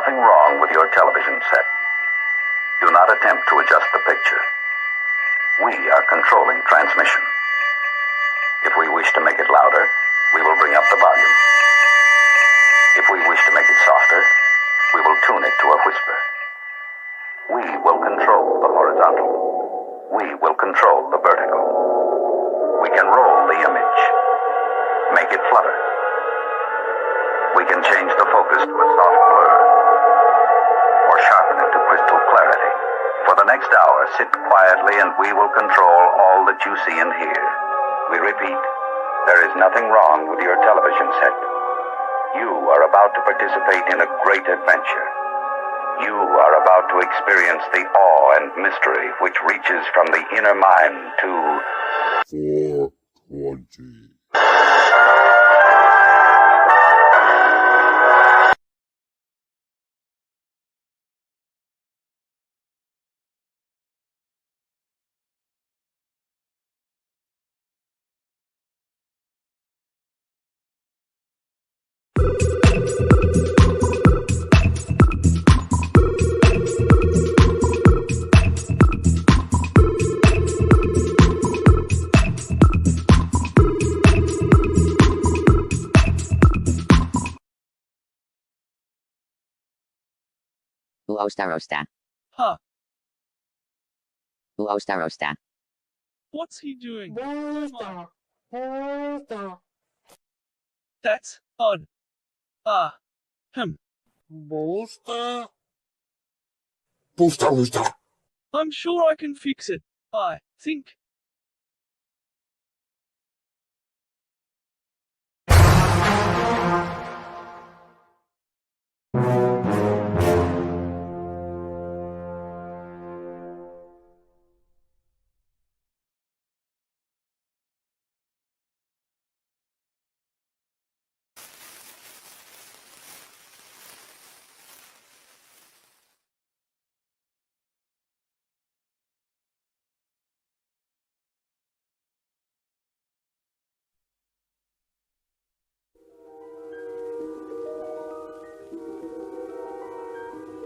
nothing wrong with your television set. Do not attempt to adjust the picture. We are controlling transmission. If we wish to make it louder, we will bring up the volume. If we wish to make it softer, we will tune it to a whisper. We will control the horizontal. We will control the vertical. We can roll the image, make it flutter. We can change the focus to a soft blur, or sharpen it to crystal clarity. For the next hour, sit quietly and we will control all that you see and hear. We repeat, there is nothing wrong with your television set. You are about to participate in a great adventure. You are about to experience the awe and mystery which reaches from the inner mind to 420. Uostarosta. Huh. Uostarosta. What's he doing? That's odd. Booster. I'm sure I can fix it. I think.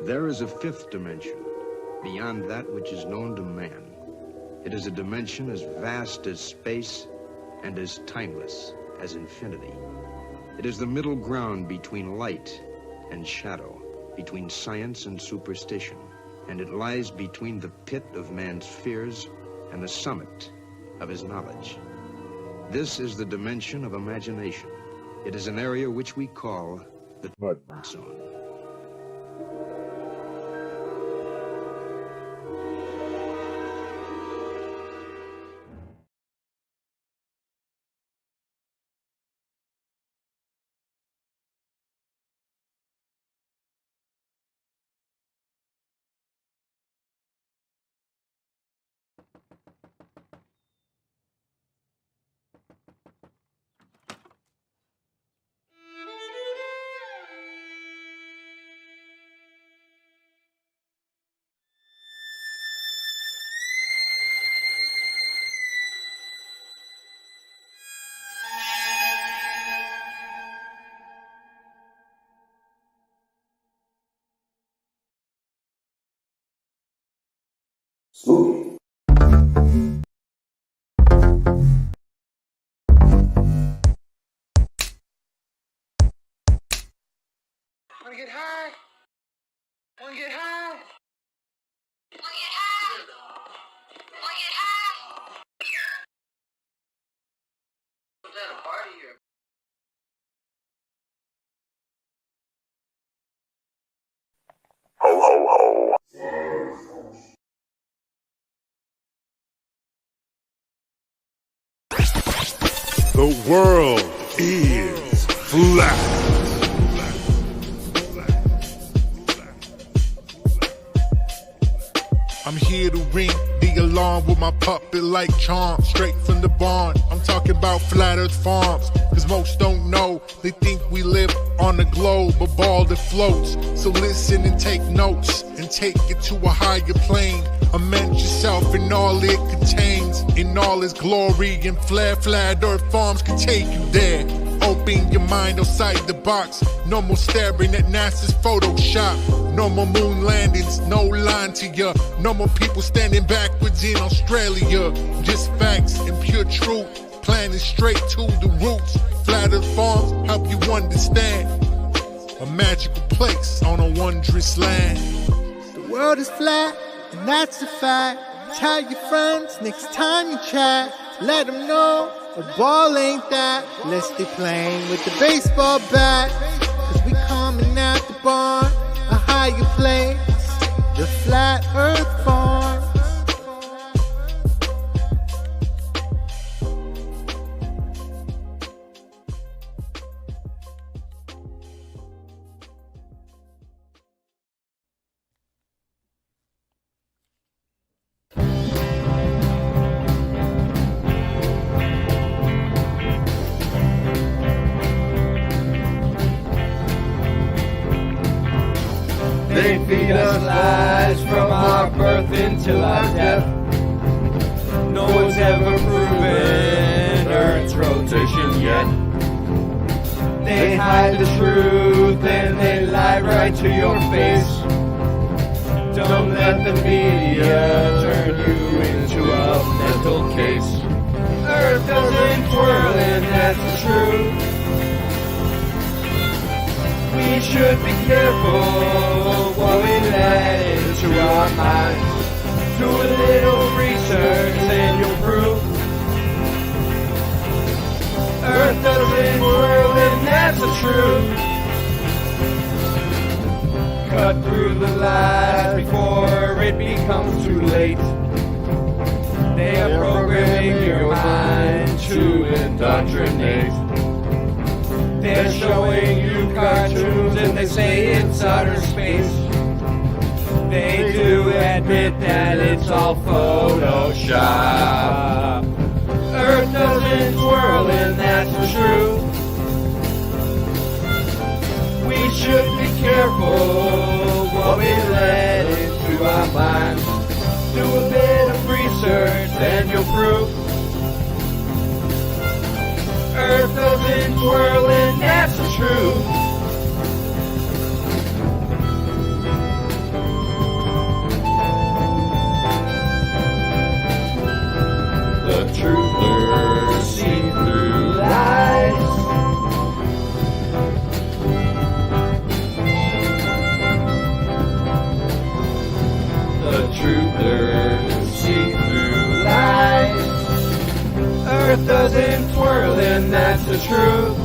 There is a fifth dimension, beyond that which is known to man. It is a dimension as vast as space and as timeless as infinity. It is the middle ground between light and shadow, between science and superstition, and it lies between the pit of man's fears and the summit of his knowledge. This is the dimension of imagination. It is an area which we call the Mud Zone. Spooky. Wanna get high? Wanna get high? Wanna get high? Wanna get high? Was that a party or? Ho, ho, ho. The world is flat. I'm here to ring the alarm with my puppet like charm, straight from the barn. I'm talking about Flat Earth Farms, cause most don't know. They think we live on a globe, a ball that floats. So listen and take notes, and take it to a higher plane. Immerse yourself in all it contains, in all its glory, and Flat Earth Farms can take you there. Open your mind outside the box. No more staring at NASA's Photoshop. No more moon landings, no line to ya. No more people standing backwards in Australia. Just facts and pure truth, planning straight to the roots. Flat Earth Farms help you understand. A magical place on a wondrous land. The world is flat, and that's a fact. Tell your friends next time you chat. Let them know a ball ain't that. Let's stay playing with the baseball bat. Cause we coming at the barn, a higher place, the Flat Earth Farm. They feed us lies from our birth until our death. No one's ever proven Earth's rotation yet. They hide the truth and they lie right to your face. Don't let the media turn you into a mental case. Earth doesn't twirl and that's the truth. We should be careful what we let into our minds. Do a little research and you'll prove Earth doesn't whirl and that's the truth. Cut through the lies before it becomes too late. They are programming your mind to indoctrinate. They're showing you cartoons and they say it's outer space. They do admit that it's all Photoshop. Earth doesn't swirl and that's the truth. We should be careful what we let into our minds. Do a bit of research and you'll prove Earth doesn't twirl and that's the truth. The truthers see through lies. The truthers see through lies. Earth doesn't twirl and that's the truth.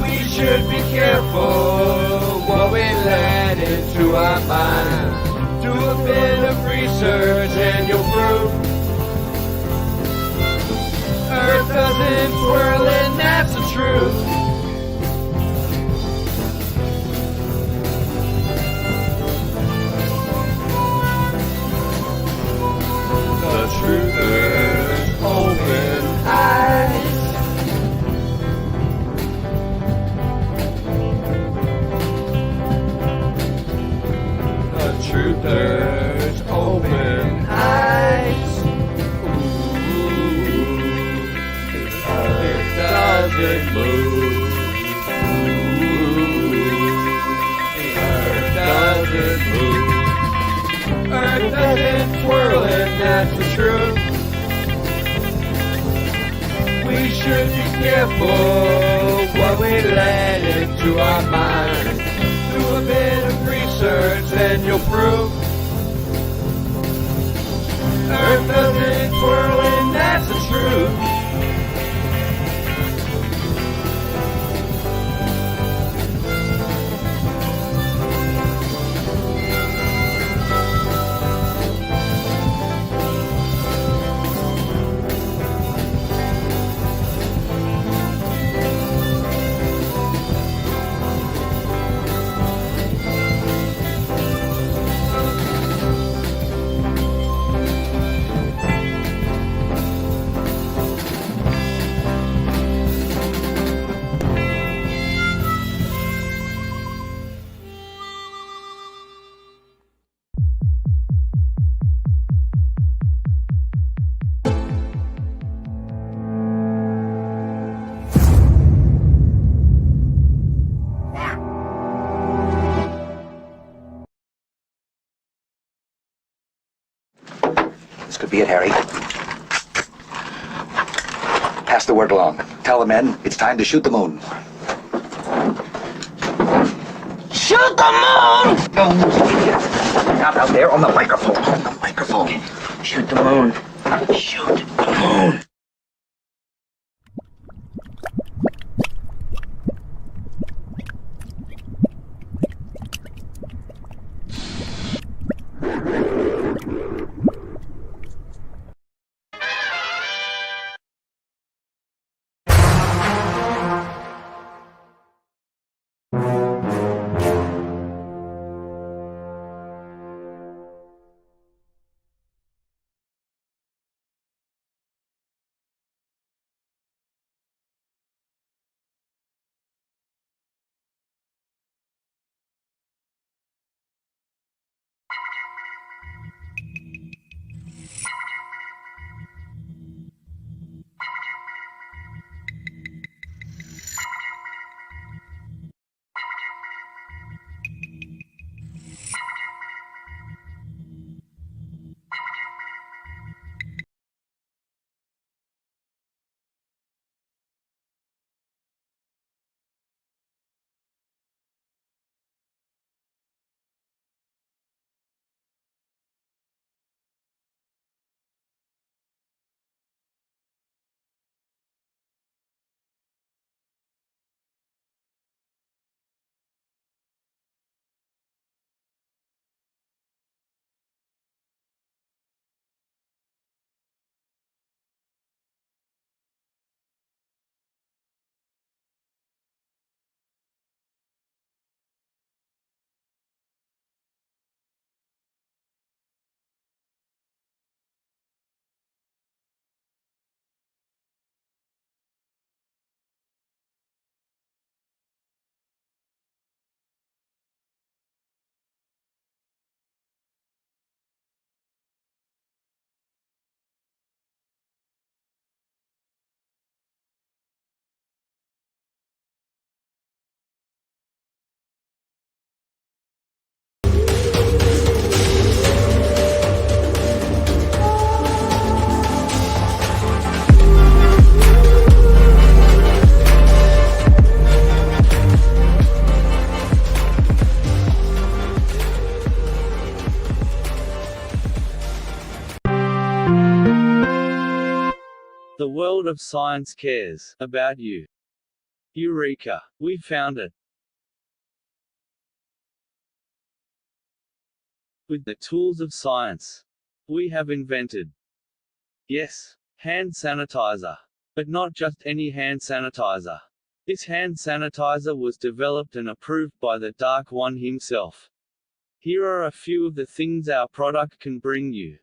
We should be careful what we let into our minds. Do a bit of research and you'll prove Earth doesn't twirl and that's the truth. The truthers open eyes. The truthers open eyes. Ooh, it doesn't move. Ooh, Earth doesn't move. Earth doesn't twirl and that's the truth. We should be careful what we let into our minds. Do a bit of research and you'll prove Earth doesn't twirl and that's the truth. be it, Harry. Pass the word along. Tell the men it's time to shoot the moon. Shoot the moon! Not out there on the microphone. On the microphone. Shoot the moon. Shoot the moon. The world of science cares about you. Eureka! We found it. With the tools of science, we have invented, yes, hand sanitizer. But not just any hand sanitizer. This hand sanitizer was developed and approved by the Dark One himself. Here are a few of the things our product can bring you.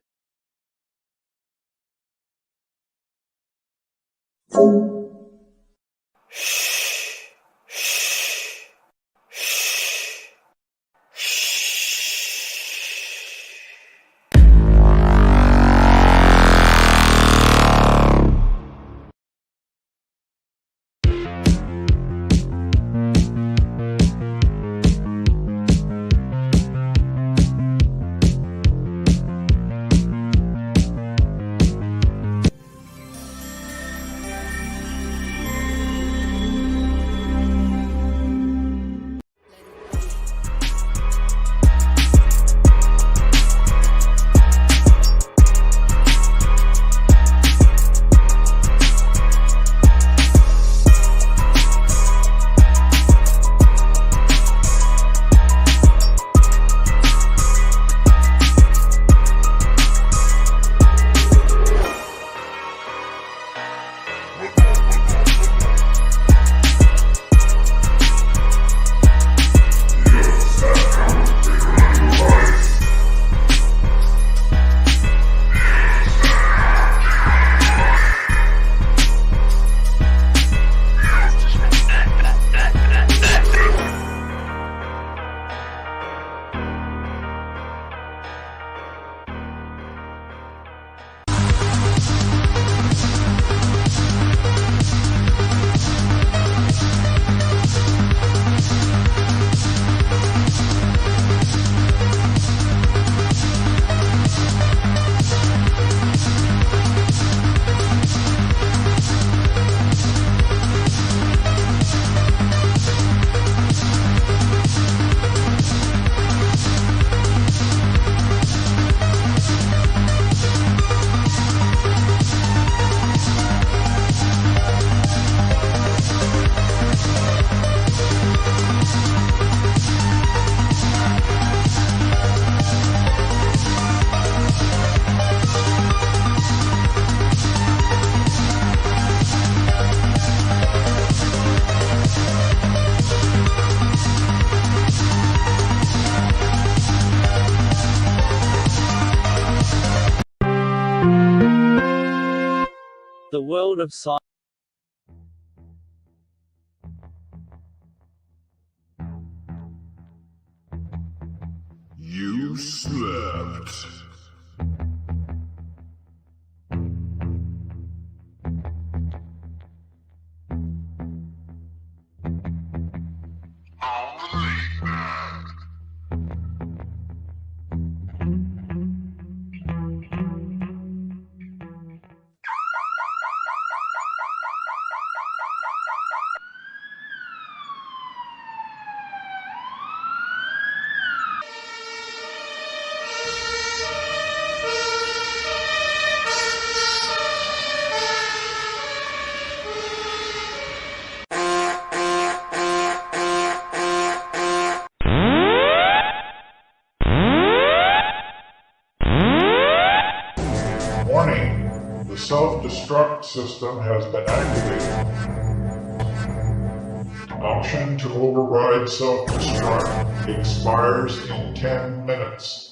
The world of science. You slept. Warning, the self-destruct system has been activated. Option to override self-destruct expires in 10 minutes.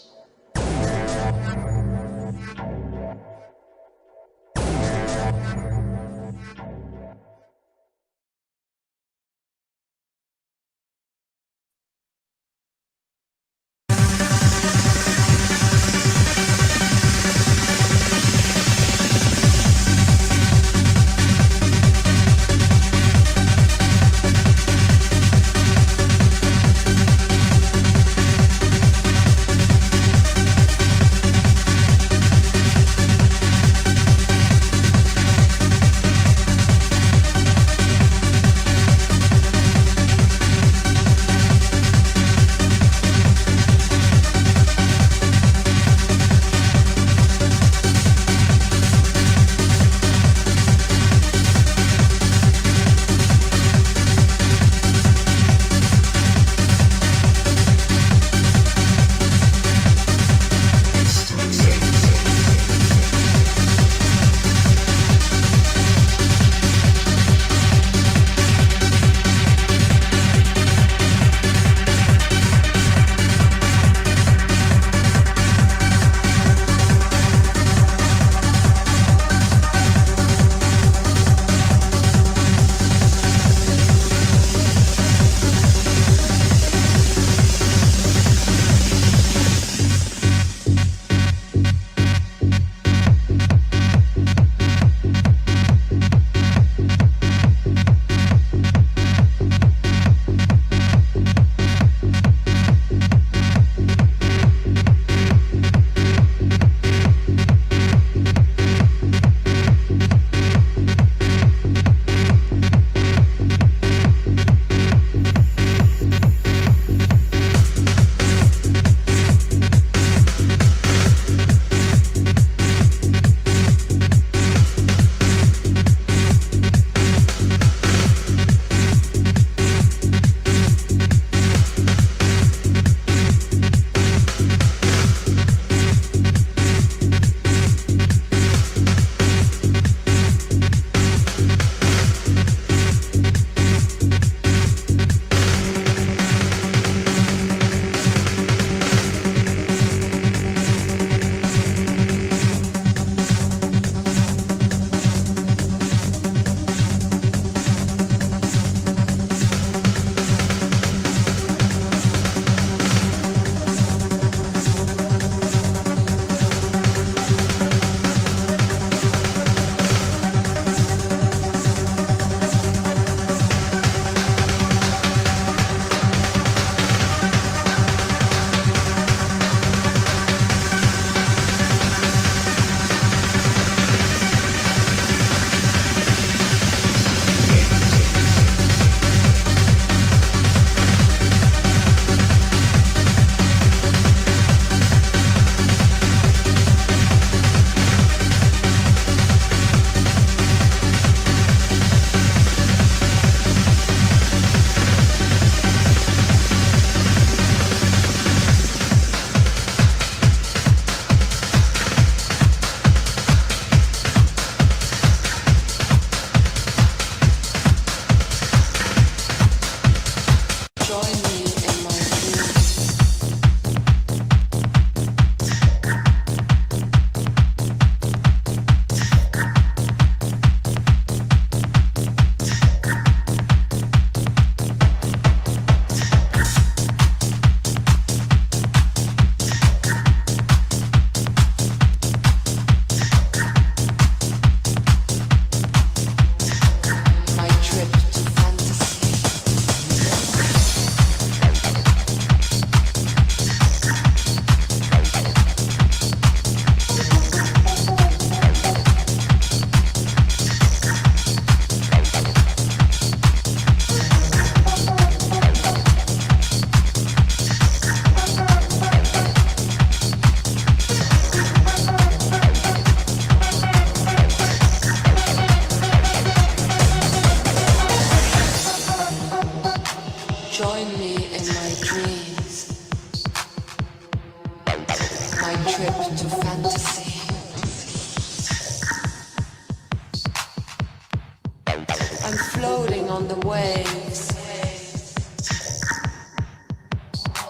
floating on the waves.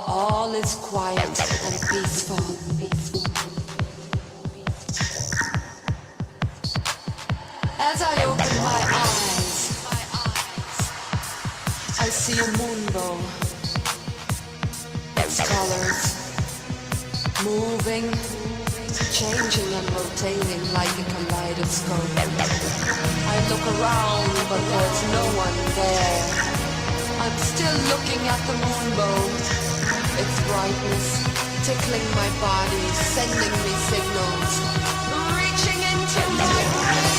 All is quiet and peaceful. As I open my eyes, I see a moonbow. Its colors moving, changing and rotating like a kaleidoscope. I look around, but there's no one there. I'm still looking at the moonbow. Its brightness tickling my body, sending me signals, reaching into my brain.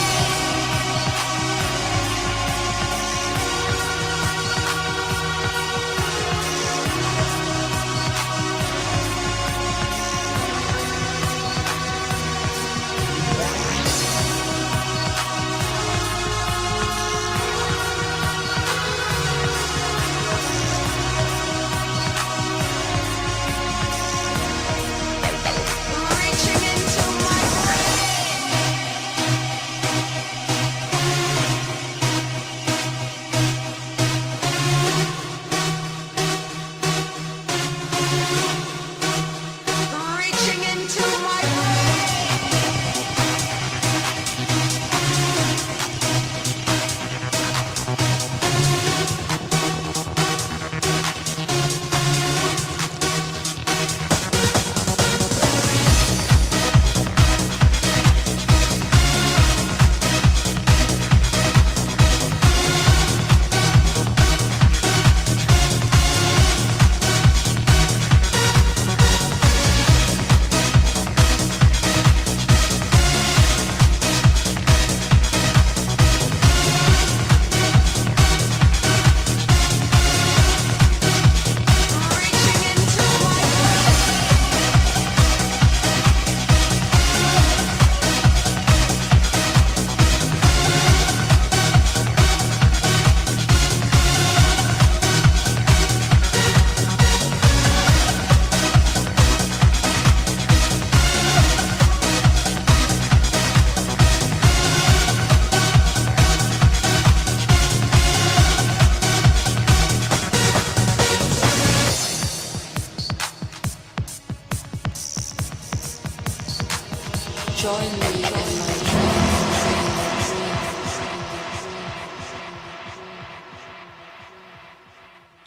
Join me in my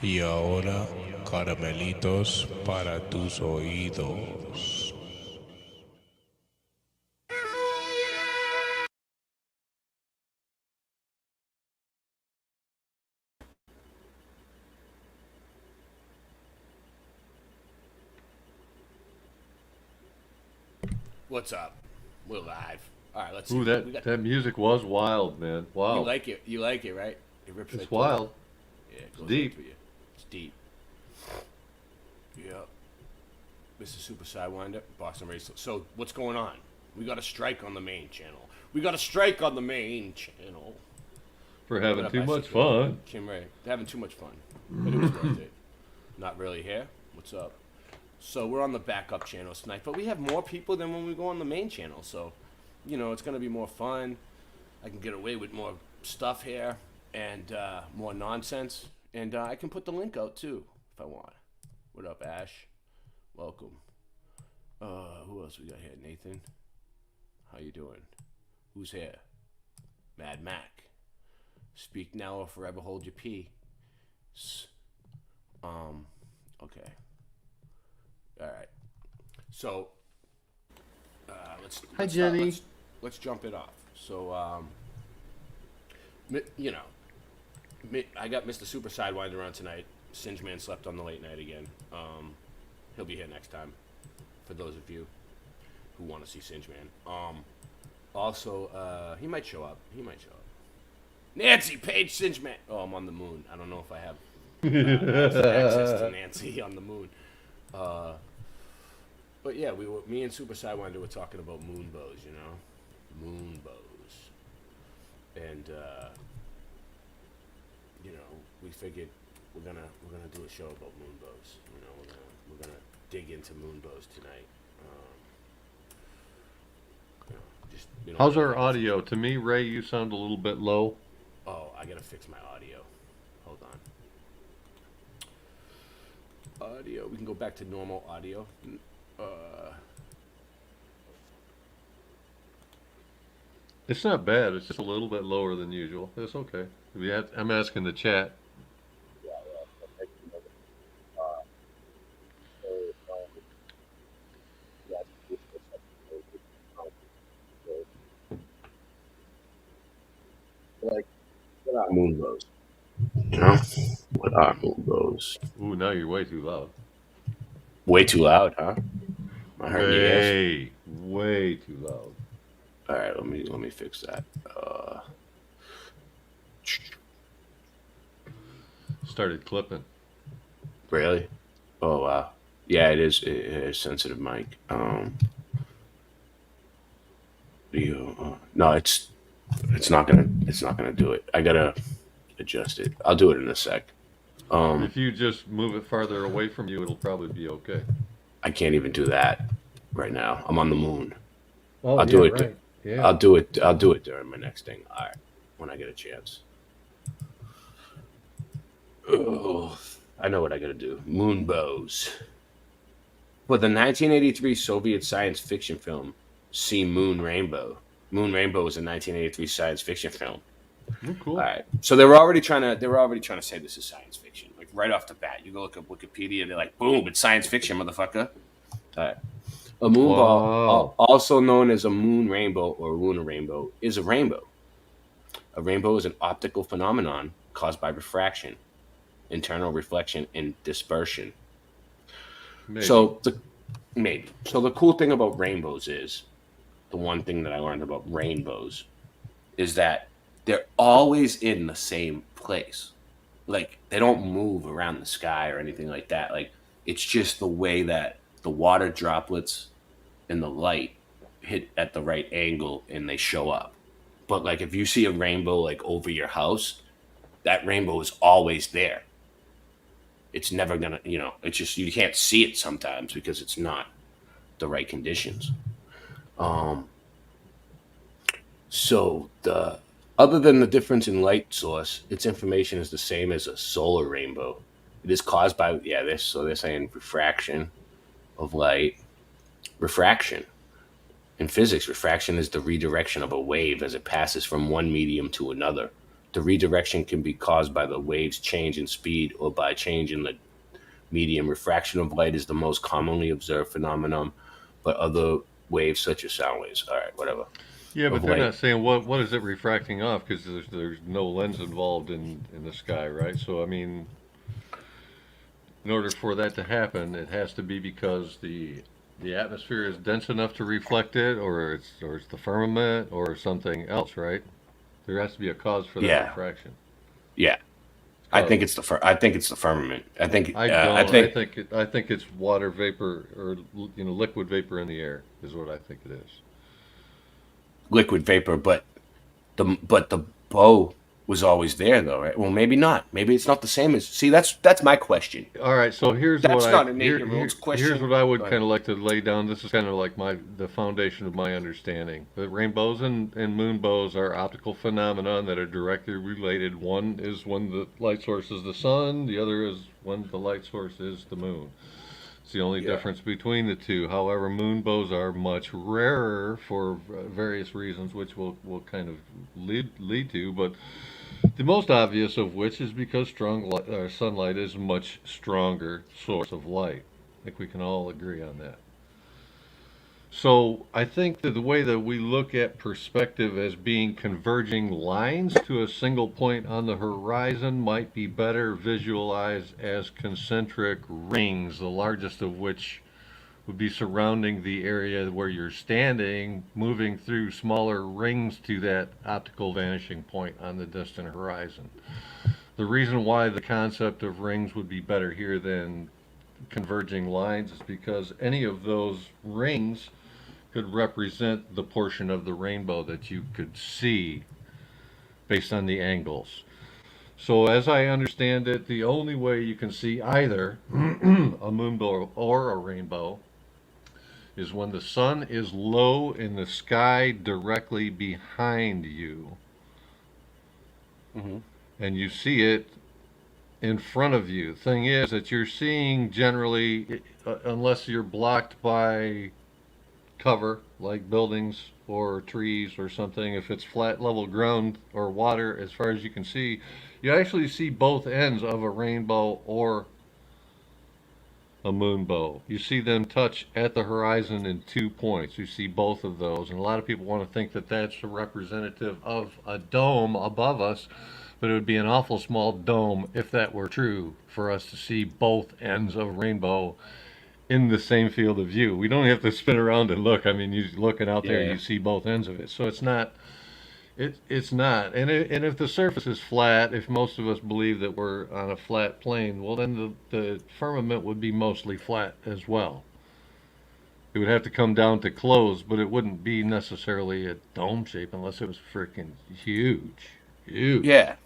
Y ahora, caramelitos para tus oídos. What's up? We're live. All right, let's see. Ooh, that music was wild, man. Wow. You like it? You like it, right? It rips it's right wild. Yeah, it goes deep. Right through you. It's deep. Yep. Mr. Super Sidewinder, Boston Race. So what's going on? We got a strike on the main channel. For having too much fun. Kim Ray. They're having too much fun. But it was worth it. Not really here. What's up? So we're on the backup channel tonight, but we have more people than when we go on the main channel. So, you know, it's going to be more fun. I can get away with more stuff here and more nonsense. And I can put the link out, too, if I want. What up, Ash? Welcome. Who else we got here? Nathan? How you doing? Who's here? Mad Mac. Speak now or forever hold your pee. Okay. All right. So, Hi, Jenny. Let's jump it off. So, you know, I got Mr. Super Sidewinder on tonight. Singe Man slept on the late night again. He'll be here next time. For those of you who want to see Singe Man. Also, he might show up. Nancy Page Singe Man. Oh, I'm on the moon. I don't know if I have access to Nancy on the moon. But yeah, me and Super Sidewinder were talking about Moonbows, you know, Moonbows, and you know, we figured we're gonna do a show about Moonbows. You know, we're gonna dig into Moonbows tonight. How's our audio? To me, Ray, you sound a little bit low. Oh, I gotta fix my audio. Hold on. Audio. We can go back to normal audio. It's not bad. It's just a little bit lower than usual. It's okay. I'm asking the chat. Like, what are Moonbows? You know? What are Moonbows? Ooh, now you're way too loud. Way too loud, huh? Am I hurting your ears? Way too loud. All right, let me fix that. Started clipping. Really? Oh wow. Yeah, it is. It is sensitive mic. No, it's not gonna do it. I gotta adjust it. I'll do it in a sec. If you just move it farther away from you, it'll probably be okay. I can't even do that right now. I'm on the moon. Oh, I'll do it. Right. Yeah. I'll do it. I'll do it during my next thing. All right, when I get a chance. Oh, I know what I gotta do. Moonbows. For the 1983 Soviet science fiction film, See Moon Rainbow. Moon Rainbow was a 1983 science fiction film. Oh, cool. All right, so they were already trying to say this is science fiction, like right off the bat. You go look up Wikipedia, they're like, boom, it's science fiction, motherfucker. All right. A moonball, also known as a moon rainbow or lunar rainbow, is a rainbow. A rainbow is an optical phenomenon caused by refraction, internal reflection, and dispersion. Maybe. So the cool thing about rainbows is, the one thing that I learned about rainbows is that they're always in the same place. Like, they don't move around the sky or anything like that. Like, it's just the way that the water droplets and the light hit at the right angle and they show up. But like, if you see a rainbow like over your house, that rainbow is always there. It's never gonna, it's just, you can't see it sometimes because it's not the right conditions. So other than the difference in light source, its information is the same as a solar rainbow. It is caused by, they're saying refraction of light. Refraction. In physics, refraction is the redirection of a wave as it passes from one medium to another. The redirection can be caused by the wave's change in speed or by change in the medium. Refraction of light is the most commonly observed phenomenon, but other waves such as sound waves. All right, whatever. Yeah, but they're not saying what is it refracting off, because there's no lens involved in the sky, right? So, I mean, in order for that to happen, it has to be because the atmosphere is dense enough to reflect it, or it's the firmament, or something else, right? There has to be a cause for that refraction. Yeah, I think it's the firmament. I think it's water vapor or liquid vapor in the air is what I think it is. Liquid vapor, but the bow was always there, though, right? Well, maybe not. Maybe it's not the same as. See, that's my question. All right, so here's that's not an 8-year-old's question. Here's what I would kind of like to lay down. This is kind of like the foundation of my understanding. The rainbows and moonbows are optical phenomena that are directly related. One is when the light source is the sun. The other is when the light source is the moon. It's the only difference between the two. However, moonbows are much rarer for various reasons, which we'll kind of lead to, but the most obvious of which is because sunlight is a much stronger source of light. I think we can all agree on that. So I think that the way that we look at perspective as being converging lines to a single point on the horizon might be better visualized as concentric rings, the largest of which would be surrounding the area where you're standing, moving through smaller rings to that optical vanishing point on the distant horizon. The reason why the concept of rings would be better here than converging lines is because any of those rings could represent the portion of the rainbow that you could see based on the angles. So as I understand it, the only way you can see either a moonbow or a rainbow is when the sun is low in the sky directly behind you. and you see it in front of you. Thing is that you're seeing generally, unless you're blocked by cover like buildings or trees or something, if it's flat level ground or water, as far as you can see, you actually see both ends of a rainbow or a moonbow. You see them touch at the horizon in 2 points. You see both of those, and a lot of people want to think that that's a representative of a dome above us, but it would be an awful small dome if that were true for us to see both ends of a rainbow in the same field of view. We don't have to spin around and look. I mean, you looking out there, you see both ends of it. So it's not. It's not. And if the surface is flat, if most of us believe that we're on a flat plane, well, then the firmament would be mostly flat as well. It would have to come down to close, but it wouldn't be necessarily a dome shape unless it was freaking huge. Huge. Yeah,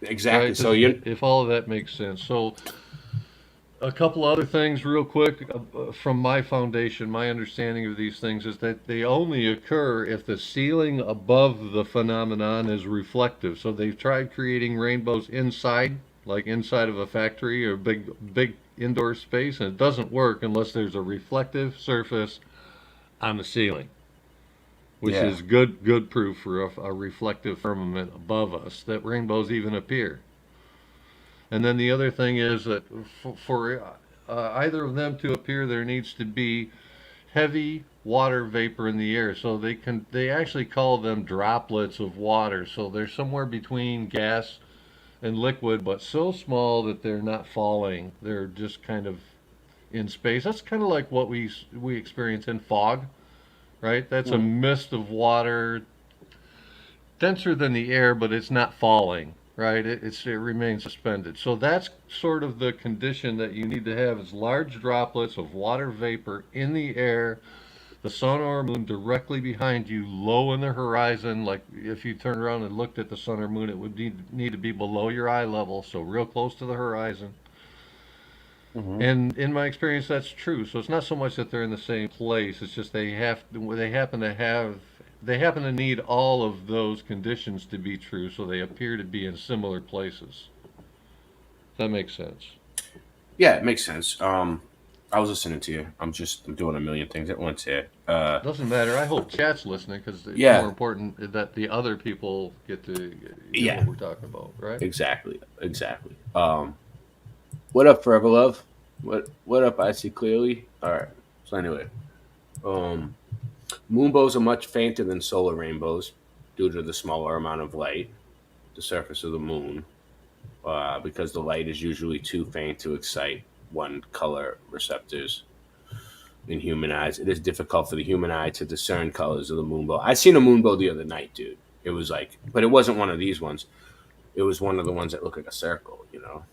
exactly. Right? So if all of that makes sense. So a couple other things real quick from my foundation, my understanding of these things is that they only occur if the ceiling above the phenomenon is reflective. So they've tried creating rainbows inside, like inside of a factory or big indoor space, and it doesn't work unless there's a reflective surface on the ceiling, which is good proof for a reflective firmament above us that rainbows even appear. And then the other thing is that for either of them to appear, there needs to be heavy water vapor in the air. So they actually call them droplets of water. So they're somewhere between gas and liquid, but so small that they're not falling. They're just kind of in space. That's kind of like what we experience in fog, right? That's a mist of water, denser than the air, but it's not falling. Right, it remains suspended. So that's sort of the condition that you need to have, is large droplets of water vapor in the air, the sun or moon directly behind you, low in the horizon. Like if you turned around and looked at the sun or moon, it would need to be below your eye level, so real close to the horizon. And in my experience, that's true. So it's not so much that they're in the same place. It's just they happen to need all of those conditions to be true, so they appear to be in similar places. That makes sense. Yeah, it makes sense. I was listening to you. I'm doing a million things at once here. Doesn't matter. I hope chat's listening, because it's more important that the other people get to get what we're talking about, right? Exactly. What up, Forever Love? What up? I see clearly. All right. So anyway, moonbows are much fainter than solar rainbows due to the smaller amount of light, the surface of the moon, because the light is usually too faint to excite one color receptors in human eyes. It is difficult for the human eye to discern colors of the moonbow. I seen a moonbow the other night, dude. It was like, but it wasn't one of these ones. It was one of the ones that look like a circle, you know.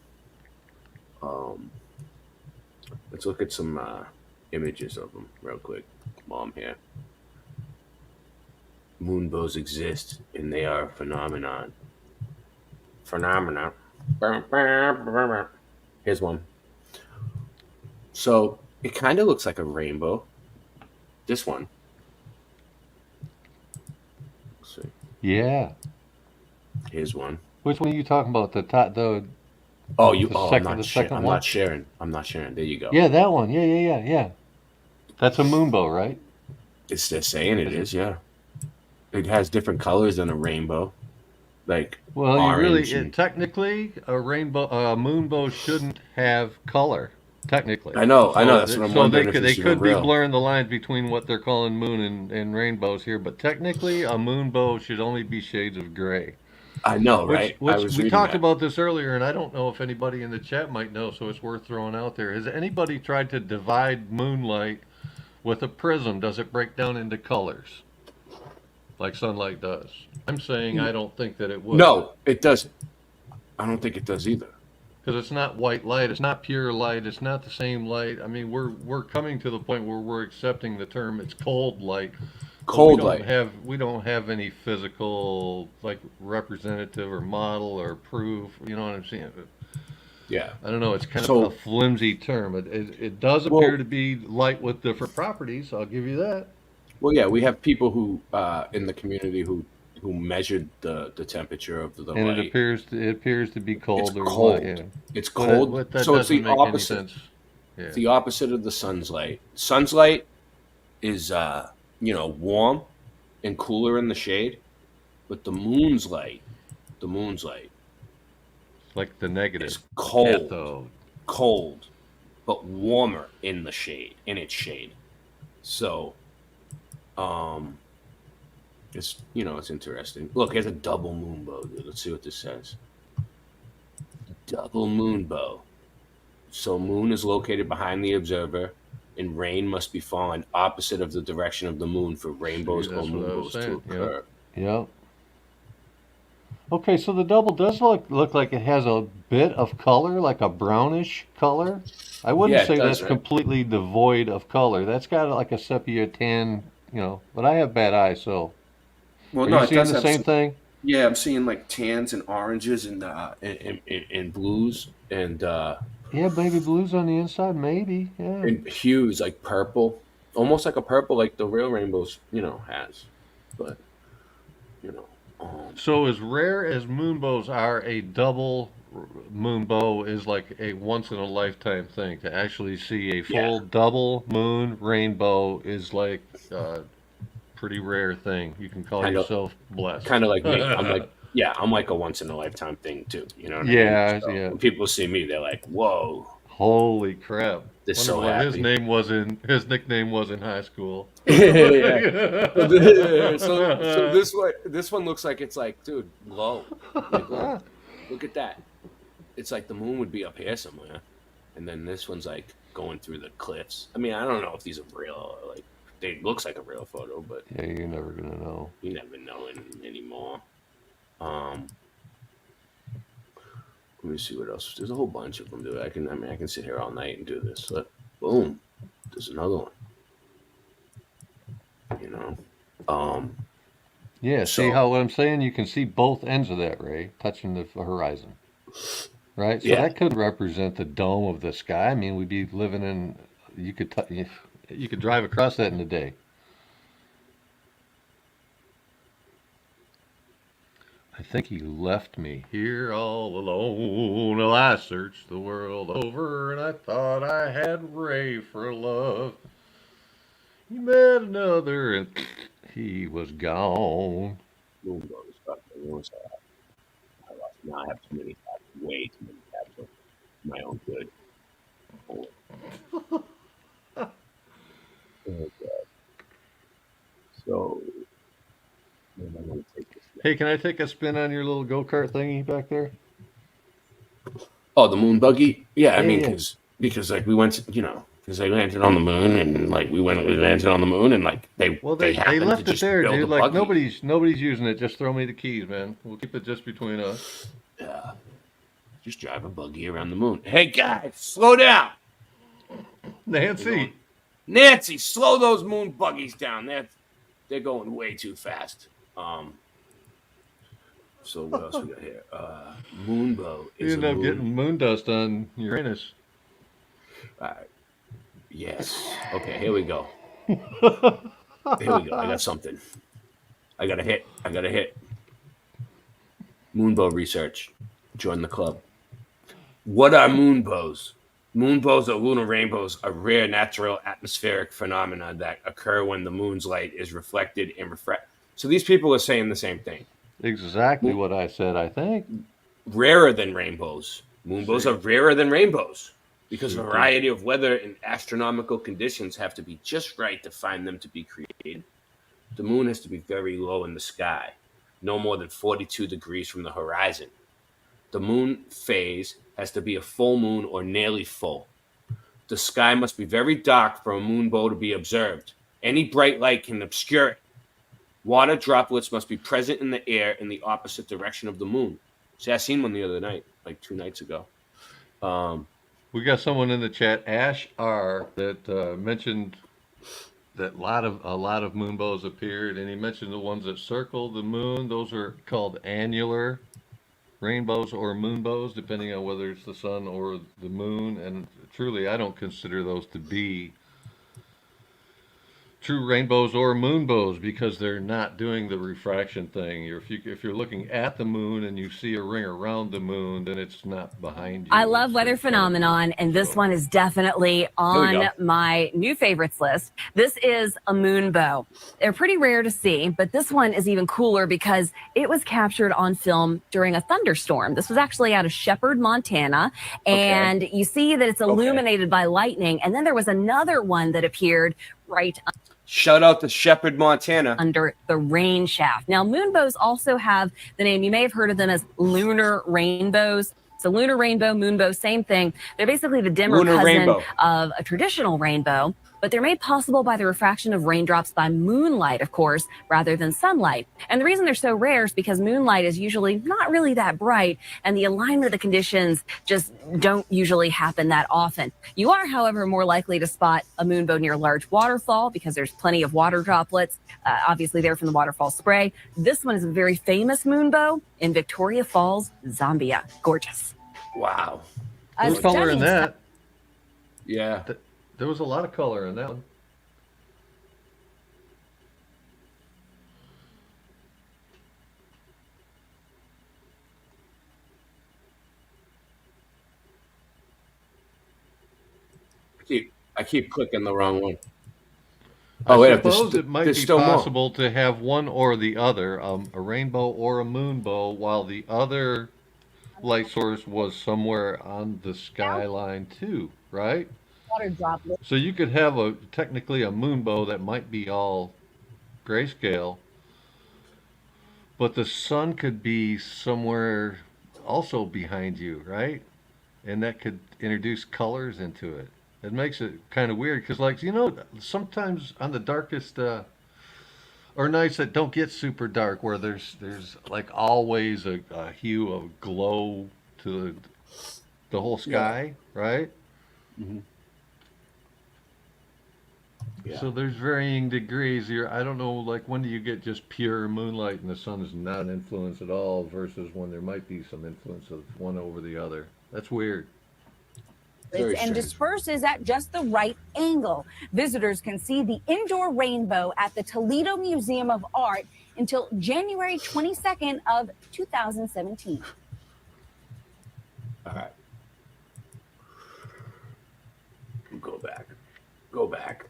Let's look at some images of them real quick while I'm here. Moonbows exist, and they are a phenomenon. Here's one. So it kind of looks like a rainbow. This one. Let's see. Yeah. Here's one. Which one are you talking about? The top, the. Oh, I'm not sharing. I'm not sharing. There you go. Yeah, that one. Yeah. That's a moonbow, right? It's they're saying it is. Yeah. It has different colors than a rainbow, like technically a moonbow shouldn't have color. Technically, I know. That's what I'm wondering. So they could be blurring the lines between what they're calling moon and rainbows here, but technically a moonbow should only be shades of gray. I know, right? We talked about this earlier, and I don't know if anybody in the chat might know, so it's worth throwing out there. Has anybody tried to divide moonlight with a prism? Does it break down into colors like sunlight does? I'm saying I don't think that it would. No, it doesn't. I don't think it does either. Because it's not white light, it's not pure light, it's not the same light. I mean, we're coming to the point where we're accepting the term it's cold light. Cold light. We don't have any physical like representative or model or proof. You know what I'm saying? Yeah. I don't know. It's kind of a flimsy term. It does appear to be light with different properties. I'll give you that. Well, yeah, we have people who in the community who who measured the temperature of the And light. it appears to be cold. It's or cold. What, yeah. It's cold. That So it's doesn't the make opposite. any sense. Yeah. It's the opposite of the sun's light. Sun's light is warm and cooler in the shade, but the moon's light, like the negative. Is cold. Cathode. Cold, but warmer in the shade, in its shade. So, it's it's interesting. Look, here's a double moonbow, dude. Let's see what this says. Double moonbow. So moon is located behind the observer, and rain must be falling opposite of the direction of the moon for rainbows or moonbows to occur. Yep. Okay, so the double does look like it has a bit of color, like a brownish color. I wouldn't say that's completely devoid of color. That's got like a sepia tan, but I have bad eyes, so. Well, Are you seeing the same thing? Yeah, I'm seeing like tans and oranges and blues and yeah, baby blues on the inside, maybe. Yeah. And hues like purple, almost like a purple, like the real rainbows, has. But So as rare as moonbows are, a double moonbow is like a once in a lifetime thing. To actually see a full double moon rainbow is like a pretty rare thing. You can call yourself blessed. Kind of like me. I'm like a once in a lifetime thing too. You know what I mean? So when people see me, they're like, "Whoa, holy crap!" This so what happy. His nickname was in high school. Yeah. So this one looks like it's like, dude, low. Like, look at that. It's like the moon would be up here somewhere, and then this one's like going through the cliffs. I mean, I don't know if these are real. Like, it looks like a real photo, but yeah, you're never gonna know. You never know anymore. Let me see what else. There's a whole bunch of them, dude. I can sit here all night and do this. Look, boom, there's another one. Yeah, see how what I'm saying? You can see both ends of that ray touching the horizon, right? So that could represent the dome of the sky. I mean, we'd be living in. You could drive across that in a day. I think he left me here all alone. Well, I searched the world over and I thought I had Ray for love. He met another and he was gone. Now I have too many tabs, way too many tabs for my own good. So, I'm going to take this. Hey, can I take a spin on your little go-kart thingy back there? Oh, the moon buggy? Yeah, I mean, because like we went, because they landed on the moon, and like we landed on the moon, and like they left it there, dude. Like nobody's using it. Just throw me the keys, man. We'll keep it just between us. Yeah, just drive a buggy around the moon. Hey guys, slow down. Nancy, slow those moon buggies down. They're going way too fast. So what else we got here? Moonbow. You end up getting moon dust on Uranus. Yes. Okay, here we go. I got something. I got a hit. Moonbow research. Join the club. What are moonbows? Moonbows or lunar rainbows are rare natural atmospheric phenomena that occur when the moon's light is reflected and refracted. So these people are saying the same thing. Exactly what I said, I think. Rarer than rainbows. Moonbows are rarer than rainbows because a variety of weather and astronomical conditions have to be just right to find them to be created. The moon has to be very low in the sky, no more than 42 degrees from the horizon. The moon phase has to be a full moon or nearly full. The sky must be very dark for a moonbow to be observed. Any bright light can obscure it. Water droplets must be present in the air in the opposite direction of the moon. See, I seen one the other night, like 2 nights ago. We got someone in the chat, Ash R, that mentioned that a lot of moonbows appeared, and he mentioned the ones that circle the moon. Those are called annular rainbows or moonbows, depending on whether it's the sun or the moon. And truly, I don't consider those to be true rainbows or moonbows because they're not doing the refraction thing. If you're looking at the moon and you see a ring around the moon, then it's not behind you. I love Weather Phenomenon, and this one is definitely on my new favorites list. This is a moonbow. They're pretty rare to see, but this one is even cooler because it was captured on film during a thunderstorm. This was actually out of Shepherd, Montana, and you see that it's illuminated by lightning. And then there was another one that appeared right Shout out to Shepherd, Montana. Under the rain shaft. Now, moonbows also have the name, you may have heard of them as lunar rainbows. So lunar rainbow, moonbow, same thing. They're basically the dimmer cousin of a traditional rainbow, but they're made possible by the refraction of raindrops by moonlight, of course, rather than sunlight. And the reason they're so rare is because moonlight is usually not really that bright, and the alignment of the conditions just don't usually happen that often. You are, however, more likely to spot a moonbow near a large waterfall because there's plenty of water droplets, obviously there from the waterfall spray. This one is a very famous moonbow in Victoria Falls, Zambia. Gorgeous. Wow. There's color in that. Yeah. There was a lot of color in that one. I keep clicking the wrong one. I suppose it might be possible to have one or the other, a rainbow or a moonbow, while the other light source was somewhere on the skyline too, right? Water droplet. So you could have technically a moonbow that might be all grayscale, but the sun could be somewhere also behind you, right? And that could introduce colors into it. It makes it kind of weird because, like, sometimes on the darkest or nights that don't get super dark, where there's like always a hue of glow to the whole sky, right? Mm-hmm. Yeah. So there's varying degrees here. I don't know, like, when do you get just pure moonlight and the sun is not an influence at all versus when there might be some influence of one over the other. That's weird. And disperses at just the right angle. Visitors can see the indoor rainbow at the Toledo Museum of Art until January 22nd of 2017. All right. Go back.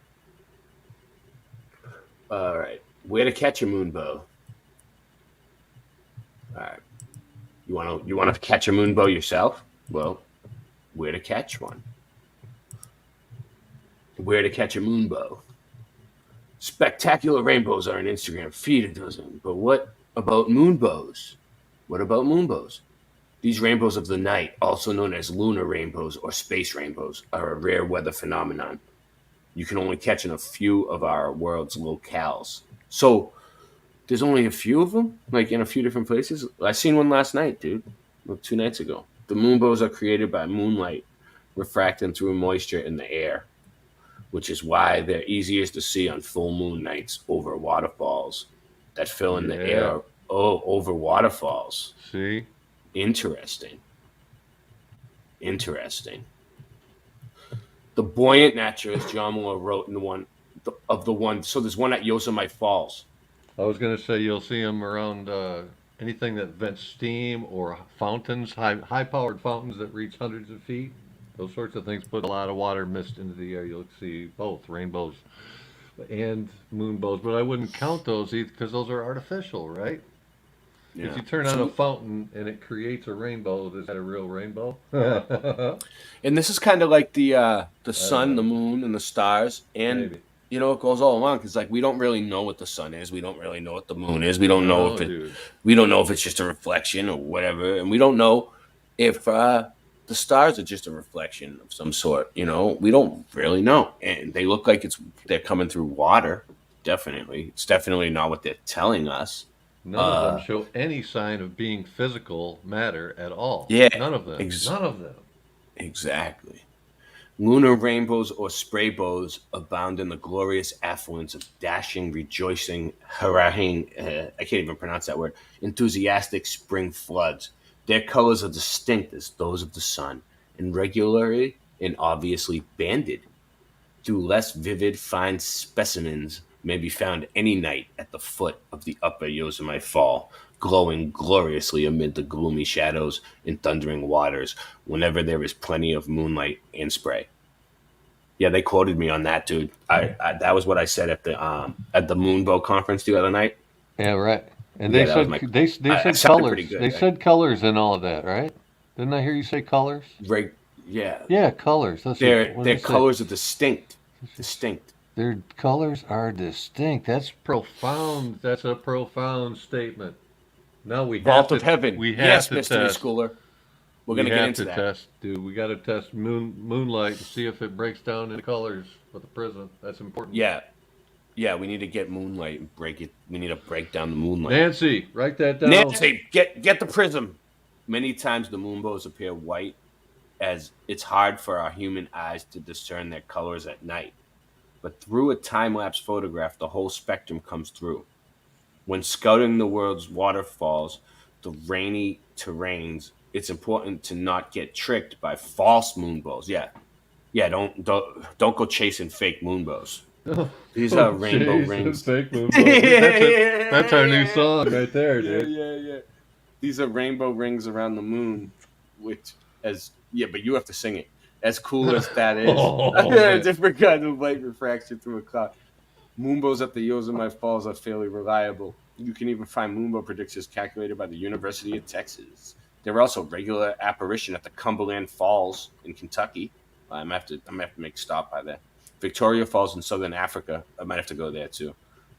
All right. Where to catch a moonbow? All right. You want to catch a moonbow yourself? Well, where to catch one? Where to catch a moonbow? Spectacular rainbows are on Instagram. Feed a dozen. But what about moonbows? These rainbows of the night, also known as lunar rainbows or space rainbows, are a rare weather phenomenon. You can only catch in a few of our world's locales. So there's only a few of them, like in a few different places. I seen one last night, dude, 2 nights ago. The moonbows are created by moonlight refracting through moisture in the air, which is why they're easiest to see on full moon nights over waterfalls that fill in the air. Oh, over waterfalls. See? Interesting. The buoyant nature, as John Moore wrote in the one. So there's one at Yosemite Falls. I was going to say you'll see them around anything that vents steam or fountains, high-powered fountains that reach hundreds of feet. Those sorts of things put a lot of water mist into the air. You'll see both rainbows and moonbows, but I wouldn't count those either because those are artificial, right? Yeah. If you turn on a fountain and it creates a rainbow, is that a real rainbow? And this is kind of like the sun, the moon, and the stars, and maybe. It goes all along because, like, we don't really know what the sun is, we don't really know what the moon is, we don't know we don't know if it's just a reflection or whatever, and we don't know if the stars are just a reflection of some sort. We don't really know, and they look like they're coming through water. Definitely, it's definitely not what they're telling us. None of them show any sign of being physical matter at all. Yeah. None of them. None of them. Exactly. Lunar rainbows or spray bows abound in the glorious affluence of dashing, rejoicing, haranguing, I can't even pronounce that word, enthusiastic spring floods. Their colors are distinct as those of the sun, and regularly and obviously banded. though less vivid, fine specimens may be found any night at the foot of the upper Yosemite Fall, glowing gloriously amid the gloomy shadows and thundering waters, whenever there is plenty of moonlight and spray. Yeah, they quoted me on that, dude. I that was what I said at the Moonbow conference the other night. Yeah, right. And Yeah, they that was said my. they said sounded pretty colors. good. They said colors and all of that, right? Didn't I hear you say colors? Right. Yeah. Yeah, colors. That's Their colors are distinct. Distinct. Their colors are distinct. That's profound. That's a profound statement. Now we Vault have of to, Heaven. We have Yes, to mystery test. schooler. We're gonna get into that. Test, dude. We got to test moonlight and see if it breaks down into colors with the prism. That's important. Yeah. Yeah, we need to get moonlight and break it. We need to break down the moonlight. Nancy, write that down. Nancy, get the prism. Many times the moonbows appear white, as it's hard for our human eyes to discern their colors at night. But through a time-lapse photograph, the whole spectrum comes through. When scouting the world's waterfalls, the rainy terrains, it's important to not get tricked by false moonbows. Yeah. Don't go chasing fake moonbows. These are rainbow rings. Fake moonbows. That's our new song right there, dude. Yeah. These are rainbow rings around the moon, but you have to sing it. As cool as that is, different kind of light refraction through a cloud. Moonbows at the Yosemite Falls are fairly reliable. You can even find moonbow predictions calculated by the University of Texas. They're also regular apparition at the Cumberland Falls in Kentucky. I might have to make a stop by there. Victoria Falls in southern Africa. I might have to go there too.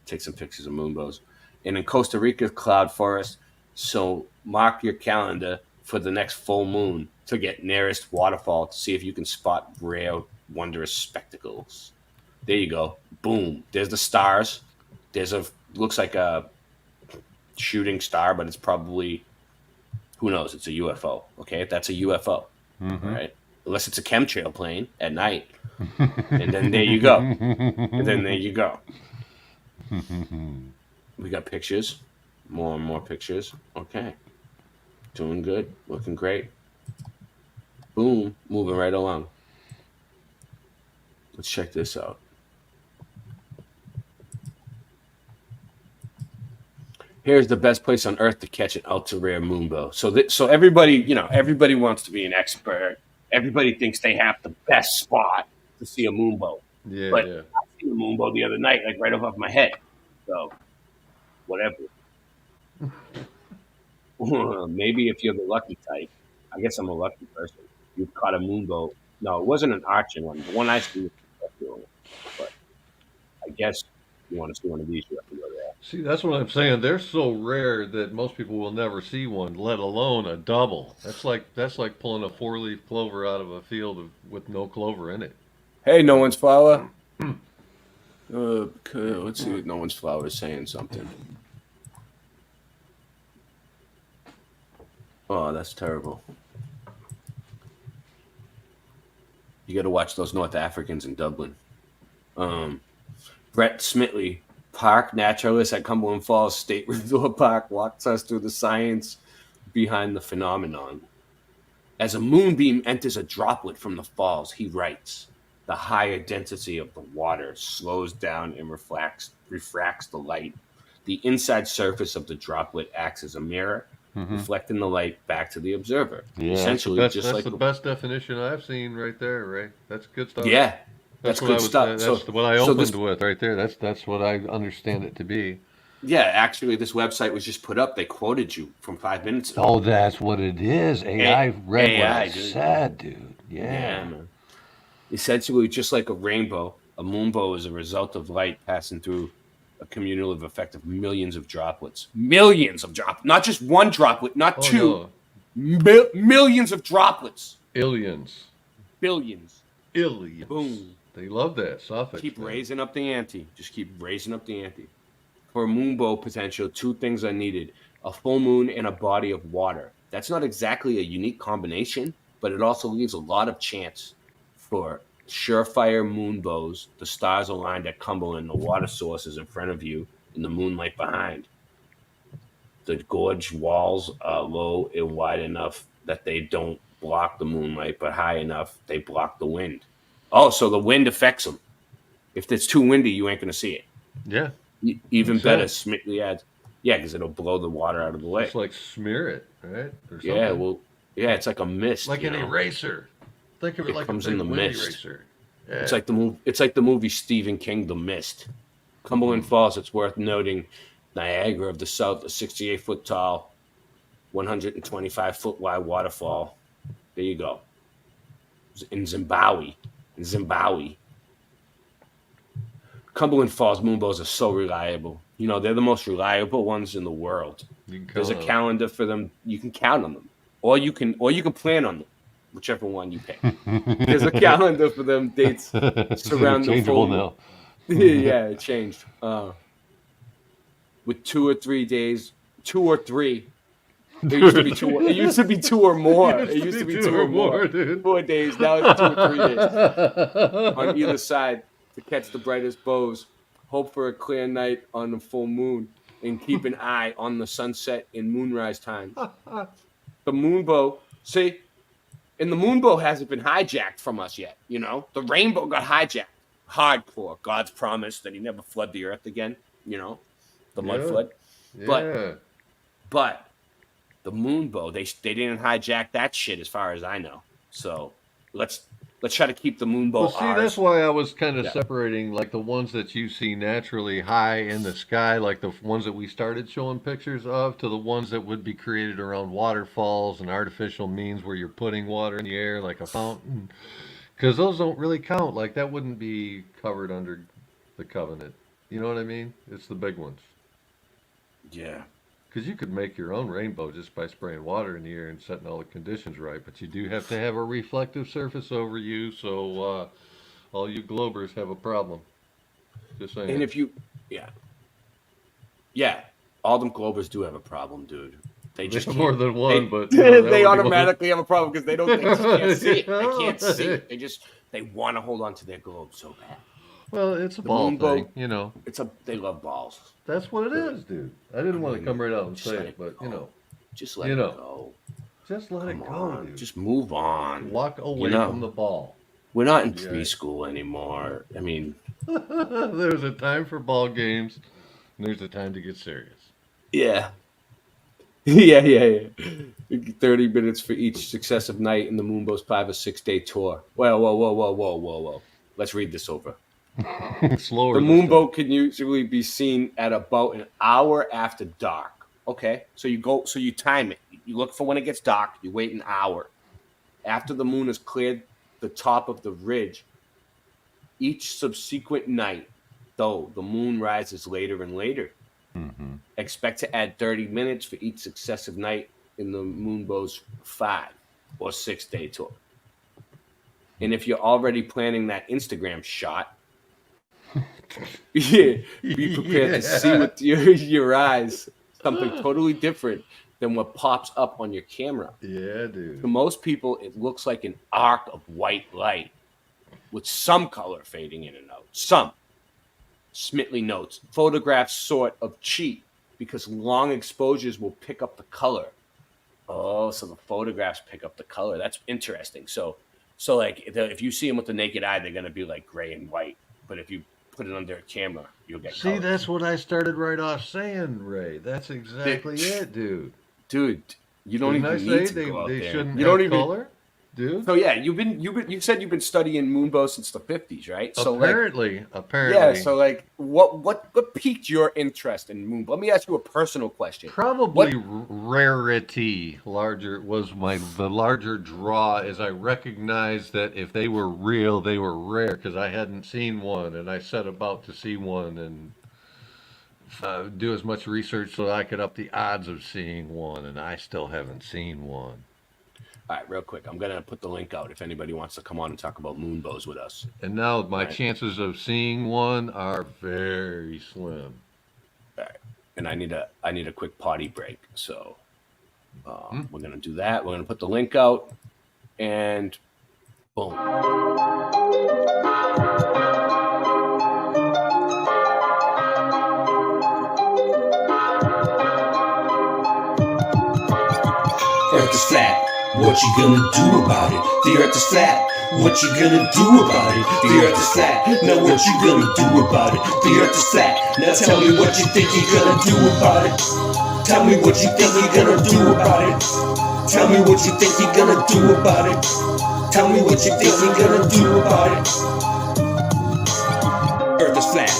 Take some pictures of moonbows. And in Costa Rica, cloud forest. So mark your calendar for the next full moon to get nearest waterfall to see if you can spot rare, wondrous spectacles. There you go. Boom. There's the stars. Looks like a shooting star, but it's probably, who knows? It's a UFO. Okay, that's a UFO. Mm-hmm. Right? Unless it's a chemtrail plane at night. And then there you go. We got pictures. More and more pictures. Okay. Doing good. Looking great. Boom. Moving right along. Let's check this out. Here's the best place on earth to catch an ultra rare moonbow. So everybody wants to be an expert. Everybody thinks they have the best spot to see a moonbow. Yeah. But I seen a moonbow the other night, like right above my head. So, whatever. Maybe if you're the lucky type, I guess I'm a lucky person. You caught a moonbow. No, it wasn't an arching one. The one I see was one. But I guess you want to see one of these, you have to go there. See, that's what I'm saying. They're so rare that most people will never see one, let alone a double. That's like pulling a 4-leaf clover out of a field with no clover in it. Hey, No One's Flower. Let's see if No One's Flower is saying something. Oh, that's terrible. You got to watch those North Africans in Dublin. Brett Smitley, park naturalist at Cumberland Falls State Resort Park, walks us through the science behind the phenomenon. As a moonbeam enters a droplet from the falls, he writes, the higher density of the water slows down and refracts the light. The inside surface of the droplet acts as a mirror, reflecting the light back to the observer. Yeah, essentially, that's like the best definition I've seen right there, Ray. That's good stuff. Yeah, that's good stuff. That's what I opened with right there. That's what I understand it to be. Yeah, actually, this website was just put up. They quoted you from 5 minutes ago. Oh, that's what it is. AI read what I said, dude. Yeah, man. Essentially, just like a rainbow, a moonbow is a result of light passing through a cumulative effect of millions of droplets. Millions of droplets. Not just one droplet, not two. No. Millions of droplets. Billions. Billions. Illions. Boom. They love that suffix. Keep raising up the ante. Just keep raising up the ante. For moonbow potential, two things are needed. A full moon and a body of water. That's not exactly a unique combination, but it also leaves a lot of chance for surefire moonbows, the stars aligned at Cumberland, the water sources in front of you, and the moonlight behind. The gorge walls are low and wide enough that they don't block the moonlight, but high enough they block the wind. Oh, so the wind affects them. If it's too windy, you ain't gonna see it. Yeah. Even better, Smithley adds. Yeah, because it'll blow the water out of the way. It's like smear it, right? Or yeah, well, yeah, it's like a mist. Like an eraser. Think of it like comes a big in the wind mist. eraser. Yeah. It's like the movie. It's like the movie Stephen King, The Mist. Cumberland Falls. It's worth noting, Niagara of the South, a 68-foot tall, 125-foot wide waterfall. There you go. In Zimbabwe. Cumberland Falls Moonbows are so reliable. You know, they're the most reliable ones in the world. There's a calendar for them. You can count on them, or you can plan on them, whichever one you pick. There's a calendar for them. Dates surround the full. Now. Yeah, it changed. With 2 or 3 days, 2 or 3. It used to be 2. It used to be 2 or more. It used to be 2 or more. Dude. 4 days. Now it's 2 or 3 days on either side to catch the brightest bows. Hope for a clear night on the full moon, and keep an eye on the sunset and moonrise time. The moonbow, see, and the moonbow hasn't been hijacked from us yet. You know, the rainbow got hijacked. Hardcore. God's promise that he never flood the earth again. You know, the mud flood. Yeah. But the moonbow, they didn't hijack that shit as far as I know. So let's try to keep the moonbow. Well, see, that's why I was kind of separating, like the ones that you see naturally high in the sky, like the ones that we started showing pictures of, to the ones that would be created around waterfalls and artificial means where you're putting water in the air, like a fountain. Because those don't really count. Like, that wouldn't be covered under the covenant. You know what I mean? It's the big ones. Yeah. Because you could make your own rainbow just by spraying water in the air and setting all the conditions right. But you do have to have a reflective surface over you, so all you globers have a problem. Just saying. And if you... Yeah. All them globers do have a problem, dude. They just more than one, but they automatically have a problem because they can't see it. They can't see it. They want to hold on to their globe so bad. Well, it's a ball thing, you know. They love balls. That's what it is, dude. I didn't want to come right out and say it, but you know, just let it go. Just let it go, dude. Just move on. Walk away from the ball. We're not in preschool anymore. I mean, there's a time for ball games, and there's a time to get serious. Yeah. Yeah. 30 minutes for each successive night in the Moonbows 5 or 6 day tour. Whoa. Let's read this over. Slower. The moonbow can usually be seen at about an hour after dark. Okay, so you time it. You look for when it gets dark. You wait an hour. After the moon has cleared the top of the ridge, each subsequent night, though, the moon rises later and later. Mm-hmm. Expect to add 30 minutes for each successive night in the Moonbows 5 or 6 day tour. And if you're already planning that Instagram shot, be prepared to see with your eyes something totally different than what pops up on your camera. Yeah, dude. To most people, it looks like an arc of white light with some color fading in and out. Some. Smithley notes, photographs sort of cheat because long exposures will pick up the color. Oh, so the photographs pick up the color. That's interesting. So like if you see them with the naked eye, they're going to be like gray and white. But if you put it under a camera, you'll get color. That's what I started right off saying, Ray. That's exactly it, dude. Dude, you don't even need to go out there. Shouldn't you don't have even color, dude. So yeah, you said you've been studying Moonbow since the 50s, right? So apparently. Yeah. So like, what piqued your interest in Moonbow? Let me ask you a personal question. Probably rarity was the larger draw, as I recognized that if they were real, they were rare because I hadn't seen one, and I set about to see one and do as much research so I could up the odds of seeing one, and I still haven't seen one. All right, real quick. I'm going to put the link out if anybody wants to come on and talk about Moonbows with us. And now my chances of seeing one are very slim. All right. And I need a quick potty break. So we're going to do that. We're going to put the link out. And boom. Earth is flat. What you gonna do about it? The earth is flat. What you gonna do about it? The earth is flat. Now what you gonna do about it? The earth is flat. Now tell me what you think you're gonna do about it. Tell me what you think you're gonna do about it. Tell me what you think you're gonna do about it. Tell me what you think you're gonna do about it. Earth is flat.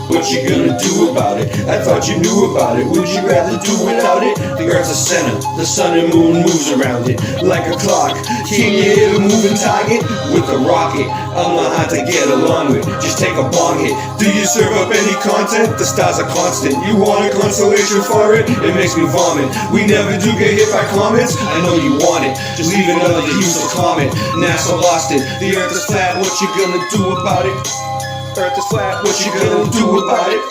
What you gonna do about it? I thought you knew about it. Would you rather do without it? The earth's a center. The sun and moon moves around it like a clock. Can you hit a moving target with a rocket? I'm not hard to get along with. Just take a bong hit. Do you serve up any content? The stars are constant. You want a consolation for it? It makes me vomit. We never do get hit by comets. I know you want it. Just leave another useless comment. NASA lost it. The earth is flat. What you gonna do about it? Earth is flat, what you gonna do about it?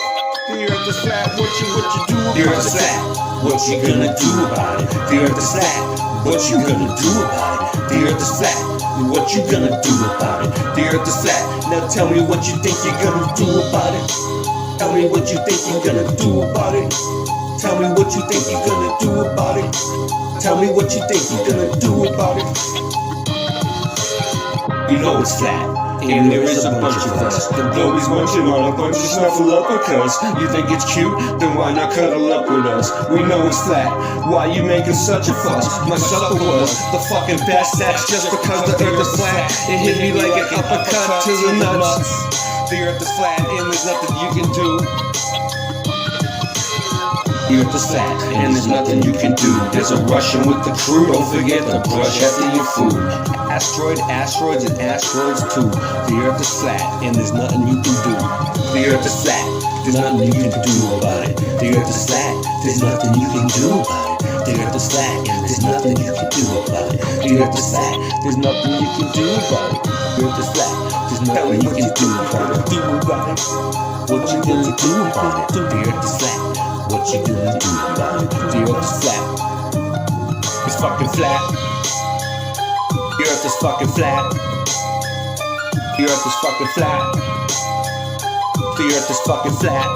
The earth is flat, what you do about it? The earth is flat, what you gonna do about it? The earth is flat, what you gonna do about it? The earth is flat, what you gonna do about it? The earth is flat, now tell me what you think you're gonna do about it. Tell me what you think you're gonna do about it. Tell me what you think you're gonna do about it. Tell me what you think you're gonna do about it. You know it's flat. And there is a bunch of us. The globies munching on a bunch of snuffleupagus. You think it's cute? Then why not cuddle up with us? We know it's flat. Why you making such a fuss? My supper was the fucking best. That's just because the earth is flat. It hit me like an uppercut to the nuts. The earth is flat and there's nothing you can do. The earth is flat and there's nothing you can do. There's a Russian with the crew. Don't forget to brush after your food. Asteroids and asteroids too. The earth is flat and there's nothing you can do. The earth is flat, there's nothing you can do about it. The earth is flat, there's nothing you can do about it. The earth is flat, there's nothing you can do about it. The earth is flat, there's nothing you can do about it. The earth is flat, there's nothing you can do about it. What you gonna do about it? The earth is flat. What you gonna do about it? The earth is flat. It's fucking flat. The earth is fucking flat. The earth is fucking flat. The earth is fucking flat.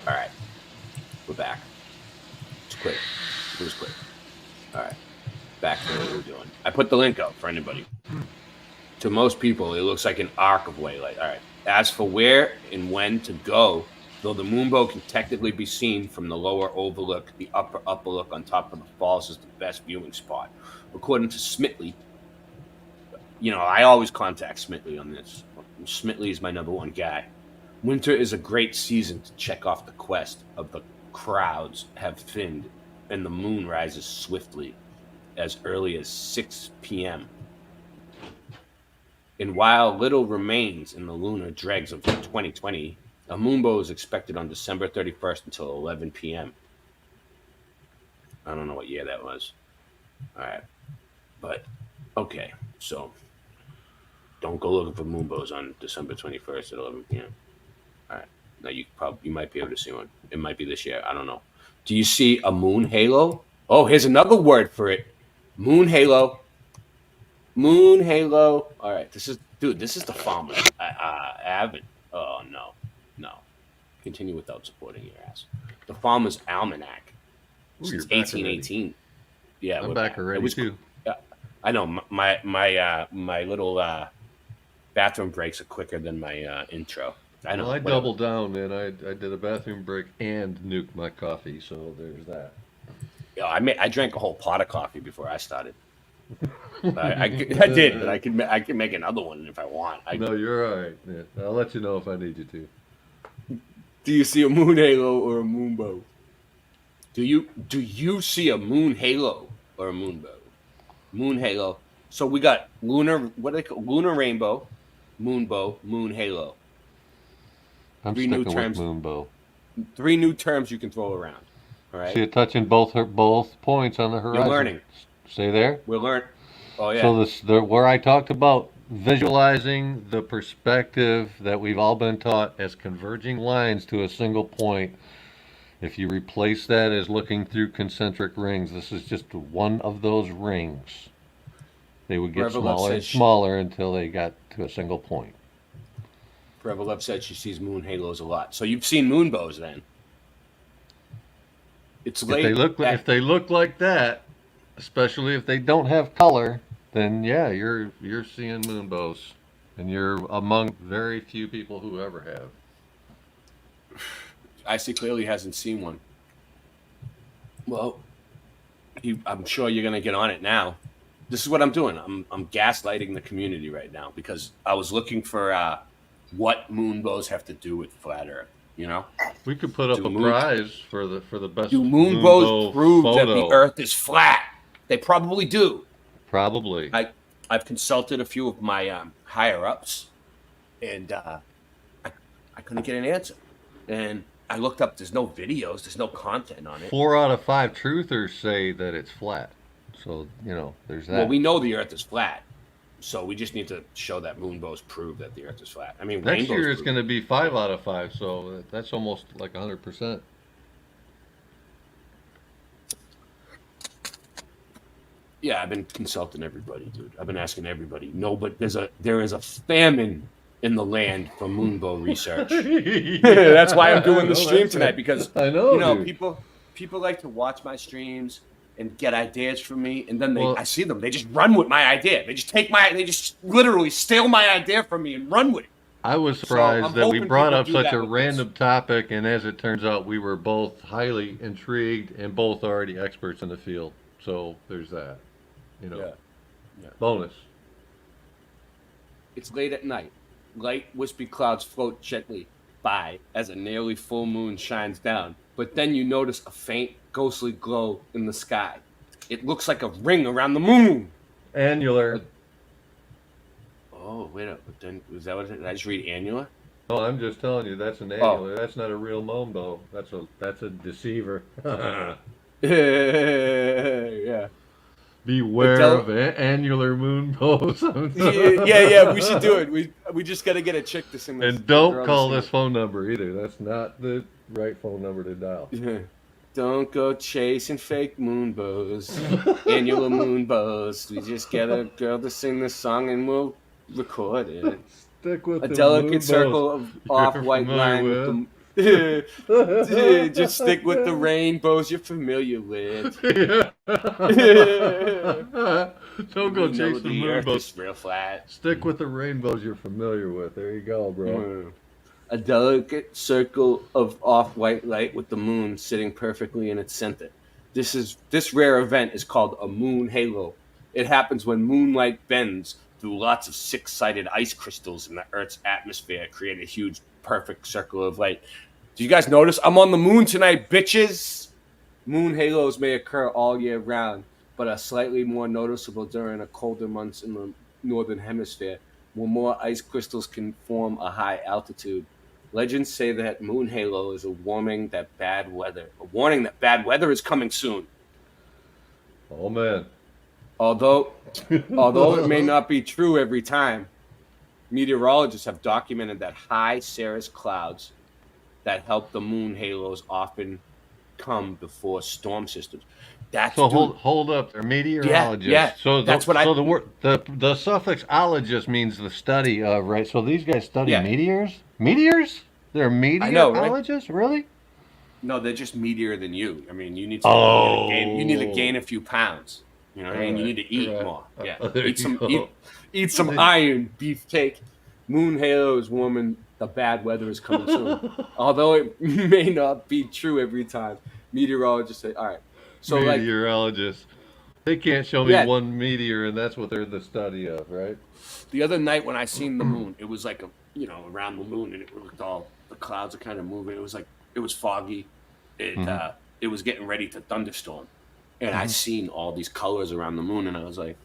Alright. We're back. It's quick. It was quick. Alright. Back to what we were doing. I put the link up for anybody. To most people, it looks like an arc of waylight. Alright. As for where and when to go, though the Moonbow can technically be seen from the lower overlook, the upper look on top of the falls is the best viewing spot. According to Smithley, you know, I always contact Smithley on this. Smithley is my number one guy. Winter is a great season to check off the quest of the crowds have thinned and the moon rises swiftly as early as 6 p.m. And while little remains in the lunar dregs of 2020, a moonbow is expected on December 31st until 11 p.m. I don't know what year that was. All right. But, okay. So, don't go looking for moonbows on December 21st at 11 p.m. All right. Now, you might be able to see one. It might be this year. I don't know. Do you see a moon halo? Oh, here's another word for it. Moon halo. Moon halo. All right. This is the farmer's avid. Oh, no. Continue without supporting your ass. The Farmer's Almanac. Since 1818. Yeah, I'm back already too. I know my little bathroom breaks are quicker than my intro. I know. Well, I doubled down, man. I did a bathroom break and nuked my coffee, so there's that. Yeah, I drank a whole pot of coffee before I started. I did, but I can make another one if I want. No, you're all right. Yeah, I'll let you know if I need you to. Do you see a moon halo or a moonbow? Do you see a moon halo or a moonbow? Moon halo. So we got lunar. What do they call lunar rainbow, moonbow, moon halo. I'm sticking with moonbow. 3 new terms you can throw around. All right. See it touching both points on the horizon. You're learning. Stay there. We're learning. Oh yeah. So where I talked about visualizing the perspective that we've all been taught as converging lines to a single point If you replace that as looking through concentric rings, this is just one of those rings. They would get smaller and smaller until they got to a single point. Forever Love said she sees moon halos a lot. So you've seen moonbows then? It's late. If they look like that, especially if they don't have color, then yeah, you're seeing moonbows, and you're among very few people who ever have. Icy clearly hasn't seen one. Well, I'm sure you're gonna get on it now. This is what I'm doing. I'm gaslighting the community right now because I was looking for what moonbows have to do with flat Earth. You know, we could put up a prize for the best. Do moonbows prove that the Earth is flat? They probably do. Probably. I've consulted a few of my higher ups, and I couldn't get an answer. And I looked up. There's no videos. There's no content on it. 4 out of 5 truthers say that it's flat. So there's that. Well, we know the Earth is flat. So we just need to show that moonbows prove that the Earth is flat. I mean, next year it's going to be 5 out of 5, so that's almost like 100%. Yeah, I've been consulting everybody, dude. I've been asking everybody. No, but there is a famine in the land for moonbow research. That's why I'm doing the stream tonight because I know people like to watch my streams and get ideas from me, and then I see them. They just run with my idea. They just literally steal my idea from me and run with it. I was surprised that we brought up such a random topic, and as it turns out, we were both highly intrigued and both already experts in the field. So there's that. Yeah. Bonus. It's late at night. Light, wispy clouds float gently by as a nearly full moon shines down. But then you notice a faint, ghostly glow in the sky. It looks like a ring around the moon. Annular. Oh, wait up. But then, was that what it is? Did I just read annular? No, I'm just telling you, that's an annular. That's not a real moonbow. That's a deceiver. Yeah. Beware of annular moonbows. yeah, we should do it. We just got to get a chick to sing this. And don't call this phone number either. That's not the right phone number to dial. Don't go chasing fake moonbows, annular moonbows. We just get a girl to sing this song and we'll record it. Stick with a delicate circle of off-white line with the just stick with the rainbows you're familiar with. Don't go chase the moonbows. Real flat. Stick with the rainbows you're familiar with. There you go, bro. A delicate circle of off-white light with the moon sitting perfectly in its center. This rare event is called a moon halo. It happens when moonlight bends through lots of six-sided ice crystals in the Earth's atmosphere, create a huge, perfect circle of light. Do you guys notice? I'm on the moon tonight, bitches! Moon halos may occur all year round, but are slightly more noticeable during the colder months in the northern hemisphere, where more ice crystals can form a high altitude. Legends say that moon halo is a warning that bad weather is coming soon. Oh man. Although it may not be true every time, meteorologists have documented that high cirrus clouds that help the moon halos often come before storm systems. Hold up, they're meteorologists. Yeah, that's what the suffix ologist means the study of, right? So these guys study meteors? Meteors? They're meteorologists? Right? Really? No, they're just meatier than you. I mean, you need to gain a few pounds. You know what I mean? You need to eat more. Yeah. Eat some iron, beefcake. Moon halo is warming. The bad weather is coming soon. Although it may not be true every time, meteorologists say, all right. So meteorologists, they can't show me one meteor, and that's what they're the study of, right? The other night when I seen the moon, it was like around the moon, and it looked all the clouds are kind of moving. It was foggy. It was getting ready to thunderstorm, and I seen all these colors around the moon, and I was like,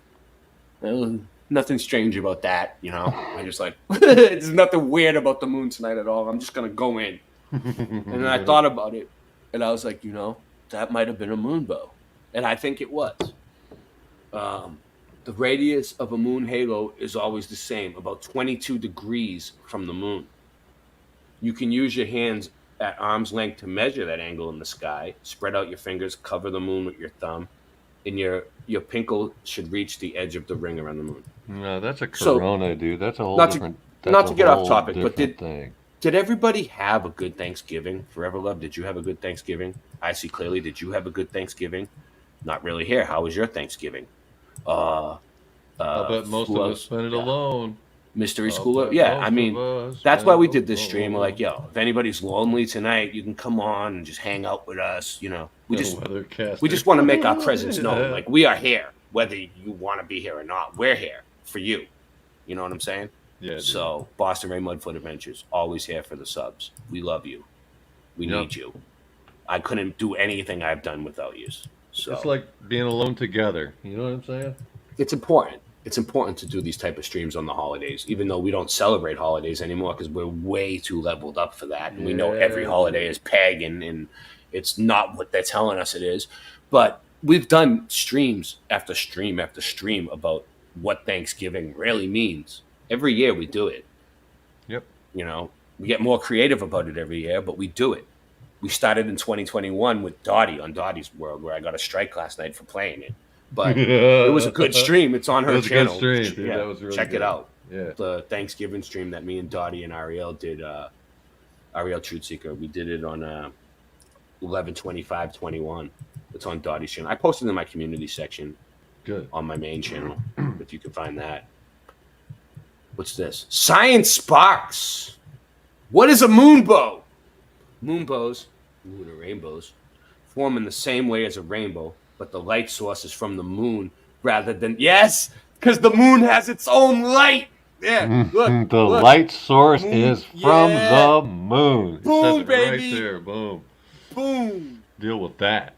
well, nothing strange about that, I just there's nothing weird about the moon tonight at all. I'm just gonna go in, and then I thought about it, and I was like, that might have been a moonbow, and I think it was. The radius of a moon halo is always the same, about 22 degrees from the moon. You can use your hands at arm's length to measure that angle in the sky. Spread out your fingers, cover the moon with your thumb, and your pinky should reach the edge of the ring around the moon. No, that's a corona, dude. That's a whole Not different. Not to get off topic, but thing. Did everybody have a good Thanksgiving? Forever Love, did you have a good Thanksgiving? I See Clearly, did you have a good Thanksgiving? Not really here. How was your Thanksgiving? I bet most of us spent it alone. Mystery Schooler? Yeah, I mean, that's why we did this stream. We're like, yo, if anybody's lonely tonight, you can come on and just hang out with us. You know, we just want to make our presence known. Like, we are here, whether you want to be here or not. We're here for you. You know what I'm saying? Yeah. So, Boston Ray Mudfoot Adventures, always here for the subs. We love you. We need you. I couldn't do anything I've done without you. So it's like being alone together. You know what I'm saying? It's important. It's important to do these type of streams on the holidays, even though we don't celebrate holidays anymore because we're way too leveled up for that. And we know every holiday is pagan and it's not what they're telling us it is. But we've done streams after stream after stream about what Thanksgiving really means. Every year we do it. Yep. You know, we get more creative about it every year, but we do it. We started in 2021 with Dottie on Dottie's World, where I got a strike last night for playing it. But it was a good stream. It's on her channel. Good stream, dude. Yeah, that was really check good. It out. Yeah. The Thanksgiving stream that me and Dottie and Ariel did, Ariel Truthseeker, we did it on 11/25/21. It's on Dottie's channel. I posted in my community section. Good. On my main channel, if you can find that. What's this? Science Sparks. What is a moonbow? Moonbows, lunar rainbows, form in the same way as a rainbow, but the light source is from the moon rather than... Yes, because the moon has its own light. Yeah, look. The light source is from the moon. Boom, it baby. Right there, boom. Boom. Deal with that.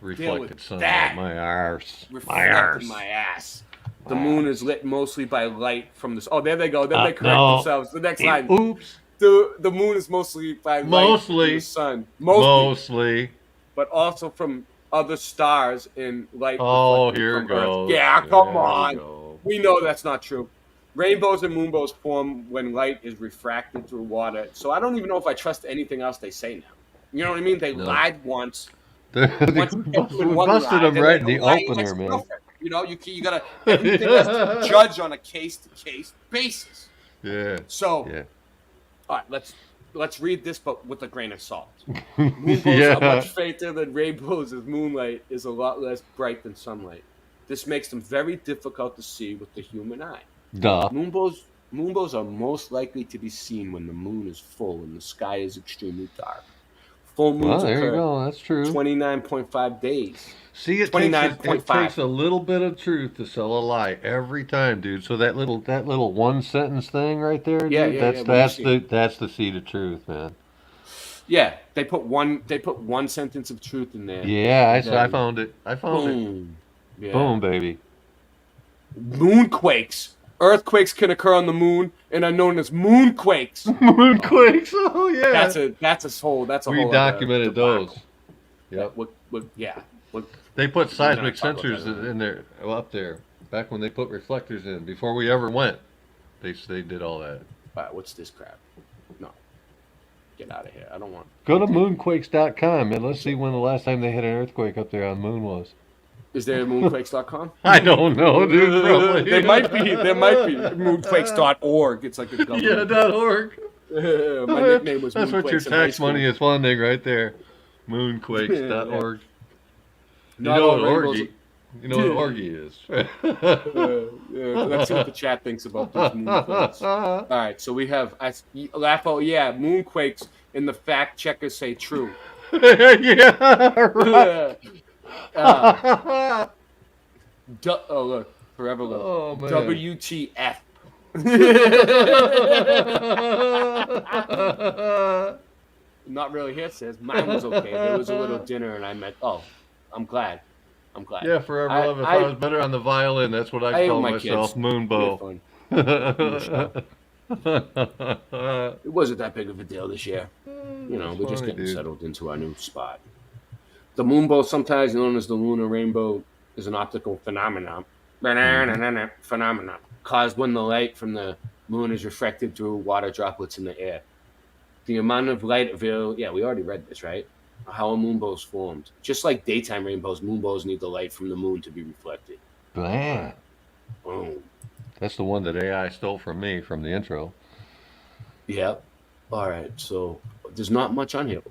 Reflected sunlight. My arse. Reflected my ass. The moon is lit mostly by light from the... Oh, there they go. Then they correct themselves. The next line. Oops. The moon is mostly by light from the sun. Mostly. But also from other stars in light. Oh, here it goes. Yeah, come on. We know that's not true. Rainbows and moonbows form when light is refracted through water. So I don't even know if I trust anything else they say now. You know what I mean? They lied once. We busted them right in the opener, man. You know, you gotta everything has to be judged on a case-to-case basis. Yeah. So, all right, let's read this, but with a grain of salt. Moonbows are much fainter than rainbows, as moonlight is a lot less bright than sunlight. This makes them very difficult to see with the human eye. Duh. Moonbows are most likely to be seen when the moon is full and the sky is extremely dark. Full moons there you occur go. That's true. 29.5 days. See, it takes a little bit of truth to sell a lie every time, dude. So that little one sentence thing right there, dude, that's the seed of truth, man. Yeah, they put one sentence of truth in there. Yeah, I found it. Boom. Yeah. Boom, baby. Moonquakes. Earthquakes can occur on the moon and are known as moonquakes. Moonquakes. Oh yeah. That's a whole. We documented those. Yep. They put seismic sensors in there, up there, back when they put reflectors in. Before we ever went, they did all that. All right, what's this crap? No. Get out of here. I don't want... Go to moonquakes.com, and let's see when the last time they had an earthquake up there on the moon was. Is there moonquakes.com? I don't know, dude. Probably. There might be. Moonquakes.org. It's like a government. Yeah, .org. My nickname was That's Moonquakes what your tax money is funding right there. Moonquakes.org. You know what orgy? You know what orgy is. Let's see what the chat thinks about these moonquakes. All right, so we have Laffo. Yeah, moonquakes, and the fact checkers say true. Yeah, right. Look, forever look. Oh, man. WTF. Not really here, says. Mine was okay. There was a little dinner, and I met. Oh, I'm glad. Yeah, forever love. If I was better on the violin, that's what I call myself. Moonbow. It wasn't that big of a deal this year. We're just getting settled into our new spot. The moonbow, sometimes known as the lunar rainbow, is an optical phenomenon caused when the light from the moon is refracted through water droplets in the air. The amount of light available. Yeah, we already read this, right? How a moonbow's formed. Just like daytime rainbows, moonbows need the light from the moon to be reflected. Blam. Boom. That's the one that AI stole from me from the intro. Yep. All right. So there's not much on here.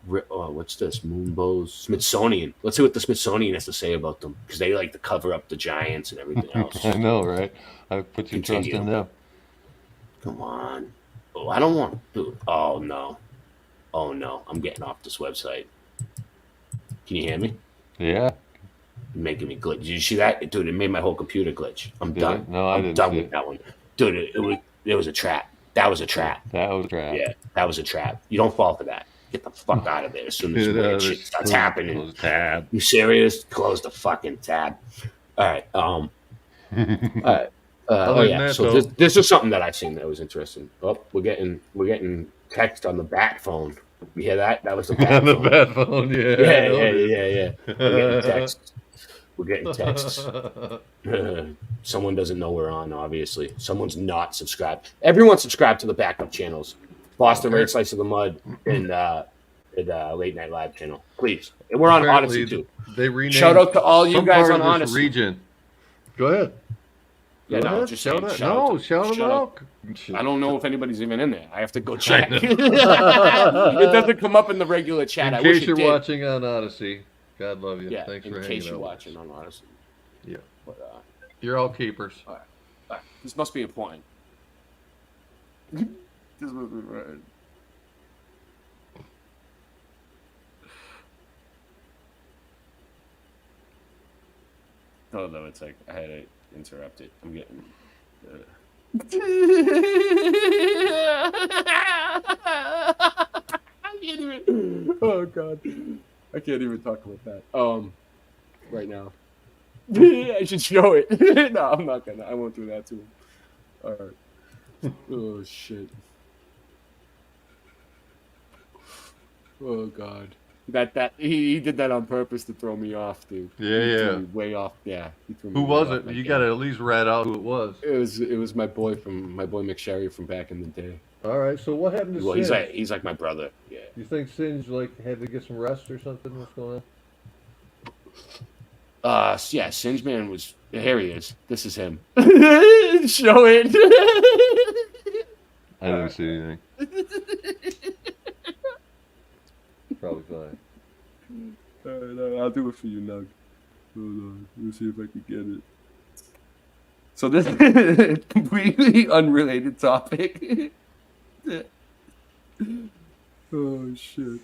What's this? Moonbows. Smithsonian. Let's see what the Smithsonian has to say about them, because they like to cover up the giants and everything else. I know, right? I put your trust in them. Come on. Oh, I don't want to. Oh, no. Oh, no. I'm getting off this website. Can you hear me? Yeah. You're making me glitch. Did you see that? Dude, it made my whole computer glitch. I'm Did done. it? No, I I'm didn't done see with it. that one. Dude, it was a trap. That was a trap. That was a trap. Yeah, that was a trap. You don't fall for that. Get the fuck out of there as soon as weird shit starts happening. Close tab. You serious? Close the fucking tab. All right. All right. Oh yeah. So this is something that I've seen that was interesting. Oh, we're getting text on the bat phone. You hear that? That was the bat phone. The bat phone. Yeah. We're getting texts. We're getting texts. Someone doesn't know we're on. Obviously, someone's not subscribed. Everyone's subscribed to the backup channels. Boston Red Slice of the Mud and Late Night Live channel. Please, and we're on Apparently, Odyssey too. They renamed shout out to all you guys on Odyssey. Region. Go ahead. Yeah, Go no, ahead. just shout saying. out. Shout them out. I don't know if anybody's even in there. I have to go check. It doesn't come up in the regular chat. In case you're watching on Odyssey, God love you. Yeah, thanks for hanging out. in case you're watching on Odyssey. Yeah, but, you're all keepers. All right. This must be important. This must be right. Oh no, it's like I had to interrupt it. I'm getting. I can't even. Oh god, I can't even talk about that. Right now. I should show it. No, I'm not gonna. I won't do that to him. All right. Oh shit. Oh god. That he did that on purpose to throw me off, dude. Yeah. Way off. Yeah. He threw me Who was way it? off You got to at least rat out who it was. It was my boy McSherry from back in the day. All right. So what happened to Well, Singe? he's like my brother. Yeah. You think Singe had to get some rest or something? What's going on? Yeah, Singe Man was. Here he is. This is him. Show it. I didn't see anything. Probably fine. I'll do it for you, Nug. Hold on. Let me see if I can get it. So this is a completely unrelated topic. Oh, shit.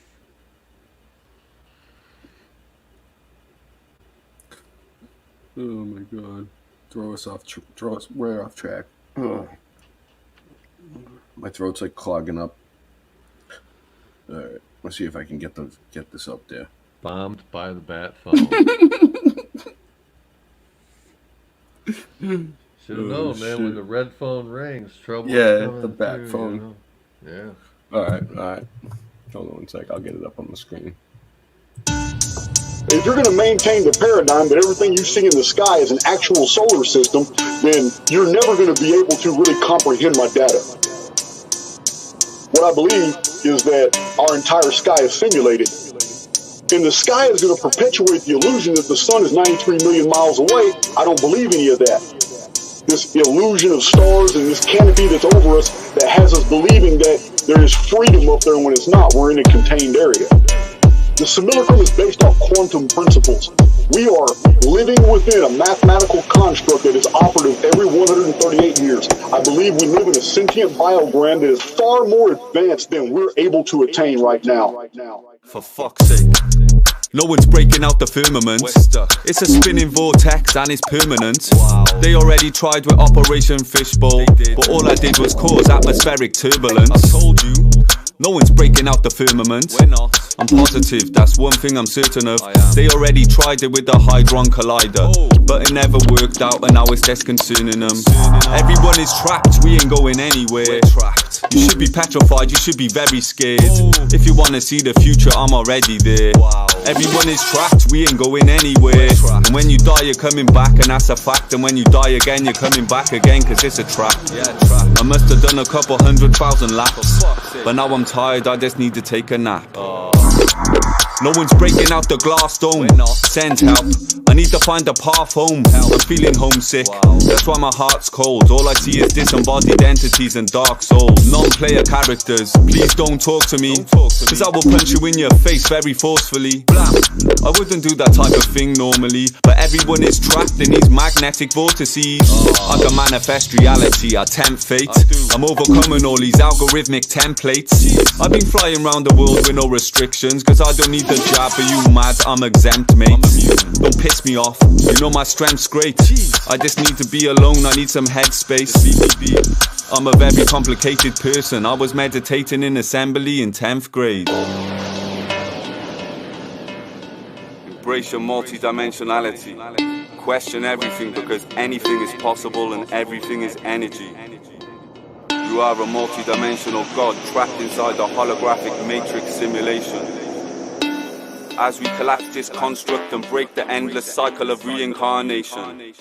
Oh, my God. Throw us way off track. Oh. My throat's like clogging up. All right. Let's see if I can get this up there. Bombed by the bat phone. Should have known, man. When the red phone rings, trouble. Yeah, the bat phone. You know? Yeah. All right. Hold on one sec. I'll get it up on the screen. If you're going to maintain the paradigm that everything you see in the sky is an actual solar system, then you're never going to be able to really comprehend my data. What I believe is that our entire sky is simulated. And the sky is going to perpetuate the illusion that the sun is 93 million miles away. I don't believe any of that. This illusion of stars and this canopy that's over us that has us believing that there is freedom up there when it's not. We're in a contained area. The simulacrum is based off quantum principles. We are living within a mathematical construct that is operative every 138 years. I believe we live in a sentient biogram that is far more advanced than we're able to attain right now. For fuck's sake. No one's breaking out the firmament. It's a spinning vortex and it's permanent. They already tried with Operation Fishbowl, but all I did was cause atmospheric turbulence. I told you. No one's breaking out the firmament. We're not. I'm positive, that's one thing I'm certain of. They already tried it with the Hadron Collider, but it never worked out, and now it's disconcerting them. Everyone is trapped, we ain't going anywhere. We're trapped. You should be petrified, you should be very scared. If you wanna see the future, I'm already there. Everyone is trapped, we ain't going anywhere. And when you die, you're coming back, and that's a fact. And when you die again, you're coming back again, cause it's a trap. I must have done a couple 100,000 laps, but now I'm tired, I just need to take a nap. No one's breaking out the glass dome. Send help, I need to find a path home. I'm feeling homesick, that's why my heart's cold. All I see is disembodied entities and dark souls. Non-player characters, please don't talk to me, cause I will punch you in your face very forcefully. I wouldn't do that type of thing normally, but everyone is trapped in these magnetic vortices. I can manifest reality, I tempt fate. I'm overcoming all these algorithmic templates. I've been flying around the world with no restrictions, cause I don't need the job, but you mad, I'm exempt, mate. Don't piss me off, you know my strength's great. I just need to be alone, I need some headspace. I'm a very complicated person, I was meditating in assembly in 10th grade. Embrace your multi-dimensionality. Question everything, because anything is possible and everything is energy. You are a multi-dimensional god trapped inside a holographic matrix simulation. As we collapse this construct and break the endless cycle of reincarnation.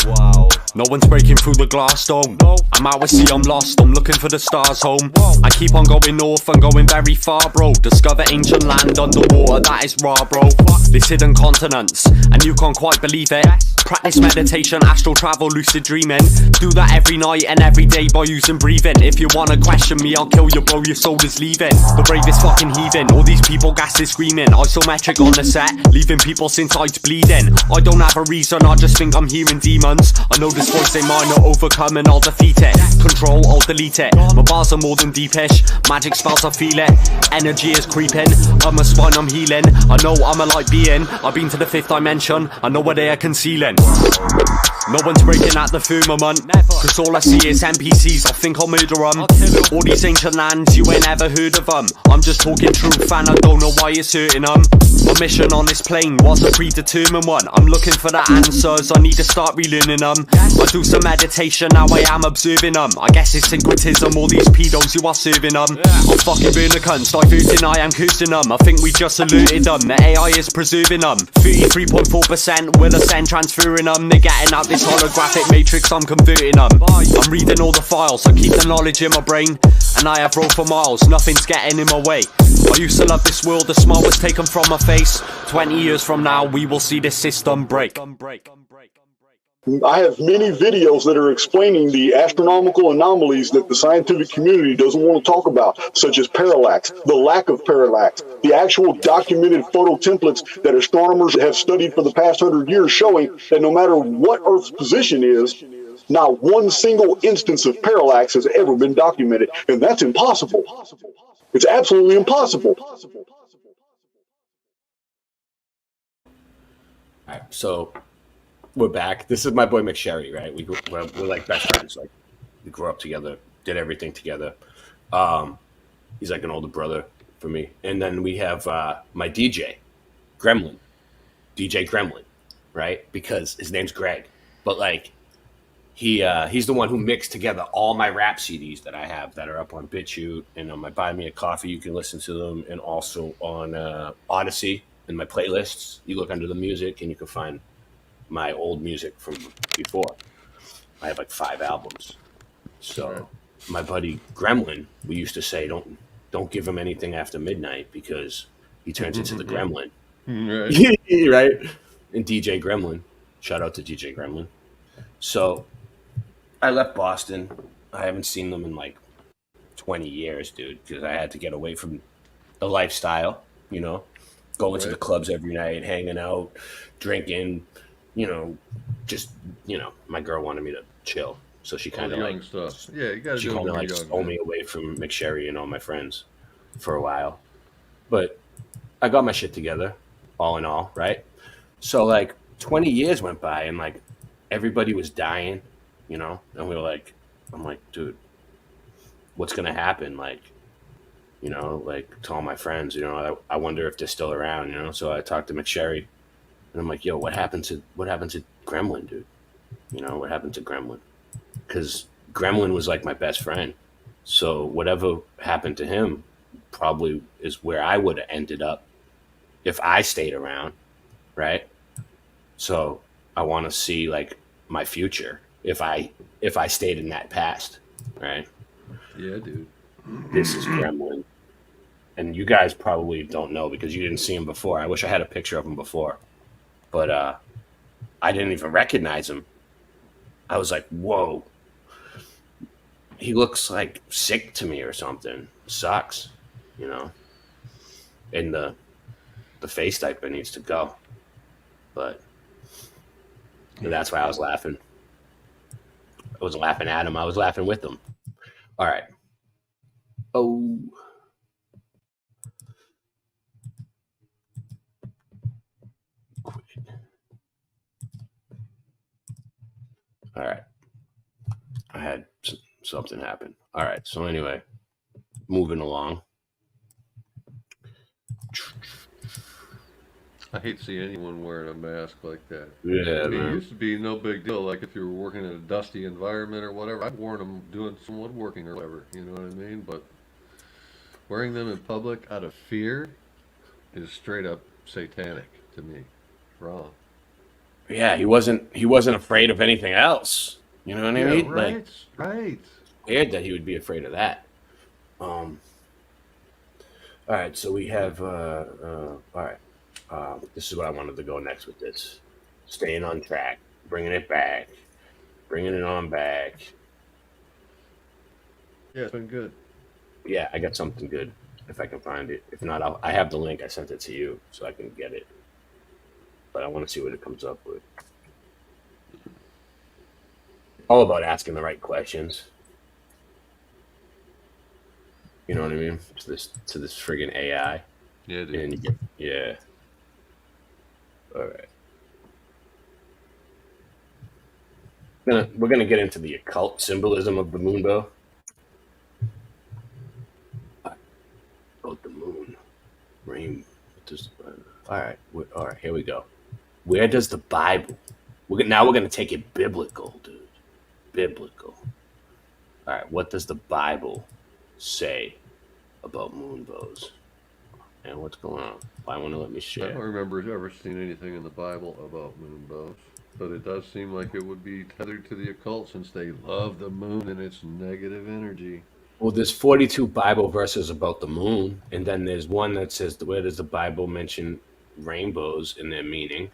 Wow. No one's breaking through the glass dome. I'm out at sea, I'm lost, I'm looking for the stars home. I keep on going north and going very far, bro. Discover ancient land underwater, that is raw, bro. This hidden continents, and you can't quite believe it. Practice meditation, astral travel, lucid dreaming. Do that every night and every day by using breathing. If you wanna question me, I'll kill you, bro, your soul is leaving. The bravest fucking heathen, all these people gases screaming. Isometric on the set, leaving people's insides bleeding. I don't have a reason, I just think I'm hearing demons. I know this voice ain't mine, I'll overcome and I'll defeat it. Control, I'll delete it. My bars are more than deepish, magic spells, I feel it. Energy is creeping, I'm a spine, I'm healing. I know I'm a light being, I've been to the 5th dimension. I know what they are concealing. No one's breaking out the firmament, cause all I see is NPCs, I think I'll murder them. All these ancient lands, you ain't ever heard of them. I'm just talking truth and I don't know why it's hurting them. My mission on this plane was a predetermined one. I'm looking for the answers, I need to start relearning them. I do some meditation, now I am observing them. I guess it's syncretism, all these pedos you are serving them. I'll fucking burn the cunts, diverting, I am cursing them. I think we just alerted them, the AI is preserving them. 33.4% will ascend, transferring them. They're getting out this holographic matrix, I'm converting them. I'm reading all the files, I keep the knowledge in my brain. And I have rolled for miles, nothing's getting in my way. I used to love this world, the smile was taken from my face. 20 years from now, we will see this system break. I have many videos that are explaining the astronomical anomalies that the scientific community doesn't want to talk about, such as parallax, the lack of parallax, the actual documented photo templates that astronomers have studied for the past 100 years showing that no matter what Earth's position is, not one single instance of parallax has ever been documented, and that's impossible. It's absolutely impossible. All right, so we're back. This is my boy McSherry, right? We're like best friends. Like we grew up together, did everything together. He's like an older brother for me. And then we have my DJ Gremlin, right? Because his name's Greg, but like he's the one who mixed together all my rap CDs that I have that are up on BitChute and on my Buy Me a Coffee. You can listen to them, and also on Odyssey in my playlists. You look under the music and you can find my old music from before. I have like 5 albums. So my buddy Gremlin, we used to say, don't give him anything after midnight because he turns into the Gremlin. Right? And DJ Gremlin. Shout out to DJ Gremlin. So I left Boston. I haven't seen them in like 20 years, dude, because I had to get away from the lifestyle, you know, going to the clubs every night, hanging out, drinking, you know, just, you know, my girl wanted me to chill. So she kind of like, stuff. Yeah, you gotta she do kind of like stole me away from McSherry and all my friends for a while. But I got my shit together, all in all, right? So like 20 years went by and like everybody was dying, you know, and we were like, I'm like, dude, what's going to happen? Like, you know, like to all my friends, you know, I wonder if they're still around, you know. So I talked to McSherry, and I'm like, yo, what happened to Gremlin, dude? You know, what happened to Gremlin? Because Gremlin was like my best friend. So whatever happened to him probably is where I would have ended up if I stayed around, right? So I want to see like my future if I stayed in that past, right? Yeah, dude. This is Gremlin. And you guys probably don't know because you didn't see him before. I wish I had a picture of him before. But I didn't even recognize him. I was like, whoa. He looks like sick to me or something. Sucks, you know. And the face diaper needs to go. But that's why I was laughing. I wasn't laughing at him. I was laughing with him. All right. Oh. All right. I had something happen. All right. So anyway, moving along. I hate to see anyone wearing a mask like that. Yeah, man. It man. used to be no big deal. Like if you were working in a dusty environment or whatever, I've worn them doing some woodworking or whatever. You know what I mean? But wearing them in public out of fear is straight up satanic to me. Wrong. Yeah, he wasn't afraid of anything else. You know what I mean? Right, like, right. Weird that he would be afraid of that. All right, so we have all right. This is what I wanted to go next with this. Staying on track, bringing it back, bringing it on back. Yeah, it's been good. Yeah, I got something good if I can find it. If not, I have the link. I sent it to you so I can get it. But I want to see what it comes up with. All about asking the right questions. You know what I mean? To this friggin' AI. Yeah, dude. And you get, yeah. All right. We're gonna get into the occult symbolism of the moonbow. About the moon, rain. All right. Here we go. Where does the Bible? Now we're gonna take it biblical, dude. Biblical. All right. What does the Bible say about moonbows? And what's going on? Why won't it let me share? I don't remember ever seeing anything in the Bible about moonbows, but it does seem like it would be tethered to the occult since they love the moon and its negative energy. Well, there's 42 Bible verses about the moon, and then there's one that says, where does the Bible mention rainbows in their meaning?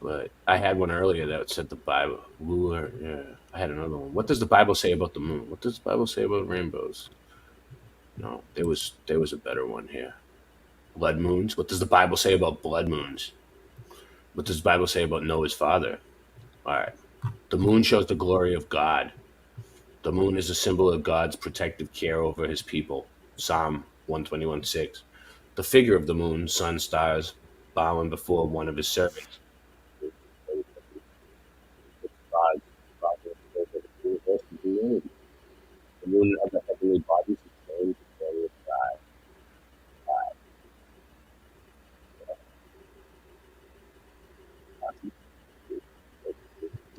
But I had one earlier that said the Bible. Yeah, I had another one. What does the Bible say about the moon? What does the Bible say about rainbows? No, there was a better one here. Blood moons. What does the Bible say about blood moons? What does the Bible say about Noah's father? All right. The moon shows the glory of God. The moon is a symbol of God's protective care over his people. Psalm 121:6. The figure of the moon, sun, stars, bowing before one of his servants. The moon of the heavenly bodies is named the glory of God.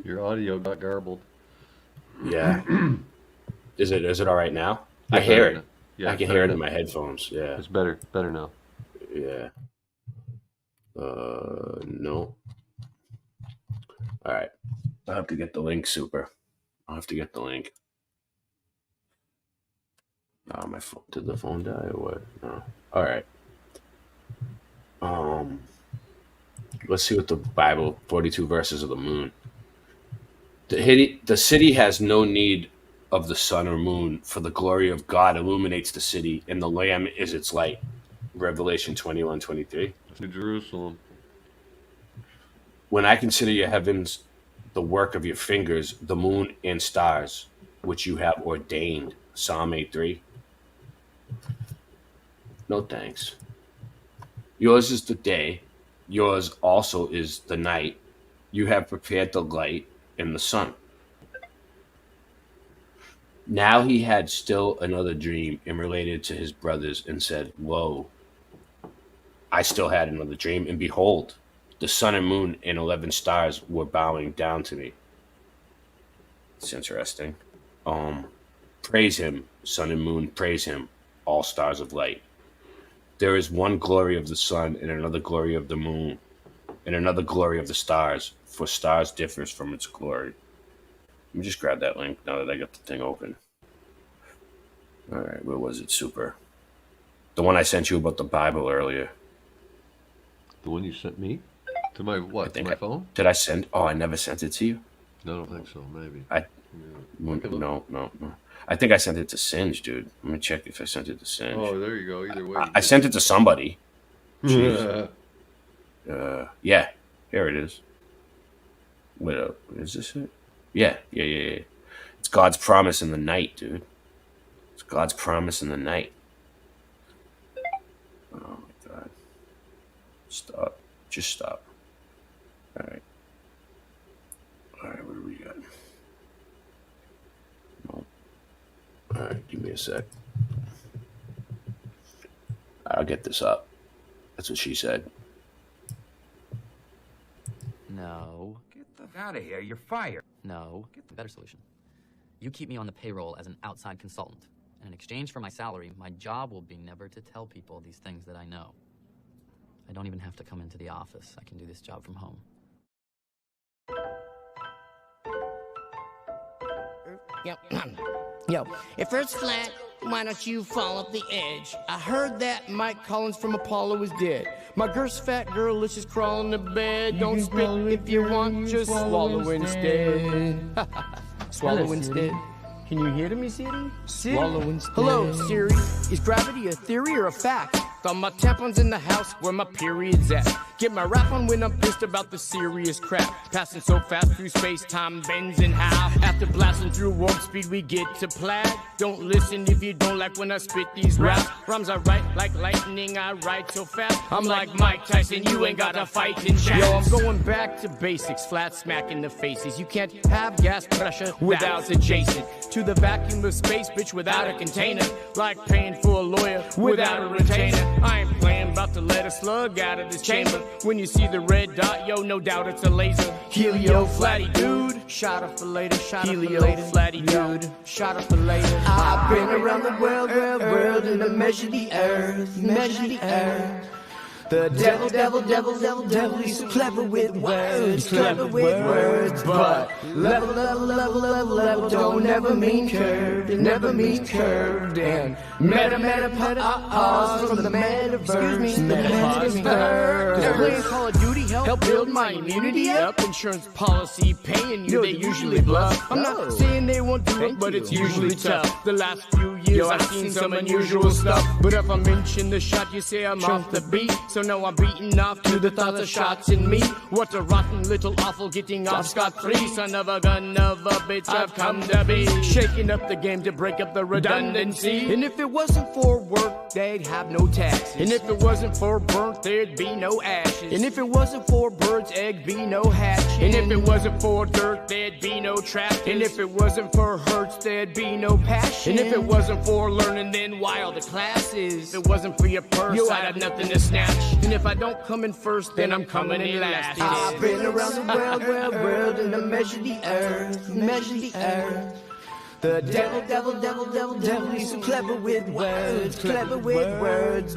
Your audio got garbled. Yeah. Is it all right now? Yeah, I hear it. now. Yeah, I can hear it in my headphones. Yeah. It's better now. Yeah. No. All right. I'll have to get the link, Super. I'll have to get the link. Oh, my phone. Did the phone die or what? No. All right. Let's see what the Bible, 42 verses of the moon. The city has no need of the sun or moon, for the glory of God illuminates the city, and the Lamb is its light. Revelation 21:23. To Jerusalem. When I consider your heavens, the work of your fingers, the moon and stars, which you have ordained. Psalm 8:3. No thanks. Yours is the day, yours also is the night. You have prepared the light and the sun. Now he had still another dream and related to his brothers and said, whoa, I still had another dream, and behold, the sun and moon and 11 stars were bowing down to me. It's interesting. Praise him, sun and moon, praise him, all stars of light. There is one glory of the sun and another glory of the moon and another glory of the stars, for stars differs from its glory. Let me just grab that link now that I got the thing open. All right, where was it? Super. The one I sent you about the Bible earlier. The one you sent me? To my what? To my phone? Did I send? Oh, I never sent it to you? No, I don't think so. Maybe. No. I think I sent it to Singe, dude. Let me check if I sent it to Singe. Oh, there you go. Either way. I sent it to somebody. Jeez. Yeah. Here it is. Wait, is this it? Yeah. It's God's promise in the night, dude. It's God's promise in the night. Oh my God. Stop. Just stop. All right, what do we got? No. All right, give me a sec. I'll get this up. That's what she said. No. Get the f out of here. You're fired. No. Get the better solution. You keep me on the payroll as an outside consultant. And in exchange for my salary, my job will be never to tell people these things that I know. I don't even have to come into the office. I can do this job from home. Yo, if Earth's flat, why don't you fall off the edge? I heard that Mike Collins from Apollo is dead. My girl's fat girl, let's just crawl in the bed. Don't spit if you want, just swallow instead. Swallow instead. Can you hear me, Siri? Swallow instead. Hello, Siri. Is gravity a theory or a fact? Throw my tampons in the house where my period's at. Get my rap on when I'm pissed about the serious crap. Passing so fast through space, time bends and how. After blasting through warp speed, we get to plaid. Don't listen if you don't like when I spit these raps. Rhymes I write like lightning, I write so fast. I'm like Mike Tyson, you ain't got to fight in chance. Yo, I'm going back to basics, flat smack in the faces. You can't have gas pressure without adjacent to the vacuum of space, bitch, without a container. Like paying for a lawyer without a retainer. I ain't playing about to let a slug out of this chamber. When you see the red dot, yo, no doubt it's a laser. Helio flatty dude, shot up for later, shot up for later. Flatty dude, shot up for later. I've been around the world, and I measure the earth, measure the earth. The devil, he's so clever with words, but level don't ever mean curved, it never means curved, and meta pause from the metaverse, They're playing Call of Duty, help build my immunity up, insurance policy paying you, they usually bluff, I'm not saying they won't do it, but it's usually tough, the last few years I've seen some unusual stuff, but if I mention the shot, you say I'm off the beat, so now I'm beating off to the thoughts of shots in me. What a rotten little awful getting off scot-free. Son of a gun of a bitch I've come to be. Shaking up the game to break up the redundancy. And if it wasn't for work, they'd have no taxes. And if it wasn't for burnt, there'd be no ashes. And if it wasn't for birds, egg be no hatching. And if it wasn't for dirt, there'd be no traffic. And if it wasn't for hurts, there'd be no passion. And if it wasn't for learning, then why all the classes? If it wasn't for your purse, yo, I'd have nothing to snatch. And if I don't come in first, then I'm coming in last. I've been around the world, and I measure the earth, measure the earth. The devil, he's so clever with words,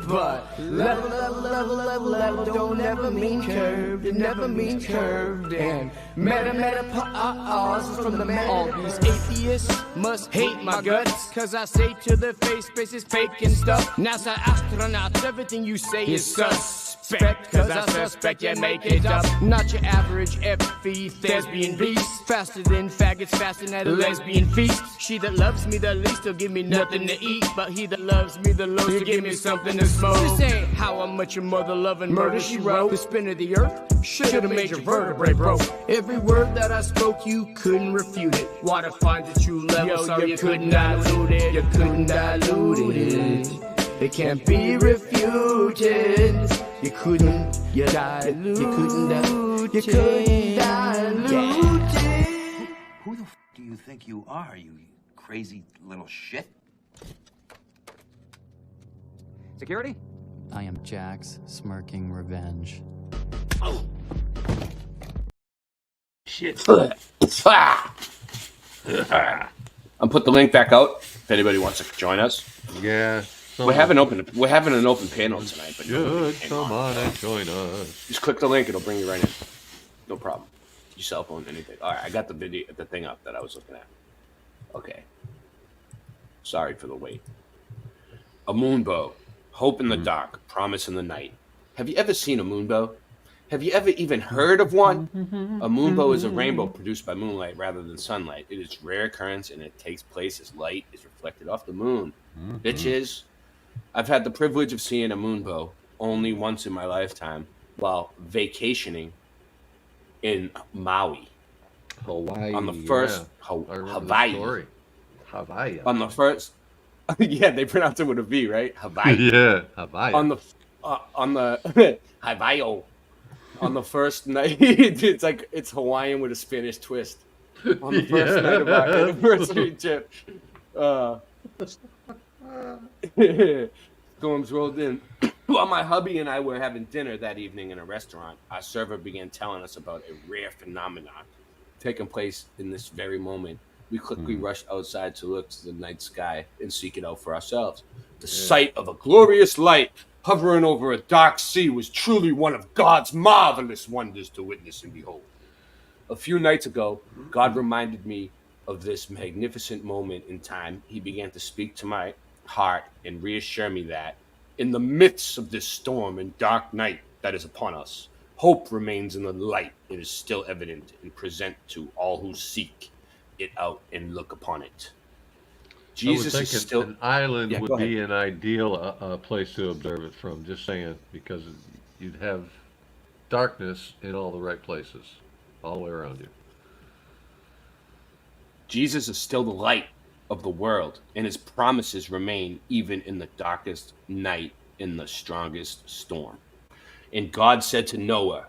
but level don't ever mean curved, it never means curved, and meta pause from the meta. All these atheists must hate my guts, cause I say to their face, space is fake and stuff. NASA astronauts, everything you say is suspect, cause I suspect you make it up. Not your average FE thespian beast, faster than faggots fasting at a lesbian feast. She that loves me the least will give me nothing to eat, but he that loves me the most will give me something to smoke. This ain't how I met your mother loving murder she wrote. The spin of the earth should've made your vertebrae broke. Every word that I spoke you couldn't refute it. Water finds a true level, so you couldn't dilute it. You couldn't dilute it. It can't be refuted. You couldn't dilute. You couldn't dilute. You couldn't dilute it. Who the f do you think you are, you crazy little shit. Security? I am Jack's smirking revenge. Shit. I'll put the link back out if anybody wants to join us. Yeah. We're having an open panel tonight, but come on and join us. Just click the link; it'll bring you right in. No problem. Your cell phone, anything. All right, I got the thing up that I was looking at. Okay. Sorry for the wait. A moonbow, hope in the dark, promise in the night. Have you ever seen a moonbow? Have you ever even heard of one? A moonbow is a rainbow produced by moonlight rather than sunlight. It is rare occurrence and it takes place as light is reflected off the moon. Bitches, I've had the privilege of seeing a moonbow only once in my lifetime while vacationing in Maui. Hawaii. On the first Hawaii. Hawaii. On the first yeah, they pronounce it with a V, right? Hawaii. Yeah, Hawaii. On the Hawaii. On the first night, it's Hawaiian with a Spanish twist. On the first night of our anniversary trip, storms rolled in. While my hubby and I were having dinner that evening in a restaurant, our server began telling us about a rare phenomenon taking place in this very moment. We quickly rushed outside to look to the night sky and seek it out for ourselves. The sight of a glorious light hovering over a dark sea was truly one of God's marvelous wonders to witness and behold. A few nights ago, God reminded me of this magnificent moment in time. He began to speak to my heart and reassure me that in the midst of this storm and dark night that is upon us, hope remains in the light. It is still evident and present to all who seek it out and look upon it. Jesus I would is think still an island Yeah, would go be ahead. an ideal place to observe it from. Just saying, because you'd have darkness in all the right places, all the way around you. Jesus is still the light of the world, and his promises remain even in the darkest night, in the strongest storm. And God said to Noah,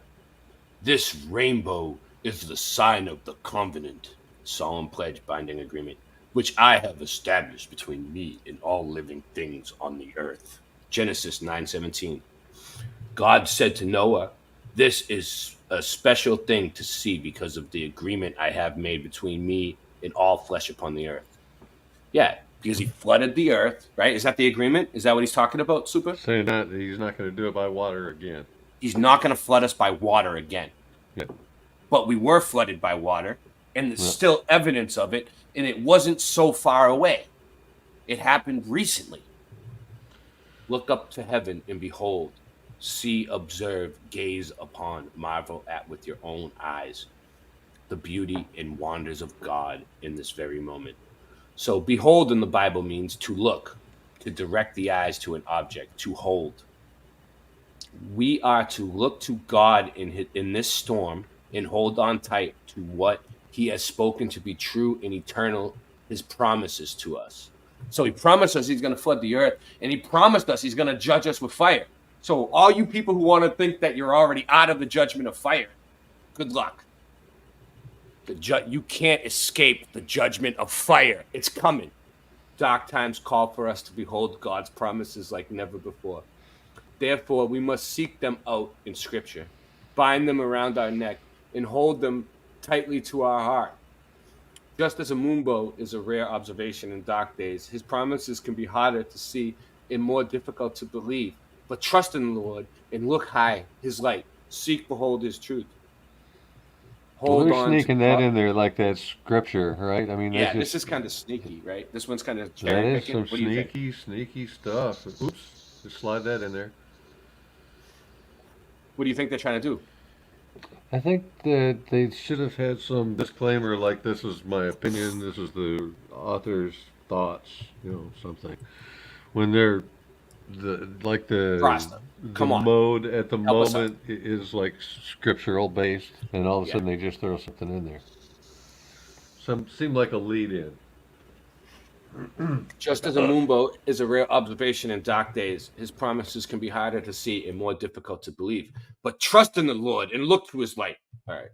"This rainbow is the sign of the covenant, solemn pledge, binding agreement, which I have established between me and all living things on the earth." Genesis 9:17. God said to Noah, "This is a special thing to see because of the agreement I have made between me and all flesh upon the earth." Yeah, because he flooded the earth, right? Is that the agreement? Is that what he's talking about, Super? Saying that he's not going to do it by water again. He's not going to flood us by water again. Yeah. But we were flooded by water, and there's still evidence of it, and it wasn't so far away. It happened recently. Look up to heaven and behold, see, observe, gaze upon, marvel at with your own eyes the beauty and wonders of God in this very moment. So behold in the Bible means to look, to direct the eyes to an object, to hold. We are to look to God in this storm and hold on tight to what he has spoken to be true and eternal, his promises to us. So he promised us he's going to flood the earth, and he promised us he's going to judge us with fire. So all you people who want to think that you're already out of the judgment of fire, good luck. You can't escape the judgment of fire. It's coming. Dark times call for us to behold God's promises like never before. Therefore, we must seek them out in Scripture, bind them around our neck, and hold them tightly to our heart. Just as a moonbow is a rare observation in dark days, his promises can be harder to see and more difficult to believe. But trust in the Lord and look high, his light. Seek, behold his truth. Hold on. They're sneaking that in there like that scripture, right? I mean, yeah, that's this is kind of sneaky, right? This one's kind of that is picking. some sneaky stuff. Oops, just slide that in there. What do you think they're trying to do? I think that they should have had some disclaimer like, "This is my opinion. This is the author's thoughts." You know, something. When they're the mode at the moment is like scriptural based, and all of a sudden they just throw something in there. Seemed like a lead in. Just as a moonbow is a rare observation in dark days, his promises can be harder to see and more difficult to believe. But trust in the Lord and look to his light. All right.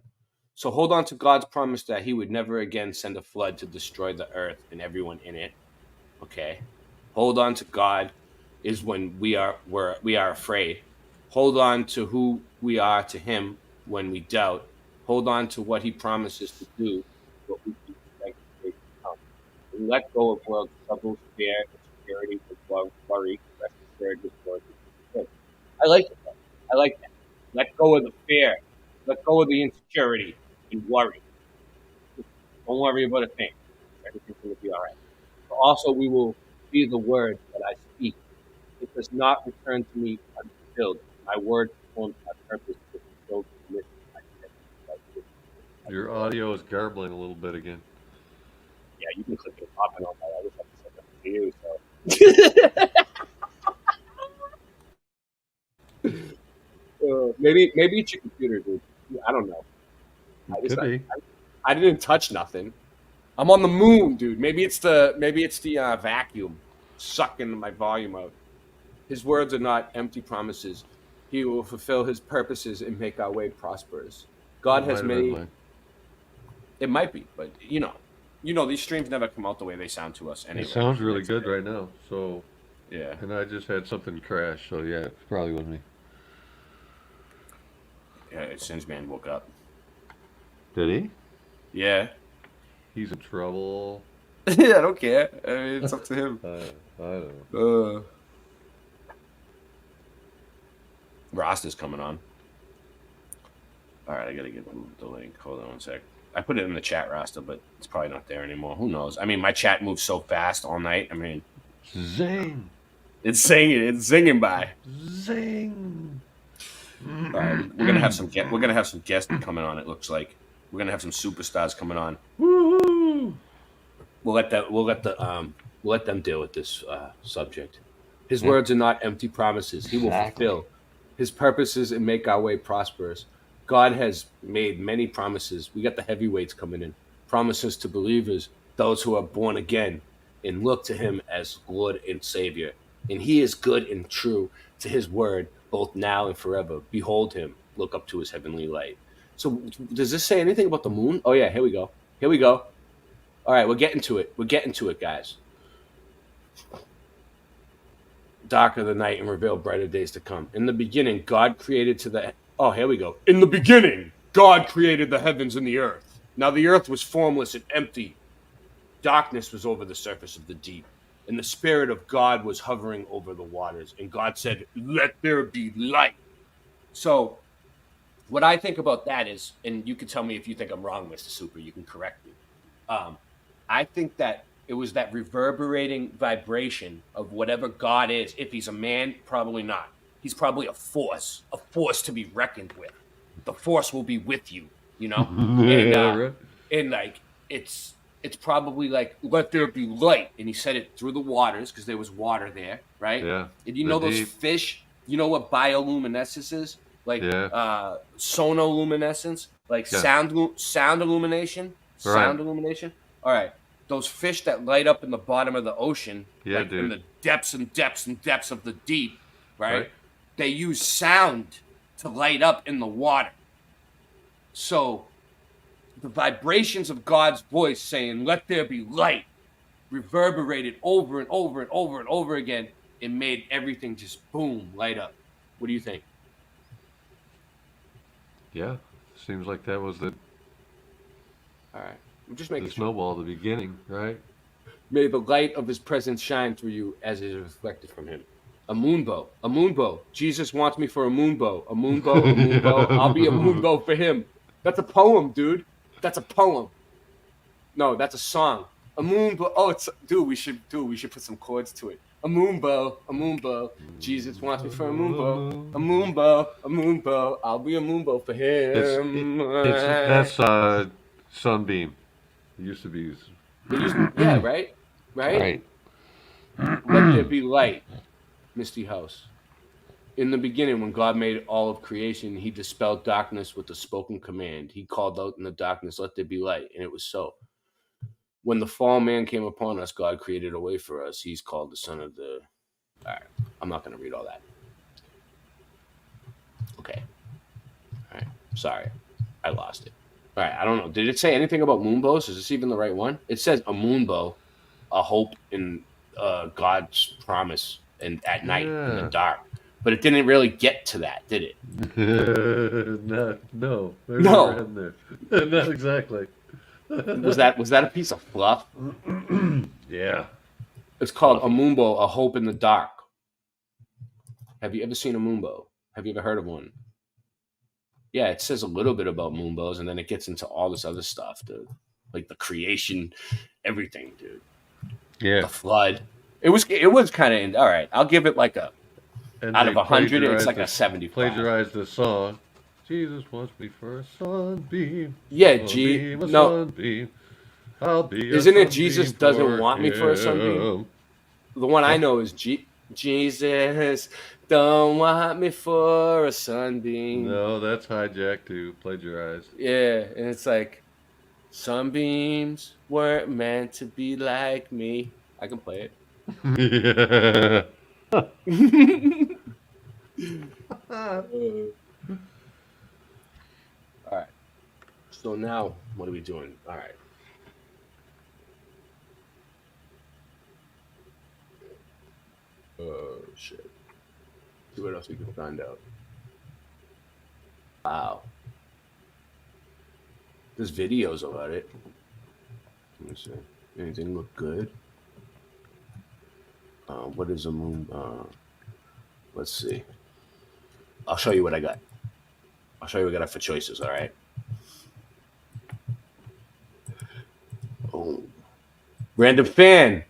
So hold on to God's promise that he would never again send a flood to destroy the earth and everyone in it. Okay. Hold on to God is when we are afraid. Hold on to who we are to him when we doubt. Hold on to what he promises to do, what we can expect to come. And let go of world's troubles, fear, insecurity, and worry. Rest assured his word is good. I like it. I like that. Let go of the fear. Let go of the insecurity and worry. Don't worry about a thing. Everything's going to be all right. But also, we will be the word that I speak. It does not return to me unfulfilled. My word performs my purpose to fulfill the mission I sent. Your audio is garbling a little bit again. Yeah, you can click it up and all that. I wish I could send that to you. So maybe it's your computer, dude. I don't know. I didn't touch nothing. I'm on the moon, dude. Maybe it's the vacuum sucking my volume out. His words are not empty promises. He will fulfill his purposes and make our way prosperous. God has made. It might be, but you know, these streams never come out the way they sound to us anyway. It sounds really good right now. So yeah. And I just had something crash. So yeah, it probably wasn't me. Yeah, Sinsman woke up. Did he? Yeah. He's in trouble. Yeah, I don't care. I mean, it's up to him. I don't know. Rasta's coming on. All right, I gotta get the link. Hold on one sec. I put it in the chat, Rasta, but it's probably not there anymore. Who knows? I mean, my chat moves so fast all night. I mean, zing! It's singing. It's zinging by. Zing! All right, we're gonna have some. We're gonna have some guests coming on. It looks like we're gonna have some superstars coming on. Woo-hoo! We'll let them deal with this subject. His words are not empty promises. He will fulfill his purposes and make our way prosperous. God has made many promises. We got the heavyweights coming in. Promises to believers, those who are born again, and look to him as Lord and Savior. And he is good and true to his word, both now and forever. Behold him. Look up to his heavenly light. So does this say anything about the moon? Oh, yeah, here we go. Here we go. All right, we're getting to it. We're getting to it, guys. Darker the night and reveal brighter days to come. In the beginning, God created to the... Oh, here we go. In the beginning, God created the heavens and the earth. Now the earth was formless and empty. Darkness was over the surface of the deep, and the Spirit of God was hovering over the waters. And God said, let there be light. So what I think about that is, and you can tell me if you think I'm wrong, Mr. Super, you can correct me. I think that it was that reverberating vibration of whatever God is. If he's a man, probably not. He's probably a force to be reckoned with. The force will be with you, you know? And like, it's probably like, let there be light. And he said it through the waters because there was water there, right? Yeah. And you know those fish, you know what bioluminescence is? Like sonoluminescence, like sound illumination, sound illumination. All right. Those fish that light up in the bottom of the ocean, like in the depths and depths and depths of the deep, right? They use sound to light up in the water. So the vibrations of God's voice saying, let there be light, reverberated over and over and over and over again, and made everything just boom, light up. What do you think? Yeah, seems like that was the... All right. I'm just making the snowball at the beginning, right? May the light of his presence shine through you as it is reflected from him. A moonbow. A moonbow. Jesus wants me for a moonbow. A moonbow. A moonbow. I'll be a moonbow for him. That's a poem, dude. That's a poem. No, that's a song. A moonbow. Oh, it's... Dude, we should put some chords to it. A moonbow. A moonbow. Jesus wants me for a moonbow. A moonbow. A moonbow. I'll be a moonbow for him. That's Sunbeam. It used to be. Yeah, right? Let there be light, Misty House. In the beginning, when God made all of creation, he dispelled darkness with a spoken command. He called out in the darkness, let there be light, and it was so. When the fall man came upon us, God created a way for us. He's called the son of the... All right, I'm not going to read all that. Okay. All right, sorry. I lost it. All right, I don't know. Did it say anything about moonbows? Is this even the right one? It says a moonbow, a hope in God's promise, and at night in the Yeah. dark. But it didn't really get to that, did it? No, they're No. never in there. Not exactly. Was that a piece of fluff? Yeah. It's called a moonbow, a hope in the dark. Have you ever seen a moonbow? Have you ever heard of one? Yeah, it says a little bit about moonbows, and then it gets into all this other stuff, dude. Like the creation, everything, dude. Yeah. The flood. It was kind of all right. I'll give it like a And out of they 100. It's like plagiarized a 75. Plagiarized the song. Jesus wants me for a sunbeam. Yeah, A no. sunbeam. I'll be a Isn't it sunbeam Jesus doesn't want me for a him. sunbeam? The one I know is Jesus don't want me for a sunbeam. No, that's hijacked too. Plagiarized. Yeah, and it's like sunbeams weren't meant to be like me. I can play it. Yeah. All right. So now, what are we doing? All right. Oh shit. See what else we can find out. Wow. There's videos about it. Let me see. Anything look good? What is a moon? Let's see. I'll show you what I got. I'll show you what I got for choices. All right. Oh. Random fan.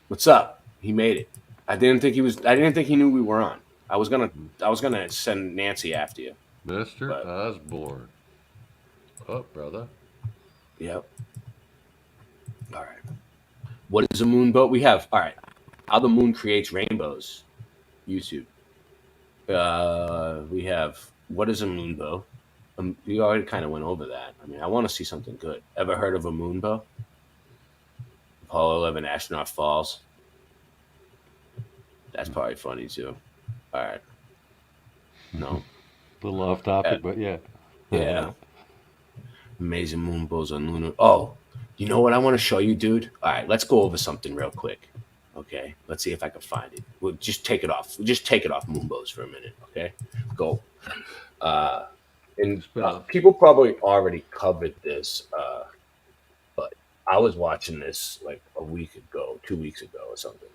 What's up? He made it. I didn't think he knew we were on. I was gonna send Nancy after you. Mr. Osborne. Up, brother. Yep. All right. What is a moonbow? We have, all right, how the moon creates rainbows. YouTube. We have, what is a moonbow? We already kind of went over that. I mean, I want to see something good. Ever heard of a moonbow? Apollo 11 astronaut falls. That's probably funny too. All right. No. A little off topic, but yeah. Yeah. Amazing moonbows on lunar. Oh, you know what I want to show you, dude? All right, let's go over something real quick. Okay, let's see if I can find it. We'll just take it off. We'll just take it off moonbows for a minute. Okay, go. And people probably already covered this, but I was watching this like a week ago, 2 weeks ago, or something.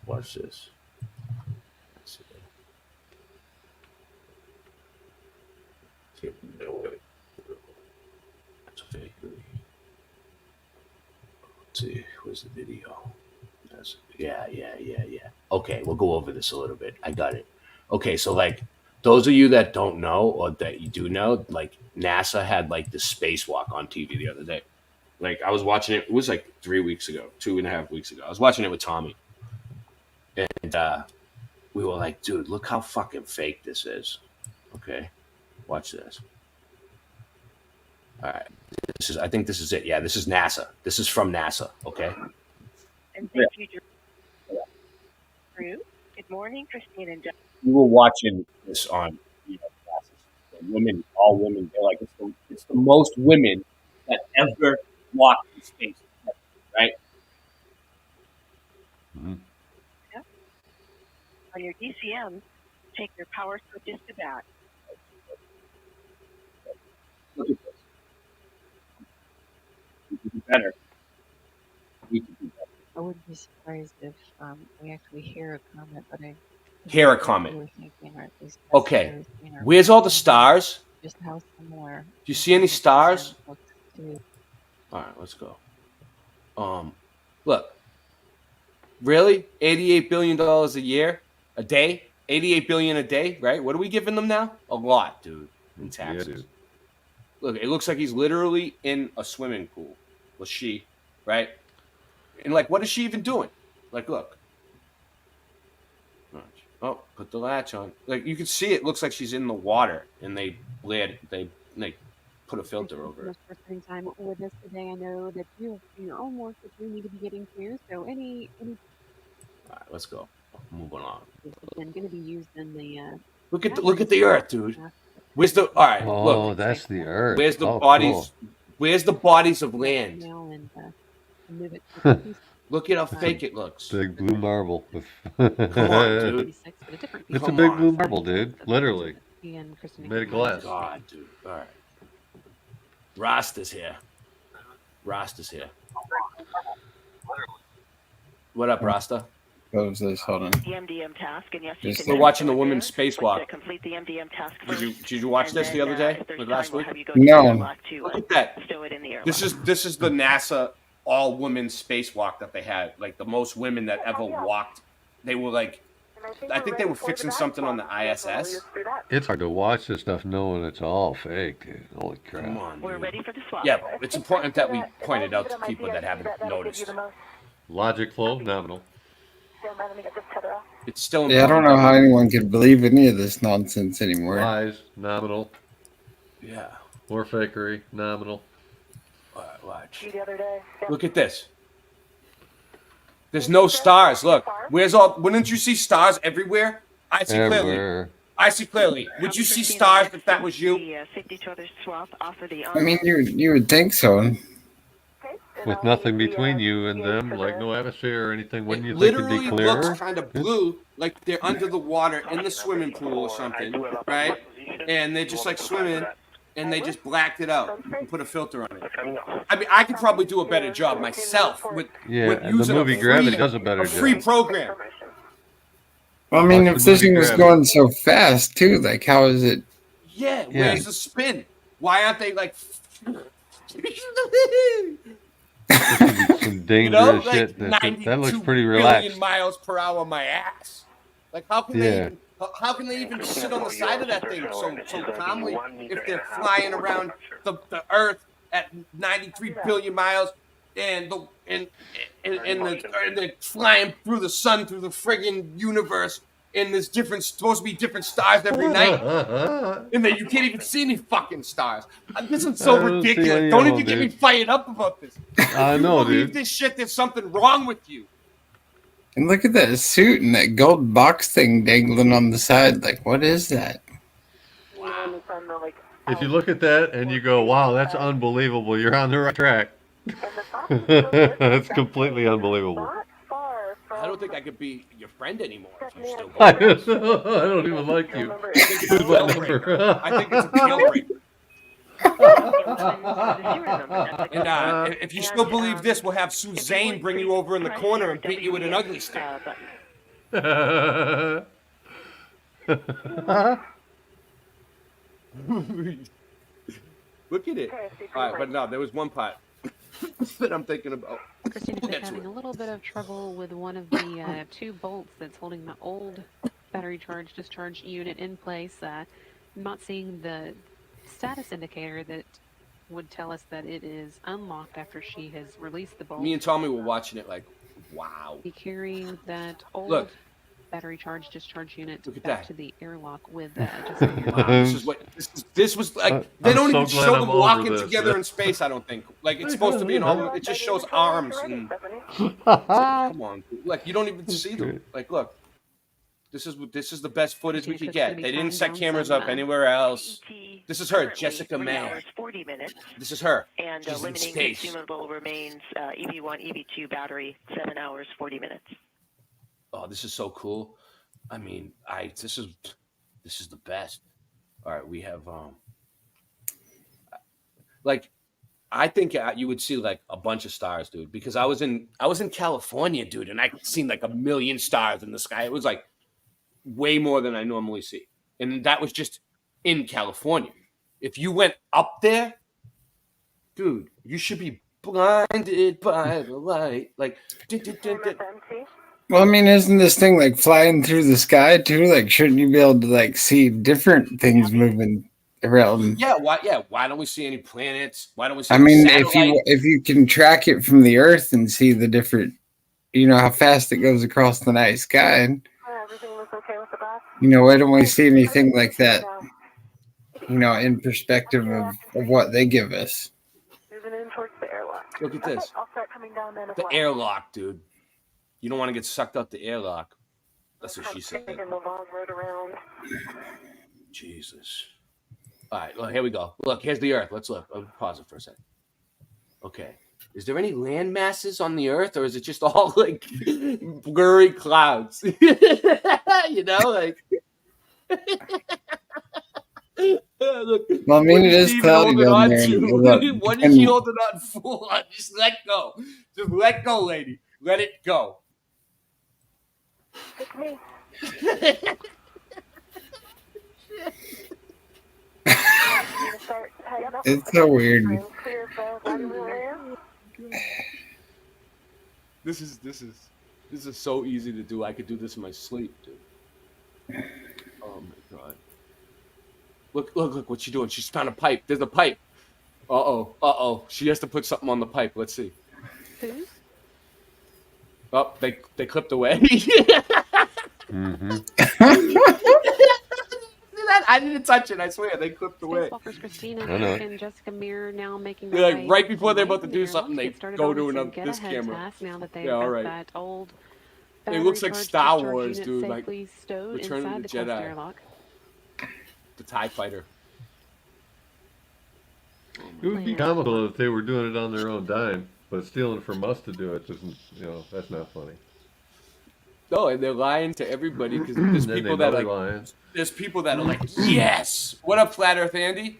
Watch this. Let's see. That's fake. Let's see, where's the video? Yeah. Okay, we'll go over this a little bit. I got it. Okay, so like those of you that don't know or that you do know, like NASA had like the spacewalk on TV the other day. Like I was watching it. It was like 3 weeks ago, 2.5 weeks ago. I was watching it with Tommy, and we were like, dude, look how fucking fake this is. Okay, watch this. All right, I think this is it. Yeah, this is NASA. This is from NASA. Okay. And thank you, Drew. Good morning, Christine and John. We were watching this on classes. Women, all women. They're like, it's the most women that ever walked in space, right? Mm-hmm. Yep. On your DCM, take your power switches to back. Look at this. We could do better. We could do better. I wouldn't be surprised if we actually hear a comment, but I hear a comment. Thinking, or at least okay, where's all the stars? Just how similar. Do you see any stars? All right, let's go. Look, really, $88 billion a day, 88 billion a day, right? What are we giving them now? A lot, dude, in taxes. Yeah, dude. Look, it looks like he's literally in a swimming pool. Well, she, right? And like, what is she even doing? Like, look. Oh, put the latch on. Like, you can see it looks like she's in the water, and they put a filter over it. For spending time with us today, I know that you have your own work that you need to be getting to. So any. All right, let's go. Moving on. Then going to be used in the. Look at the Earth, dude. Where's the? All right, Oh, look. that's the Earth. Where's the Oh, bodies? cool. Where's the bodies of land? Move it to the piece. Look at how fake it looks. Big blue marble. Come on, dude. But a different It's a Come big on. blue marble, dude. Literally. He and Kristen Made of Oh my glass. God, dude. All right. Rasta's here. Rasta's here. What up, Rasta? What was this? Hold on. The MDM task, and yes, you can We're watching the go women's there, spacewalk. but to complete the MDM task Did you watch and this then, the other day? if there's Like time, last we'll week? have you go to the No. airlock to Look at that. stow it in the airlock. This is the NASA all-women spacewalk that they had. Like the most women that ever walked. They were like, I think they were fixing something on the ISS. It's hard to watch this stuff knowing it's all fake, dude. Holy crap. Come on, We're dude. ready for the swap. Yeah, but it's important that we point it out to people that haven't noticed. Logic flow, nominal. It's still Yeah, I don't know how anyone could believe any of this nonsense anymore. Lies, nominal. Yeah. Or fakery, nominal. Watch. Look at this. There's no stars. Look, where's all? Wouldn't you see stars everywhere? I see clearly. Everywhere. I see clearly. Would you see stars if that was you? I mean, you would think so. With nothing between you and them, like no atmosphere or anything, wouldn't you think it'd Literally be clearer? looks kind of blue, like they're under the water in the swimming pool or something, right? And they're just like swimming, and they just blacked it out and put a filter on it. I mean, I could probably do a better job myself with Yeah, and the using movie a Gravity free, does a better free job. program. Well, I mean, Watch if the this movie thing was Gravity. going so fast too, like how is it? Yeah, Yeah. where's the spin? Why aren't they like? Some dangerous shit. That looks pretty relaxed. Billion miles per hour, my ass. Like how can Yeah. how can they even sit on the side of that thing so calmly if they're flying around the Earth at 93 billion miles and they're flying through the sun through the friggin' universe and there's supposed to be different stars every night and then you can't even see any fucking stars. This is so I don't see ridiculous. any Don't of even them, get me dude. fired up about this. I If know, you believe dude. this shit, there's something wrong with you. And look at that suit and that gold box thing dangling on the side. Like, what is that? If you look at that and you go, wow, that's unbelievable, you're on the right track. That's completely unbelievable. I don't think I could be your friend anymore if you still I go. don't even like you. I think it's a deal breaker. I think it's a deal breaker. And if you still believe this, we'll have Suzanne bring you over in the corner and beat you with an ugly stick. Look at it. All right, but no, there was one part that I'm thinking about. Christina's We'll been get to having it. a little bit of trouble with one of the two bolts that's holding the old battery charge discharge unit in place. Not seeing the status indicator that would tell us that it is unlocked after she has released the bolt. Me and Tommy were watching it like, wow. Be carrying that old Look. battery charge discharge unit Look at back that. to the airlock with just Wow, this is what this was like. They I'm don't so even glad show I'm them over walking this. together in space. I don't think. Like it's supposed to be an all. It just shows arms and. Come on, like you don't even see them. Like, look, this is the best footage we could get. They didn't set cameras up anywhere else. This is her, Jessica 3 May. hours, 40 minutes. This is her. And She's in limiting space. consumable remains EV1, EV2 battery, 7 hours, 40 minutes. Oh, this is so cool. I mean, this is the best. All right, we have like I think you would see like a bunch of stars, dude, because I was in California, dude, and I seen like a million stars in the sky. It was like way more than I normally see. And that was just in California. If you went up there, dude, you should be blinded by the light. Like Well, I mean, isn't this thing like flying through the sky too? Like, shouldn't you be able to like see different things moving around? why don't we see any planets? Why don't we see I any mean, satellite? if you can track it from the Earth and see the different, how fast it goes across the night sky, and why don't we see anything like that? In perspective of what they give us. Look at this. The airlock, dude. You don't want to get sucked out the airlock. That's what she said. Jesus. All right, well, here we go. Look, here's the Earth. Let's look. I'll pause it for a second. Okay. Is there any land masses on the Earth, or is it just all like blurry clouds? You know, like. Look, Well, I mean, it is cloudy holding down on there. to? What is she holding on for? Just let go. Just let go, lady. Let it go. It's me. It's so weird. This is so easy to do. I could do this in my sleep, dude. Oh my god. Look what she's doing. She's found a pipe. There's a pipe. Uh-oh. She has to put something on the pipe. Let's see. Whose? Oh, they clipped away. Mm-hmm. I didn't touch it. I swear they clipped away. Spacewalkers Christina and Jessica Meir now making They're like right before they're about to do something, they go to another get this ahead camera. task now that they've Yeah, all got right. that old It looks like battery Star charged Wars, discharge dude. unit Like safely stowed Return inside of the the cluster Jedi. airlock. The TIE fighter. It would be comical if they were doing it on their own dime, but stealing from us to do it doesn't, that's not funny. No, and they're lying to everybody because there's people that like. Lying. There's people that are like, yes. What up, Flat Earth Andy?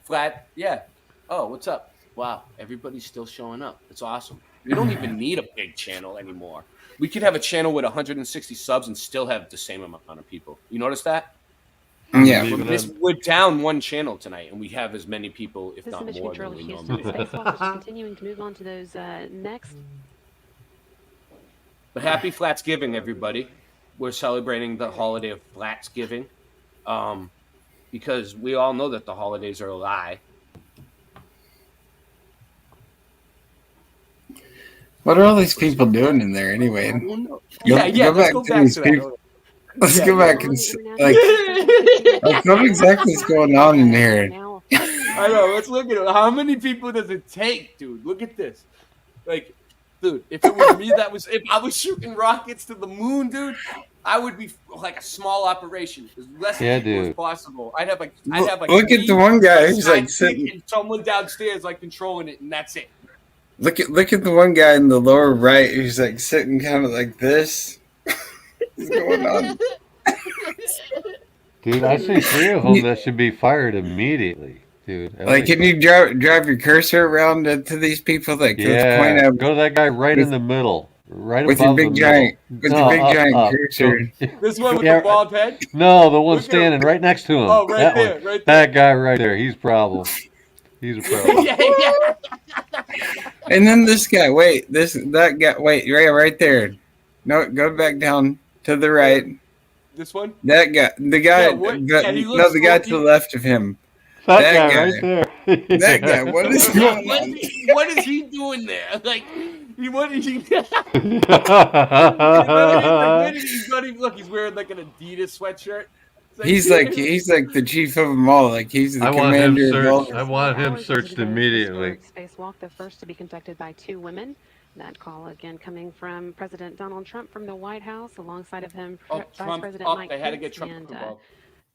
Flat, yeah. Oh, what's up? Wow, everybody's still showing up. It's awesome. We don't even need a big channel anymore. We could have a channel with 160 subs and still have the same amount of people. You notice that? Yeah. We're down one channel tonight, and we have as many people, if This is not Mitch more, Control than we Houston. normally do. Spacewalkers are continuing to move on to those next. But happy Flatsgiving, everybody. We're celebrating the holiday of Flatsgiving because we all know that the holidays are a lie. What are all these people doing in there anyway? Let's go back to that. Let's go back and like what exactly is going on in here? I know. Let's look at it. How many people does it take, dude? Look at this. Like, dude, if it was me, if I was shooting rockets to the moon, dude, I would be like a small operation, as less people as possible. I'd have like look at the one guy who's like sitting, and someone downstairs like controlling it, and that's it. Look at the one guy in the lower right who's like sitting kind of like this. What's going on? Dude, I see 3 of them that should be fired immediately, dude. Like, can you drive your cursor around to these people? Like, yeah, go to that guy right in the middle, right with above your big the giant, middle. with your big giant cursor. This one with the bald head? No, the one standing right next to him. Oh, right there, one. right there. That guy right there. He's a problem. He's a problem. Yeah. And then this guy. That guy. Wait, right there. No, go back down to the right. This one? That guy. The guy. The guy to the left of him. That guy right there. That guy. What is going on? What is he doing there? Like, what is he? Look, he's wearing like an Adidas sweatshirt. Like, he's like the chief of them all. Like he's the commander of all. I want him searched immediately. Spacewalk, the first to be conducted by 2 women. That call again coming from President Donald Trump from the White House, alongside of him, Vice President Mike Pence and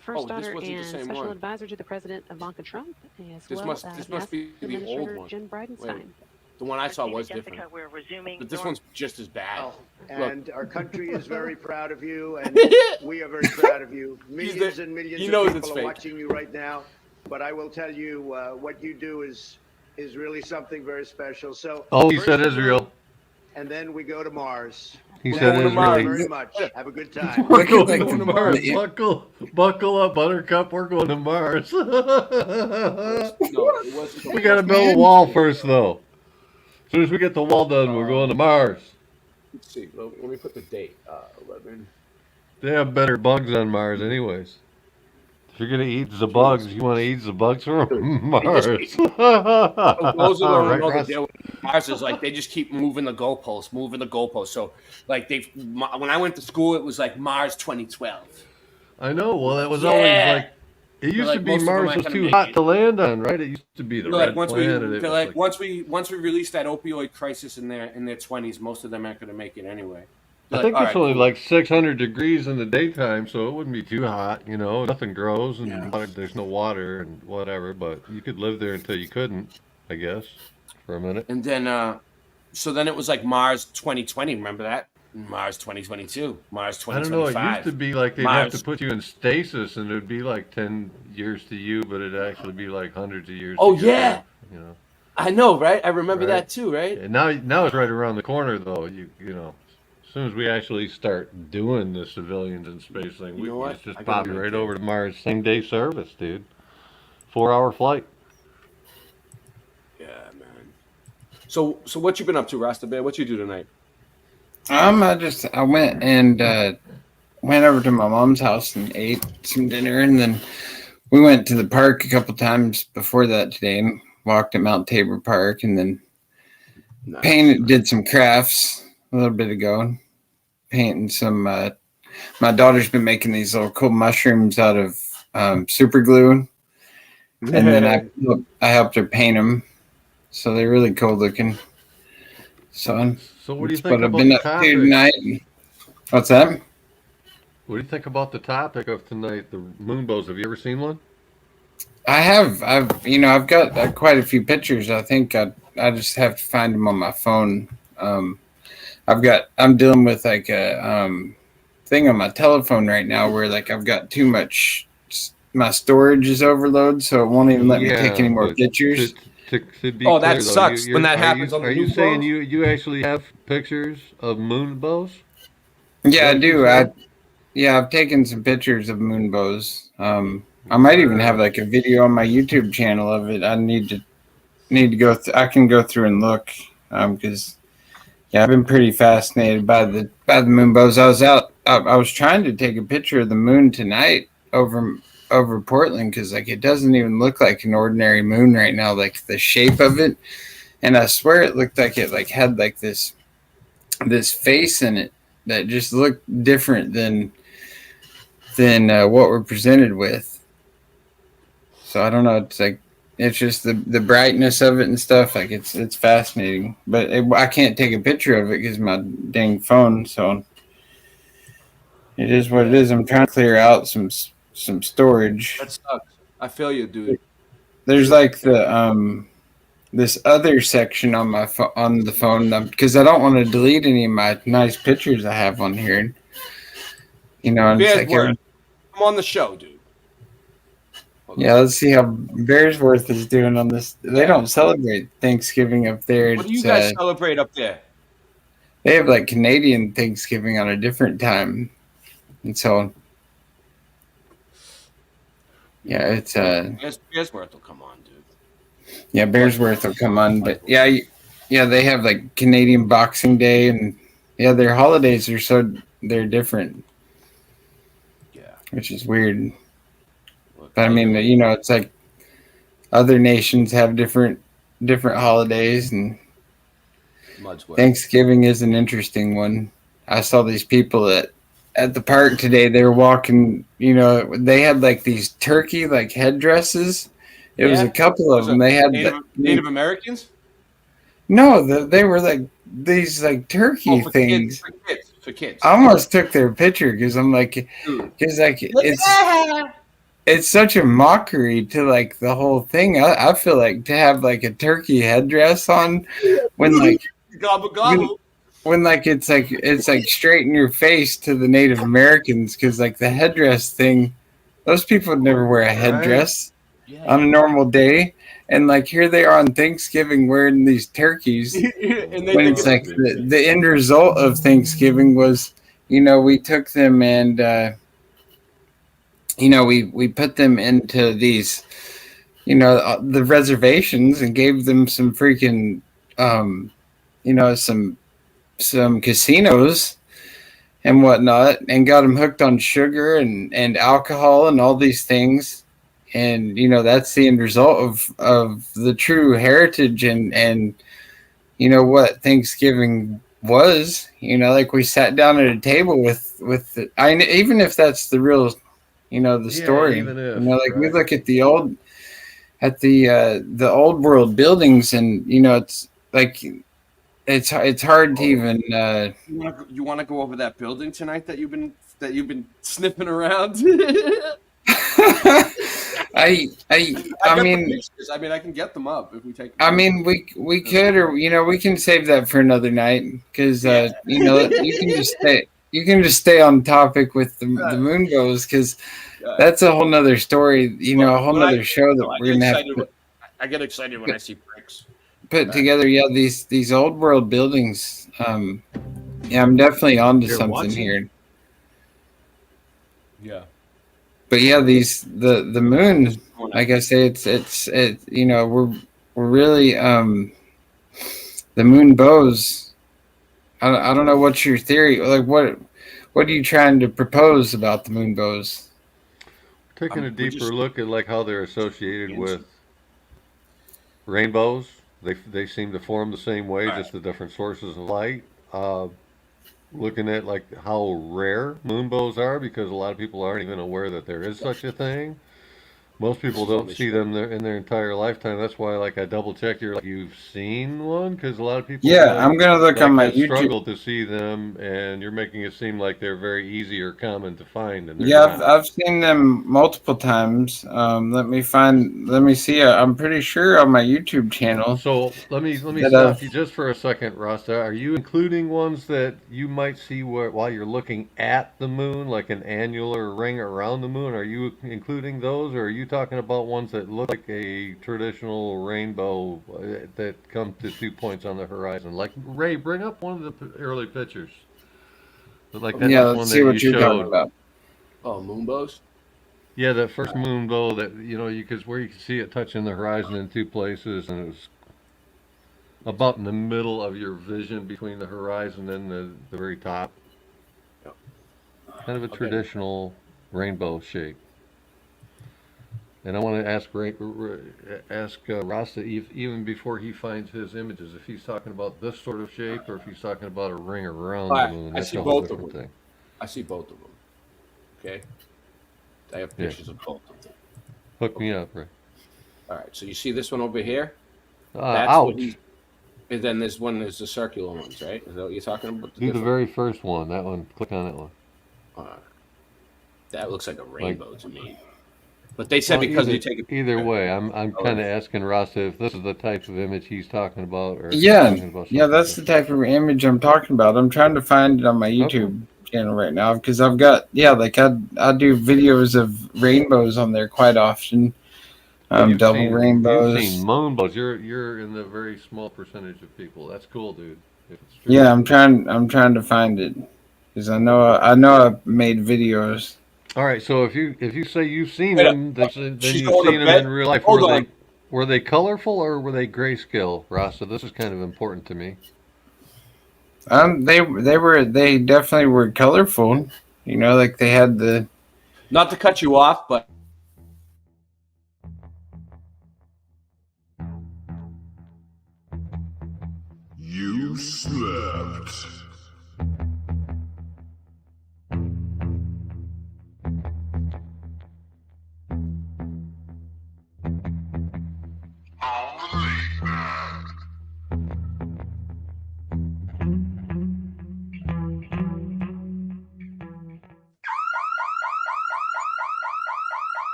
first daughter and special advisor to the president, Ivanka Trump, as This must be the old one. Jim Bridenstine. The one I saw was different. But this one's just as bad. And our country is very proud of you, and we are very proud of you. Millions and millions of people are watching you right now. But I will tell you, what you do is really something very special. So. Oh, he said Israel. And then we go to Mars. He said Israel. Thank you very much. Have a good time. We're going to Mars. Buckle up, Buttercup. We're going to Mars. We got to build a wall first, though. As soon as we get the wall done, we're going to Mars. Let's see. Let me put the date. 11. They have better bugs on Mars, anyways. If you're gonna eat the bugs, you want to eat the bugs from Mars. Those are the deal with Mars is like they just keep moving the goalposts. So like when I went to school, it was like Mars 2012. I know. Well, that was always like. It used to be Mars was too hot to land on, right? It used to be the red planet. Once we release that opioid crisis in their 20s, most of them aren't going to make it anyway. I think all it's right, only cool. like 600 degrees in the daytime, so it wouldn't be too hot. You know, nothing grows and there's no water and whatever. But you could live there until you couldn't, I guess, for a minute. And then, so then it was like Mars 2020. Remember that? Mars 2022, Mars I don't know. It used 2025. to be like they'd have to Mars. put you in stasis, and it would be like 10 years to you, but it'd actually be like hundreds of years. Oh to get yeah, there, you know. I know, right? I remember Right. that too, right? And now it's right around the corner, though. You know, as soon as we actually start doing the civilians in space thing, You know what? it's just I gotta pop you make right it. over to Mars, same day service, dude. 4-hour flight. Yeah, man. So what you been up to, Rasta Bear? What you do tonight? I went and went over to my mom's house and ate some dinner, and then we went to the park a couple times before that today and walked at Mount Tabor Park, and then did some crafts a little bit ago, painting some. My daughter's been making these little cool mushrooms out of super glue, and then I helped her paint them, so they're really cool looking. So what do you that's think what I've about been the up to topic? tonight. What's that? What do you think about the topic of tonight, the Moonbows? Have you ever seen one? I have. I've got quite a few pictures. I think I just have to find them on my phone. I'm dealing with like a thing on my telephone right now where like I've got too much. My storage is overload, so it won't even let me take any more but pictures. To be Oh, clear, that though, sucks when that happens on the Are you Moonbows? saying you actually have pictures of Moonbows? Yeah, I What you do. said? I've taken some pictures of Moonbows. I might even have like a video on my YouTube channel of it. I need to go. I can go through and look because I've been pretty fascinated by the Moonbows. I was trying to take a picture of the moon tonight over Portland because like it doesn't even look like an ordinary moon right now. Like the shape of it, and I swear it looked like it like had like this face in it that just looked different than what we're presented with. So I don't know. It's just the brightness of it and stuff. Like it's fascinating, but I can't take a picture of it because my dang phone. So it is what it is. I'm trying to clear out some storage. That sucks. I feel you, dude. There's like the this other section on my on the phone because I don't want to delete any of my nice pictures I have on here. You know, and it's like Come on the show, dude. Yeah, let's see how Bearsworth is doing on this. They don't celebrate Thanksgiving up there. What do you guys celebrate up there? They have like Canadian Thanksgiving on a different time. And so, yeah, it's Bearsworth will come on, dude. Yeah, Bearsworth will come on, but yeah, they have like Canadian Boxing Day, and yeah, their holidays are they're different. Yeah, which is weird. But I mean, you know, it's like other nations have different holidays, and Thanksgiving is an interesting one. I saw these people at the park today. They were walking. You know, they had like these turkey like headdresses. It was a couple of them. They had Native Americans. No, they were like these like turkey things. For kids. I almost took their picture because I'm like, because like it's such a mockery to like the whole thing. I feel like to have like a turkey headdress on when like gobble gobble. When like it's like straight in your face to the Native Americans because like the headdress thing, those people would never wear a headdress on a normal day, and like here they are on Thanksgiving wearing these turkeys. And when it's like the end result of Thanksgiving was, you know, we took them and you know, we put them into these, you know, the reservations and gave them some freaking, you know, some casinos and whatnot, and got them hooked on sugar and alcohol and all these things. And, you know, that's the end result of the true heritage and, you know, what Thanksgiving was. You know, like we sat down at a table with even if that's the real, you know, the story. Even if, you know, like we look at the old world buildings, and you know, it's like it's hard to even. You want to go over that building tonight that you've been sniffing around? I mean, I mean, I can get them up if we take. I mean, we could, or we can save that for another night because you can just stay on topic with the Moonbows because that's a whole nother story. A whole nother show that we're gonna have to. I get excited when I see bricks Put together. Yeah, these old world buildings. Yeah, I'm definitely onto something here. Yeah. But yeah, the moon, like I say, it's we're really the Moonbows. I don't know what's your theory. Like what are you trying to propose about the Moonbows? Taking a deeper look at like how they're associated with rainbows. They seem to form the same way, just the different sources of light. Looking at like how rare moonbows are, because a lot of people aren't even aware that there is such a thing. Most people don't see them in their entire lifetime. That's why, like, I double check you've seen one, because a lot of people. Yeah, I'm gonna look on my YouTube. Struggle to see them, and you're making it seem like they're very easy or common to find. And yeah, I've seen them multiple times. Let me see. I'm pretty sure on my YouTube channel. So let me stop you just for a second, Rasta. Are you including ones that you might see while you're looking at the moon, like an annular ring around the moon? Are you including those, or are you talking about ones that look like a traditional rainbow that come to 2 points on the horizon? Like, Ray, bring up one of the early pictures. Like that let's one see that what you you're talking showed. about. Oh, Moonbows? Yeah, that first moonbow that where you can see it touching the horizon in 2 places, and it was about in the middle of your vision between the horizon and the very top. Yep. Kind of a traditional rainbow shape. And I want to ask Rasta, even before he finds his images, if he's talking about this sort of shape or if he's talking about a ring around the moon. That's a whole different thing. I see both of them. Okay. I have pictures of both of them. Hook me up, Ray. All right. So you see this one over here? Ouch. And then there's the circular ones, right? Is that what you're talking about? Do the very first one. That one. Click on that one. That looks like a rainbow to me. But they said because you take it. Either way, I'm kind of asking Rasta if this is the type of image he's talking about, or that's the type of image I'm talking about. I'm trying to find it on my YouTube channel right now because I've got I do videos of rainbows on there quite often. Double rainbows. You've seen moonbows. You're in the very small percentage of people. That's cool, dude. If it's true. Yeah, I'm trying to find it because I know I've made videos. All right, so if you say you've seen them, then you've seen them in real life. Were they colorful or were they grayscale, Rasta? This is kind of important to me. They definitely were colorful. Like they had the. Not to cut you off, but. You slept.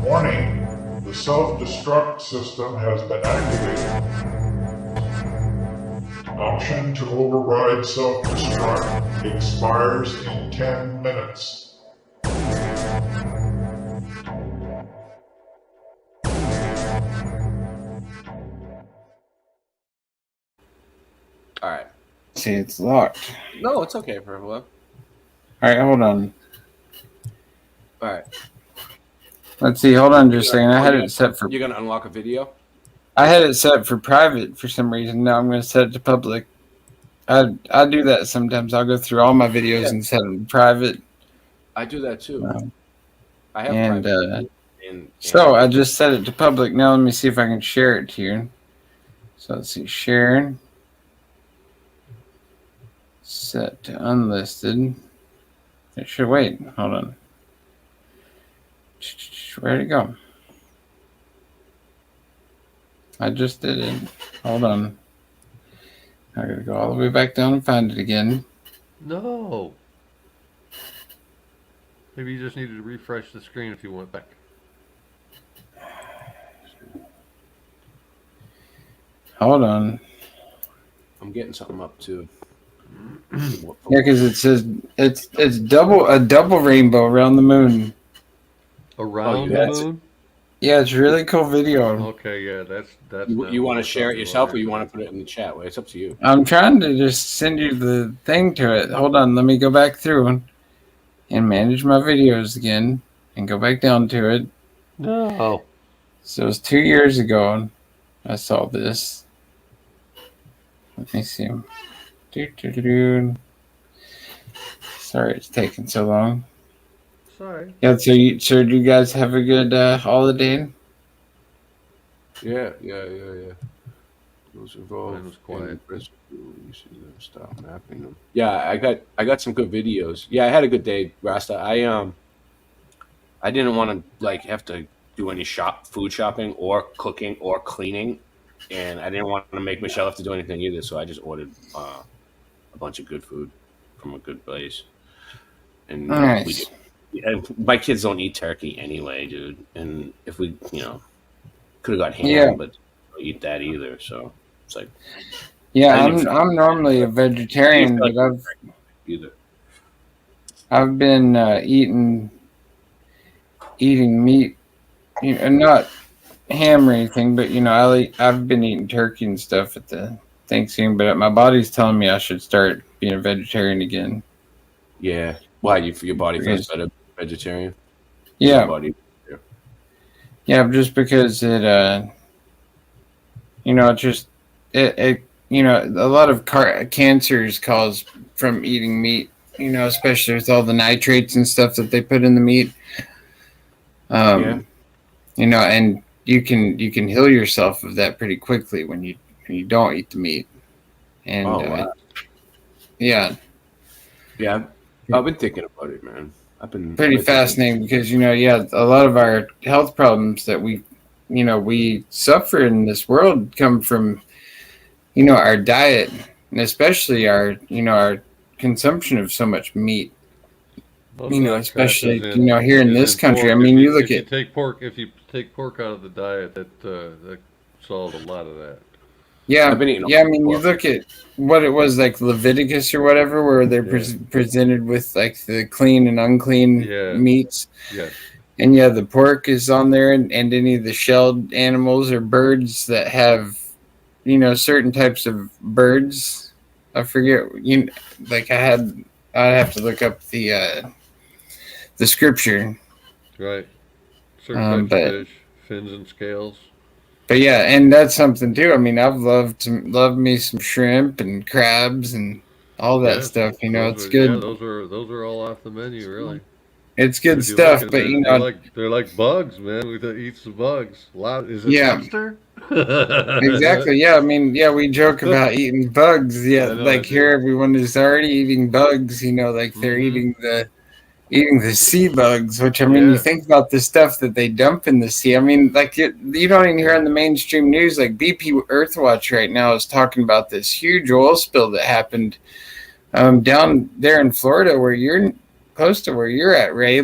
Warning, the self-destruct system has been activated. Option to override self-destruct expires in 10 minutes. All right. See, it's locked. No, it's okay for a while. All right, hold on. All right. Let's see. Hold on just a second. I had it set for. You're gonna unlock a video. I had it set for private for some reason. Now I'm going to set it to public. I do that sometimes. I'll go through all my videos and set them to private, I do that too. Um, I have and private so I just set it to public. Now let me see if I can share it to you. So let's see, share, set to unlisted. It should wait. Hold on. Where'd it go? I just did it. Hold on. I gotta go all the way back down and find it again. No. Maybe you just needed to refresh the screen if you went back. Hold on. I'm getting something up too. Yeah, because it says it's a double rainbow around the moon. Around the moon? Yeah, it's a really cool video. Okay, yeah, that's You want to share it yourself, or you want to put it in the chat? Well, it's up to you. I'm trying to just send you the thing to it. Hold on, let me go back through and manage my videos again and go back down to it. No. So it was 2 years ago I saw this. Let me see. Sorry it's taking so long. Sorry. Yeah, so do you guys have a good holiday? Yeah. Those involved. Was quiet. Stop mapping them. Yeah, I got some good videos. Yeah, I had a good day, Rasta. I didn't want to like have to do any food shopping or cooking or cleaning, and I didn't want to make Michelle have to do anything either. So I just ordered a bunch of good food from a good place. And nice. And my kids don't eat turkey anyway, dude. And if we, could have got ham, but don't eat that either. So it's like, yeah, I'm normally a vegetarian, but I've been eating meat, not ham or anything, but I've been eating turkey and stuff at the Thanksgiving, but my body's telling me I should start being a vegetarian again. Yeah. Why? Your body feels better vegetarian? Yeah. Yeah, just because it, a lot of cancers caused from eating meat, especially with all the nitrates and stuff that they put in the meat. And you can heal yourself of that pretty quickly when you don't eat the meat. And wow. Yeah, I've been thinking about it, man. I've been pretty fascinating because a lot of our health problems that we suffer in this world come from our diet, and especially our consumption of so much meat. Especially here in this country. I mean, you look at if you take pork out of the diet, that solved a lot of that. Yeah, I mean, you look at what it was like Leviticus or whatever, where they're presented with like the clean and unclean meats. Yeah. And the pork is on there, and any of the shelled animals or birds that have, certain types of birds. I forget, I'd have to look up the scripture. Right. Certain types of fish, fins and scales. But yeah, and that's something too. I mean, I've loved me some shrimp and crabs and all that stuff. It's good. Yeah, those are all off the menu, really. It's good stuff, but they're like bugs, man. We eat some bugs. Is it lobster? Exactly. Yeah, I mean, we joke about eating bugs. Yeah, here everyone is already eating bugs. They're eating the sea bugs, which, I mean, you think about the stuff that they dump in the sea. I mean, you don't even hear on the mainstream news, like BP Earthwatch right now is talking about this huge oil spill that happened down there in Florida, where you're close to where you're at, Ray,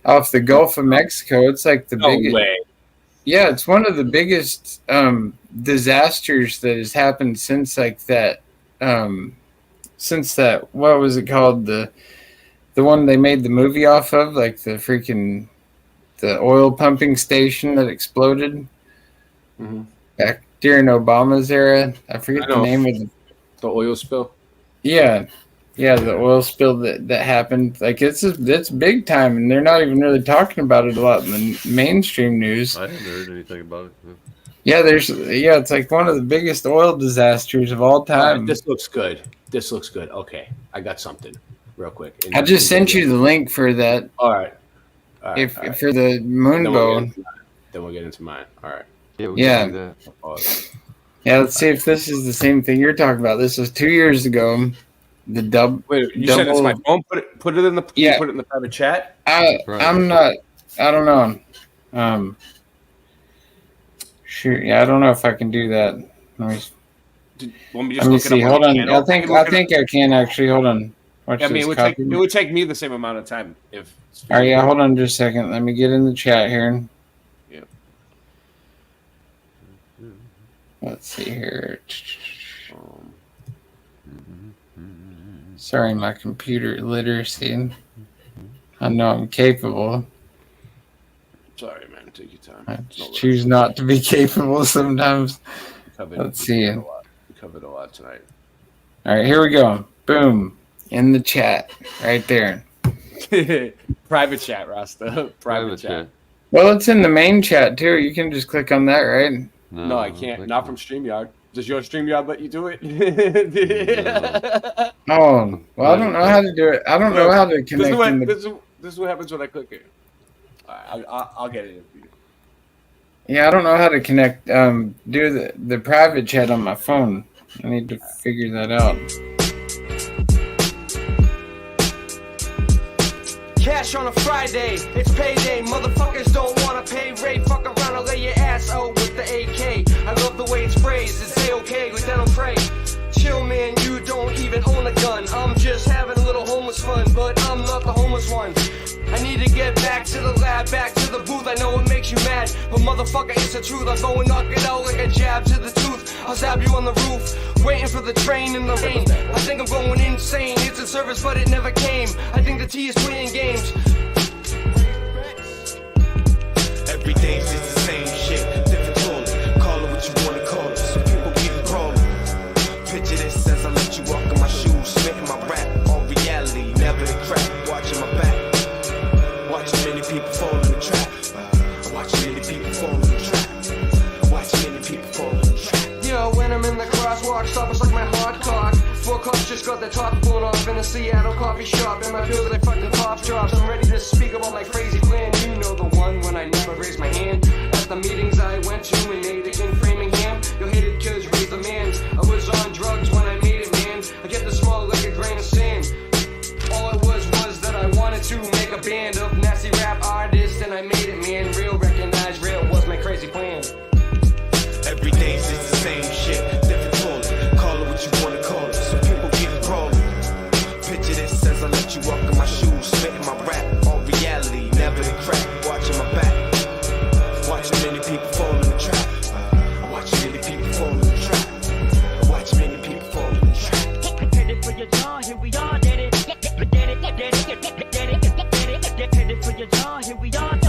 off the Gulf of Mexico. It's like the biggest. Way. Yeah, it's one of the biggest disasters that has happened since that, what was it called? The one they made the movie off of, like the oil pumping station that exploded back during Obama's era. I forget the name of the oil spill. Yeah, the oil spill that happened. Like it's big time, and they're not even really talking about it a lot in the mainstream news. I haven't heard anything about it. Yeah, it's like one of the biggest oil disasters of all time. This looks good. Okay, I got something. real quick. I just sent you the link for that. All right. If for the Moonbow. Then we'll get into mine. All right. Yeah, we can do that. Yeah, let's see if this is the same thing you're talking about. This was 2 years ago. The Wait, you sent it to my phone? Put it in the yeah. Put it in the private chat. I'm not. I don't know. Sure. Yeah, I don't know if I can do that. Let me see. Hold on. I think I can actually. Hold on. Watch I mean, this. it would take me the same amount of time if. All right. Yeah. Hold on just a second. Let me get in the chat here. Yep. Let's see here. Sorry, my computer literacy. I know I'm capable. Sorry, man. Take your time. I choose not to be capable sometimes. Let's see. We covered a lot tonight. All right, here we go. Boom. In the chat. Right there. Private chat, Rasta. Private chat. Well, it's in the main chat, too. You can just click on that, right? No, I can't. Not from StreamYard. Does your StreamYard let you do it? Oh, well, I don't know how to do it. I don't know how to connect. This is what happens when I click it. All right, I'll get it in for you. Yeah, I don't know how to connect. Do the private chat on my phone. I need to figure that out. Cash on a Friday, it's payday. Motherfuckers don't wanna pay rate. Fuck around and lay your ass out with the AK. I love the way it's phrased. It's A-okay with that I'm afraid. Chill, man, you don't even own a gun. I'm just having a little homeless fun, but I'm not the homeless one. I need to get back to the lab, back to the booth. I know it makes you mad, but motherfucker, it's the truth. I'll go and knock it out like a jab to the tooth. I'll zap you on the roof, waiting for the train in the rain. I think I'm going insane. It's in service, but it never came. I think the T is playing games. Every day's just the same shit, different toilet. Call it what you wanna call it. Some people keep it crawling. Picture this as I let you walk in my shoes, spitting my rap. All reality, never the crap. Watching my back. Watching many people fall in the trap. Watching many people fall in the trap. Watching many people fall in the trap. Yo, when I'm in the crosswalk, stop, it's like my hard cock. 4 cops just got their top blown off in a Seattle coffee shop. In my building, they fucking pop drops. I'm ready to speak about my crazy plan. You know the one when I never raised my hand. At the meetings I went to in Natick in Framingham, you hated cause raised the man. I was on drugs when I made it, man. I get the small like a grain of sand. All it was that I wanted to make a band of nasty rap artists, and I made it, man. Real, recognize real was my crazy plan. Every day's just the same shit, different toilet. Call it what you wanna call it. Some people keep it crawling. Picture this as I let you walk in my shoes, spitting my rap. All reality, never the crap. Watching my back. Watching many people fall in the trap. Watching many people fall in the trap. Watching many people fall in the trap. Headed for your jaw, here we are, did it. Headed for your jaw, here we are.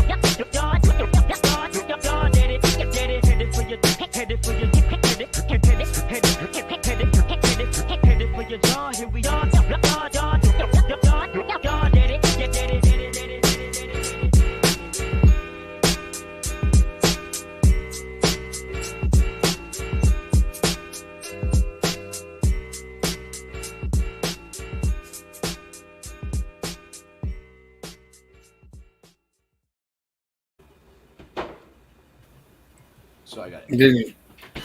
So I got it. Did you?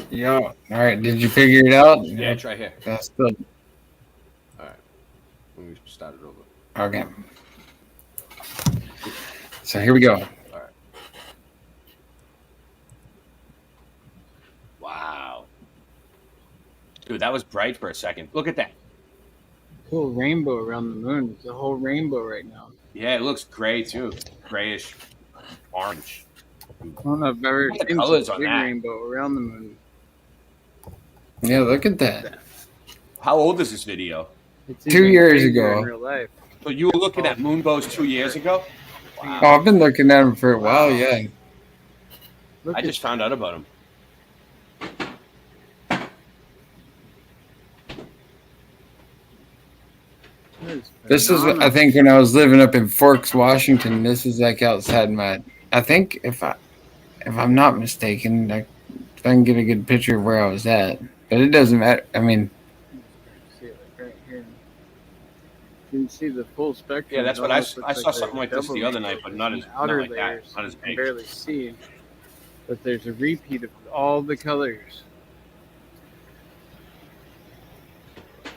Yeah. All right. Did you figure it out? Yeah, it's right here. That's good. All right. Let me start it over. Okay. So here we go. All right. Wow. Dude, that was bright for a second. Look at that. Cool rainbow around the moon. It's a whole rainbow right now. Yeah, it looks gray too. Grayish orange. I don't know if I've ever Look at the seen colors such a on big that. rainbow around the moon. Yeah, look at that. How old is this video? 2 years bigger ago. in real life. So you were looking at Moonbows 2 years ago? Wow. Oh, I've been looking at him for a while, yeah. I just found out about him. This is, I think, when I was living up in Forks, Washington. This is like outside my. I think if I'm not mistaken, I can get a good picture of where I was at. But it doesn't matter. I mean, See it right here. can see the full spectrum. Yeah, that's It what I almost looks saw like something like this the other night, but not as outer like that, layers not as you can big. barely see, but there's a repeat of all the colors.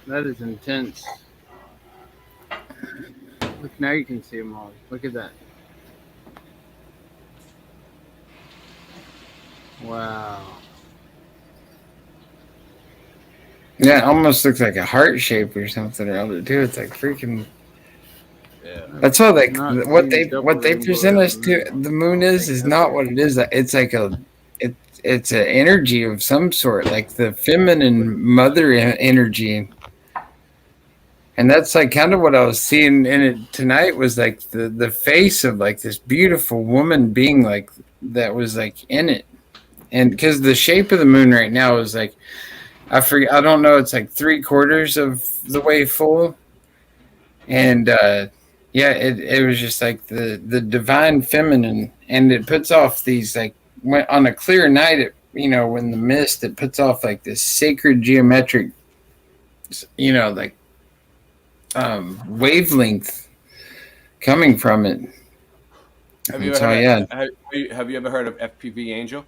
That is intense. Look, now you can see them all. Look at that. Wow. Yeah, it almost looks like a heart shape or something or other too. It's like freaking. Yeah. That's what what they present us to the moon is not what it is. It's like it's an energy of some sort, like the feminine mother energy. And that's like kind of what I was seeing in it tonight was like the face of like this beautiful woman being like that was like in it. And because the shape of the moon right now is like, I forget, I don't know, it's like 3/4 of the way full. And yeah, it was just like the divine feminine, and it puts off these like on a clear night, when the mist, it puts off like this sacred geometric, like wavelength coming from it. Have you ever heard of FPV Angel?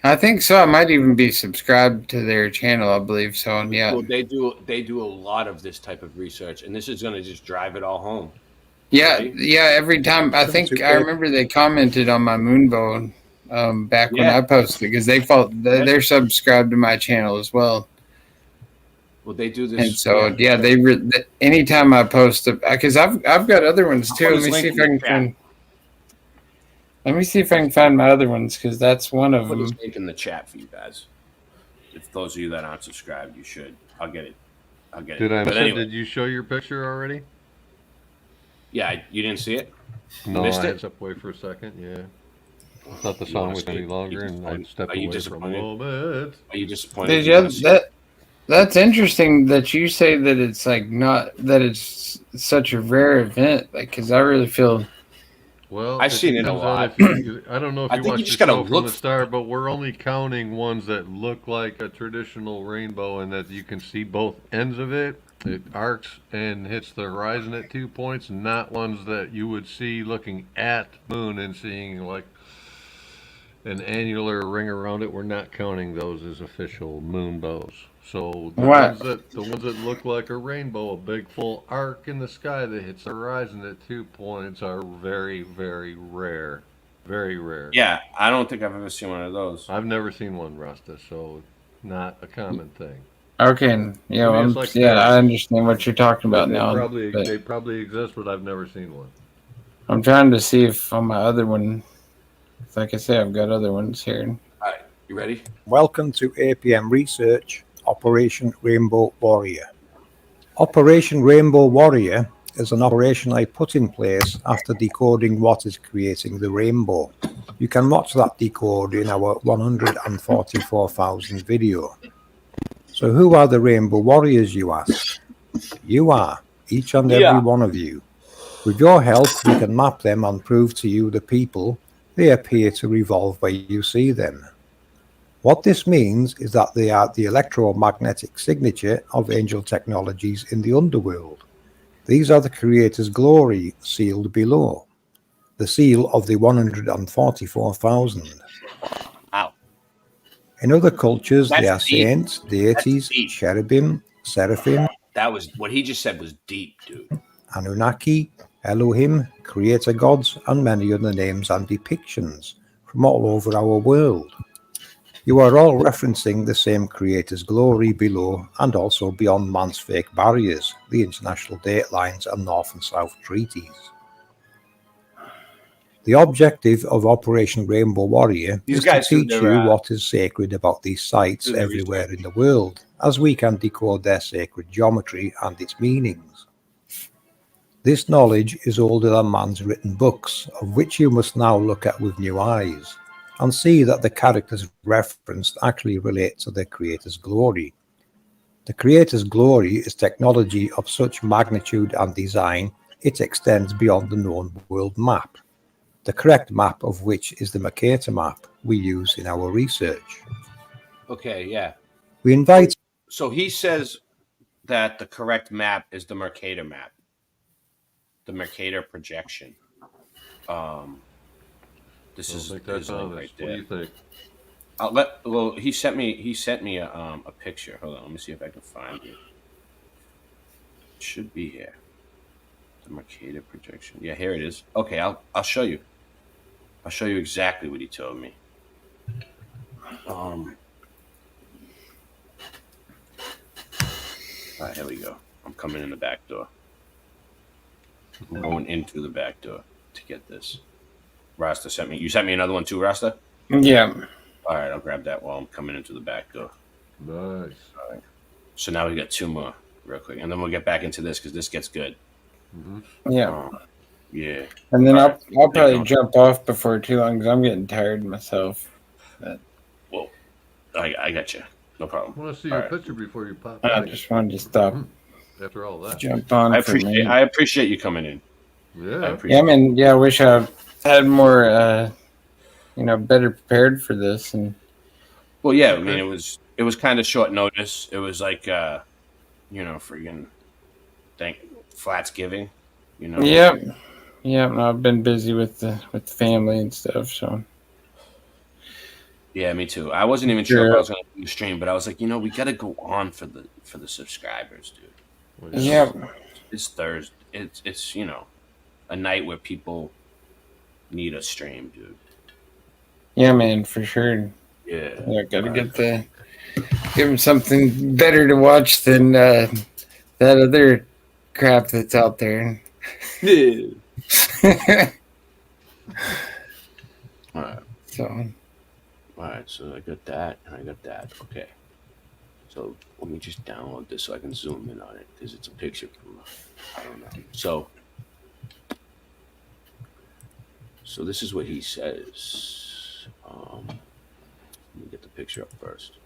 I think so. I might even be subscribed to their channel. I believe so. And yeah, Well, they do a lot of this type of research, and this is going to just drive it all home. Yeah, right? yeah. Every time I think I remember they commented on my Moonbow back when I posted because they're subscribed to my channel as well. Well, they do this, and so yeah, anytime I post, because I've got other ones too. Let me see if I can find. Let me see if I can find my other ones because that's one of Put them. this link in the chat for you guys. If those of you that aren't subscribed, you should. I'll get it. Did you show your picture already? Yeah, you didn't see it? No, Missed I it? had to step away for a second. Yeah, I thought the song was any longer, and I stepped away for a moment. Are you disappointed? That's interesting that you say that it's like not that it's such a rare event. Like, because I really feel. Well, I've seen it a lot. I don't know if I you think watched you just the gotta show from look the start, but we're only counting ones that look like a traditional rainbow and that you can see both ends of it. It arcs and hits the horizon at 2 points, not ones that you would see looking at the moon and seeing like an annular ring around it. We're not counting those as official moonbows. So the ones that look like a rainbow, a big full arc in the sky that hits the horizon at 2 points, are very, very rare. Very rare. Yeah, I don't think I've ever seen one of those. I've never seen one, Rasta, so not a common thing. Okay, yeah, I mean, I understand what you're talking about they now. They probably exist, but I've never seen one. I'm trying to see if on my other one, like I say, I've got other ones here. All right, you ready? Welcome to APM Research, Operation Rainbow Warrior. Operation Rainbow Warrior is an operation I put in place after decoding what is creating the rainbow. You can watch that decode in our 144,000 video. So who are the Rainbow Warriors, you ask? You are, each and every one of you. With your help, we can map them and prove to you the people they appear to revolve where you see them. What this means is that they are the electromagnetic signature of angel technologies in the underworld. These are the Creator's glory sealed below, the seal of the 144,000. Wow. In other cultures, That's they are deep. saints, deities, cherubim, seraphim, That was what he just said was deep, dude. Anunnaki, Elohim, creator gods, and many other names and depictions from all over our world. You are all referencing the same Creator's glory below and also beyond man's fake barriers, the international date lines and North and South treaties. The objective of Operation Rainbow Warrior is to teach you what is sacred about these sites everywhere in the world, as we can decode their sacred geometry and its meanings. This knowledge is older than man's written books, of which you must now look at with new eyes, and see that the characters referenced actually relate to the Creator's glory. The Creator's glory is technology of such magnitude and design, it extends beyond the known world map, the correct map of which is the Mercator map we use in our research. Okay, yeah. We invite... So he says that the correct map is the Mercator map, the Mercator projection. This is think that's his link honest. right What do you there. think? Well, he sent me a picture. Hold on, let me see if I can find it. It should be here. The Mercator projection. Yeah, here it is. Okay, I'll show you. I'll show you exactly what he told me. All right, here we go. I'm coming in the back door. I'm going in through the back door to get this. Rasta sent me. You sent me another one too, Rasta? Yeah. All right, I'll grab that while I'm coming into the back door. Nice. All right. So now we got two more real quick, and then we'll get back into this because this gets good. Yeah. Yeah. And then All I'll probably jump off before too long because I'm getting tired myself. But well, I got you. No problem. I want to see your picture before you pop. I just wanted to stop. After all that, Jump on. I appreciate you coming in. Yeah. I mean, I wish I had more, better prepared for this. And well, yeah, I mean, it was kind of short notice. It was like, freaking Flatsgiving, Yep. No, I've been busy with the family and stuff. So. Yeah, me too. I wasn't even sure if I was going to do the stream, but I was like, we got to go on for the subscribers, dude. Yeah. It's Thursday. It's a night where people need a stream, dude. Yeah, man, for sure. Yeah. Gotta give them something better to watch than that other crap that's out there. Yeah. All right, so I got that, and I got that. Okay. So let me just download this so I can zoom in on it because it's a picture from, I don't know. So this is what he says. Let me get the picture up first.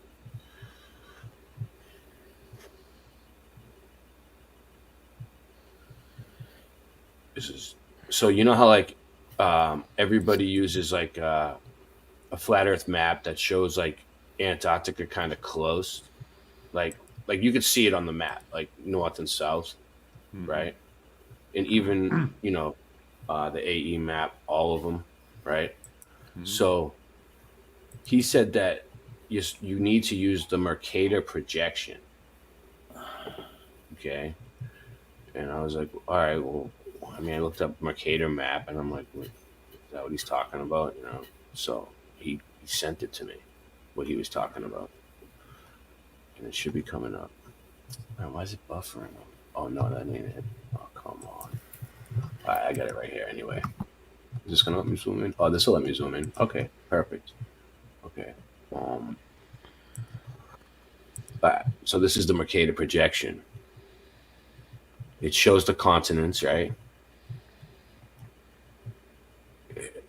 This is so how everybody uses a flat Earth map that shows Antarctica kind of close, like you could see it on the map, like north and south, right? And even the AE map, all of them, right? So he said that you need to use the Mercator projection, okay? And I was like, all right, well, I mean, I looked up Mercator map, and I'm like, is that what he's talking about? So he sent it to me, what he was talking about, and it should be coming up. Man, why is it buffering? Oh no, that ain't it. Oh, come on. All right, I got it right here anyway. Is this gonna let me zoom in? Oh, this will let me zoom in. Okay, perfect. Okay. So this is the Mercator projection. It shows the continents, right?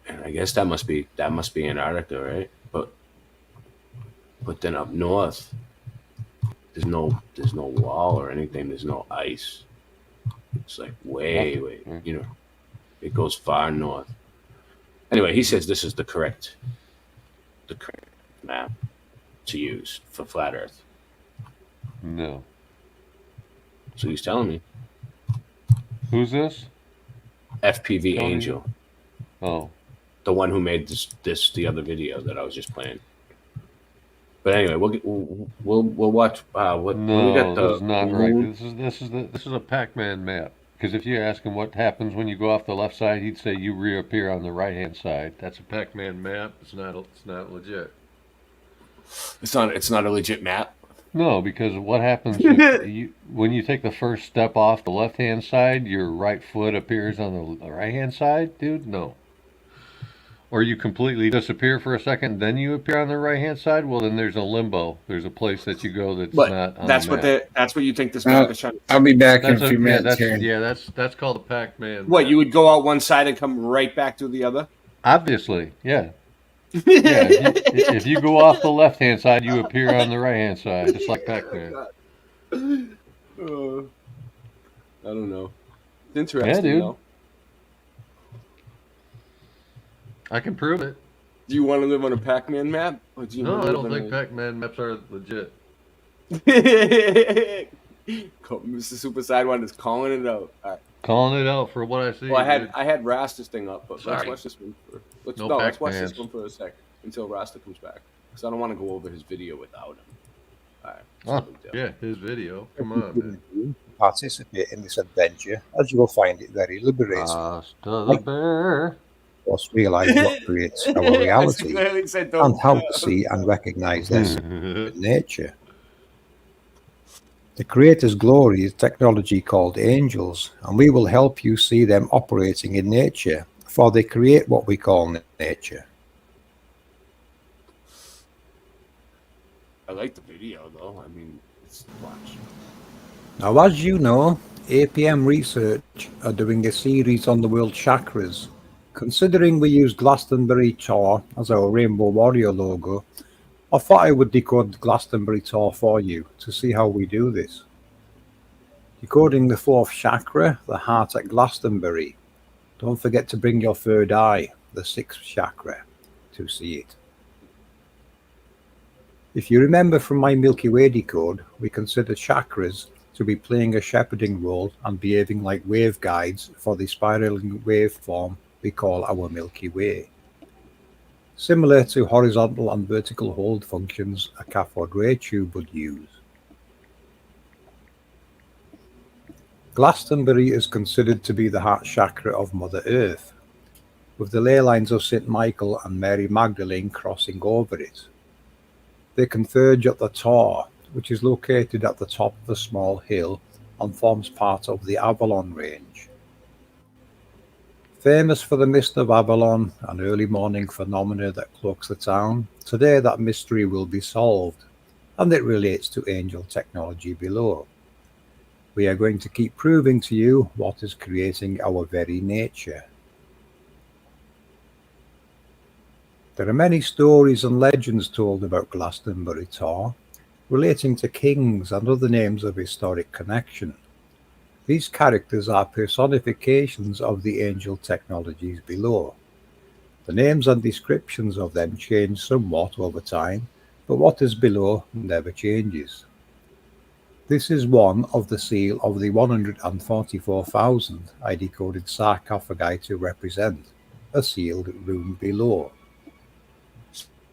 And I guess that must be Antarctica, right? But then up north, there's no wall or anything. There's no ice. It's like way, it goes far north. Anyway, he says this is the correct map to use for flat Earth. No. So he's telling me. Who's this? FPV Angel. Oh. The one who made the other video that I was just playing. But anyway, we'll watch. What we got? This is not right. This is a Pac-Man map. Because if you ask him what happens when you go off the left side, he'd say you reappear on the right-hand side. That's a Pac-Man map. It's not legit. It's not a legit map. No, because what happens when you take the first step off the left-hand side, your right foot appears on the right-hand side, dude? No. Or you completely disappear for a second, then you appear on the right-hand side. Well, then there's a limbo. There's a place that you go that's not on that's the what map. that's what you think this map is trying to. I'll be back in a few minutes here. Yeah, that's called a Pac-Man. What, you would go out one side and come right back to the other? Obviously, yeah. If you go off the left-hand side, you appear on the right-hand side, just like Pac-Man. I don't know. It's interesting, yeah, dude. though. I can prove it. Do you want to live on a Pac-Man map? Or do you No, want to I don't live think Pac-Man maps are legit. Mr. Super Sidewinder is calling it out. All right. Calling it out for what I see. Well, dude. I had Rasta's thing up, but let's Sorry. watch this one for let's No let's watch backpans. this one for a sec until Rasta comes back, because I don't want to go over his video without him. All right. Oh, yeah, his video. Come on, man. Participate in this adventure, as you will find it very liberating. Rasta the bear. Plus, realize what creates our reality clearly said and how to see and recognize this in nature. The Creator's glory is technology called angels, and we will help you see them operating in nature, for they create what we call nature. I like the video though. I mean, it's watch. Now, as you know, APM Research are doing a series on the world chakras. Considering we use Glastonbury Tor as our Rainbow Warrior logo, I thought I would decode the Glastonbury Tor for you to see how we do this. Decoding the fourth chakra, the heart at Glastonbury. Don't forget to bring your third eye, the sixth chakra, to see it. If you remember from my Milky Way decode, we consider chakras to be playing a shepherding role and behaving like wave guides for the spiraling waveform we call our Milky Way. Similar to horizontal and vertical hold functions a cathode ray tube would use. Glastonbury is considered to be the heart chakra of Mother Earth, with the ley lines of St. Michael and Mary Magdalene crossing over it. They converge at the Tor, which is located at the top of a small hill and forms part of the Avalon range. Famous for the mist of Avalon, an early morning phenomena that cloaks the town, today that mystery will be solved, and it relates to angel technology below. We are going to keep proving to you what is creating our very nature. There are many stories and legends told about Glastonbury Tor, relating to kings and other names of historic connection. These characters are personifications of the angel technologies below. The names and descriptions of them change somewhat over time, but what is below never changes. This is one of the seal of the 144,000 I decoded sarcophagi to represent, a sealed room below.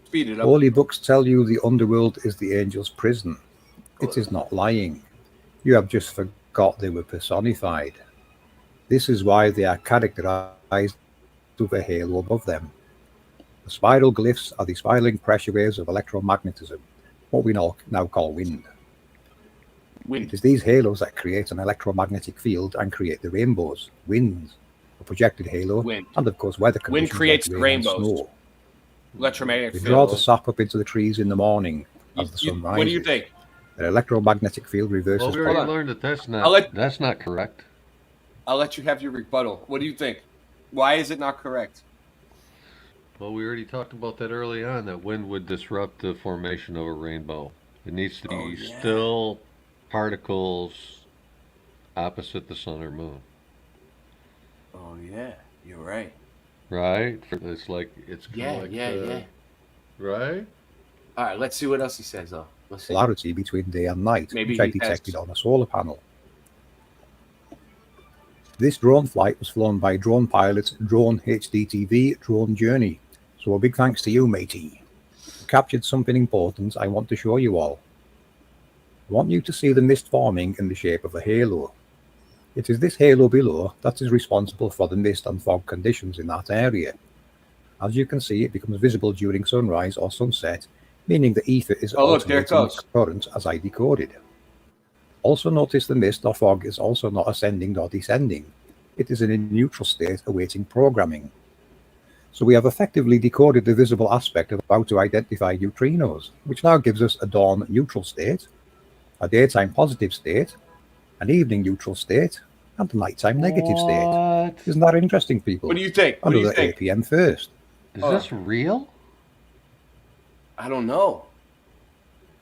Speed it up. Holy books tell you the underworld is the angel's prison. It is not lying. You have just forgot they were personified. This is why they are characterized with a halo above them. The spiral glyphs are the spiraling pressure waves of electromagnetism, what we now call wind. It is these halos that create an electromagnetic field and create the rainbows, winds, a projected halo, and of course weather conditions. Wind creates like rain and rainbows. snow. Electromagnetic We field. draw the sap up into the trees in the morning as the sun rises. What do you think? The electromagnetic field reverses. Well, we already learned that that's not correct. I'll let you have your rebuttal. What do you think? Why is it not correct? Well, we already talked about that early on, that wind would disrupt the formation of a rainbow. It needs to be still particles opposite the sun or moon. Oh, yeah. You're right. Right? It's like, it's kind of yeah. Right? All right, let's see what else he says, though. Let's see. Polarity between day and night, Maybe which I he detected has- on a solar panel. This drone flight was flown by drone pilot Drone HDTV Drone Journey. So a big thanks to you, matey. You captured something important I want to show you all. I want you to see the mist forming in the shape of a halo. It is this halo below that is responsible for the mist and fog conditions in that area. As you can see, it becomes visible during sunrise or sunset, meaning the ether is Oh, look, there it alternating goes. its current as I decoded. Also notice the mist or fog is also not ascending nor descending. It is in a neutral state awaiting programming. So we have effectively decoded the visible aspect of how to identify neutrinos, which now gives us a dawn neutral state, a daytime positive state, an evening neutral state, and a nighttime negative state. Isn't that interesting, people? What do you think? What do you Another think? APM first. Is this real? I don't know.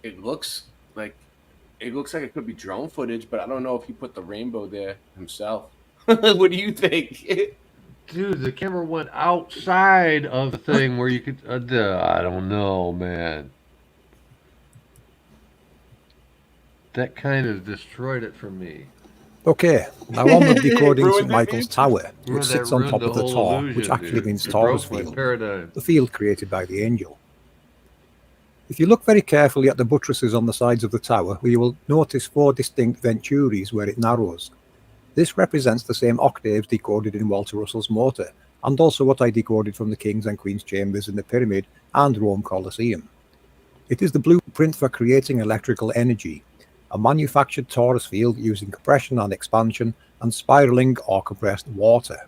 It looks like it could be drone footage, but I don't know if he put the rainbow there himself. What do you think? Dude, the camera went outside of the thing where you could... I don't know, man. That kind of destroyed it for me. Okay, now on with decoding St. Ruined it, Michael's man. Tower, Yeah, which that sits on ruined top the of the whole Tor, illusion, which actually dude. means It Taurus broke my field, paradigm. the field created by the angel. If you look very carefully at the buttresses on the sides of the tower, you will notice 4 distinct venturis where it narrows. This represents the same octaves decoded in Walter Russell's motor, and also what I decoded from the King's and Queen's chambers in the Pyramid and Rome Colosseum. It is the blueprint for creating electrical energy, a manufactured torus field using compression and expansion and spiraling or compressed water.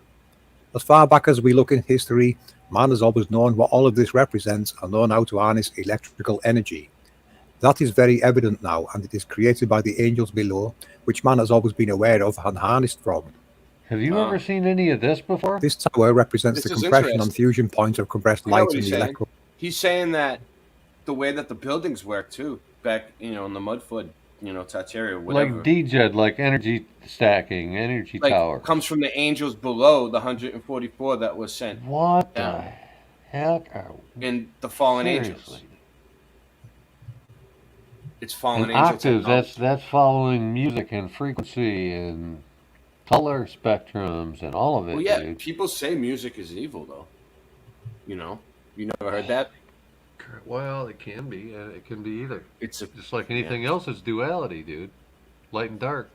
As far back as we look in history, man has always known what all of this represents and known how to harness electrical energy. That is very evident now, and it is created by the angels below, which man has always been aware of and harnessed from. Have you ever seen any of this before? This tower represents the This is compression and interesting. fusion point of compressed I get light what in he's the saying. electro. He's saying that the way that the buildings work too, back in the Mudflood, Tartaria, whatever. Like DJed, like energy stacking, energy tower. Comes from the angels below the 144 that was sent. What down. the heck are In the fallen angels. Seriously. It's fallen And angels. octaves, that's following music and frequency and color spectrums and all of it, Well, yeah, dude. people say music is evil, though. You never heard that? Well, it can be. It can be either. It's just like anything else. It's duality, dude. Light and dark.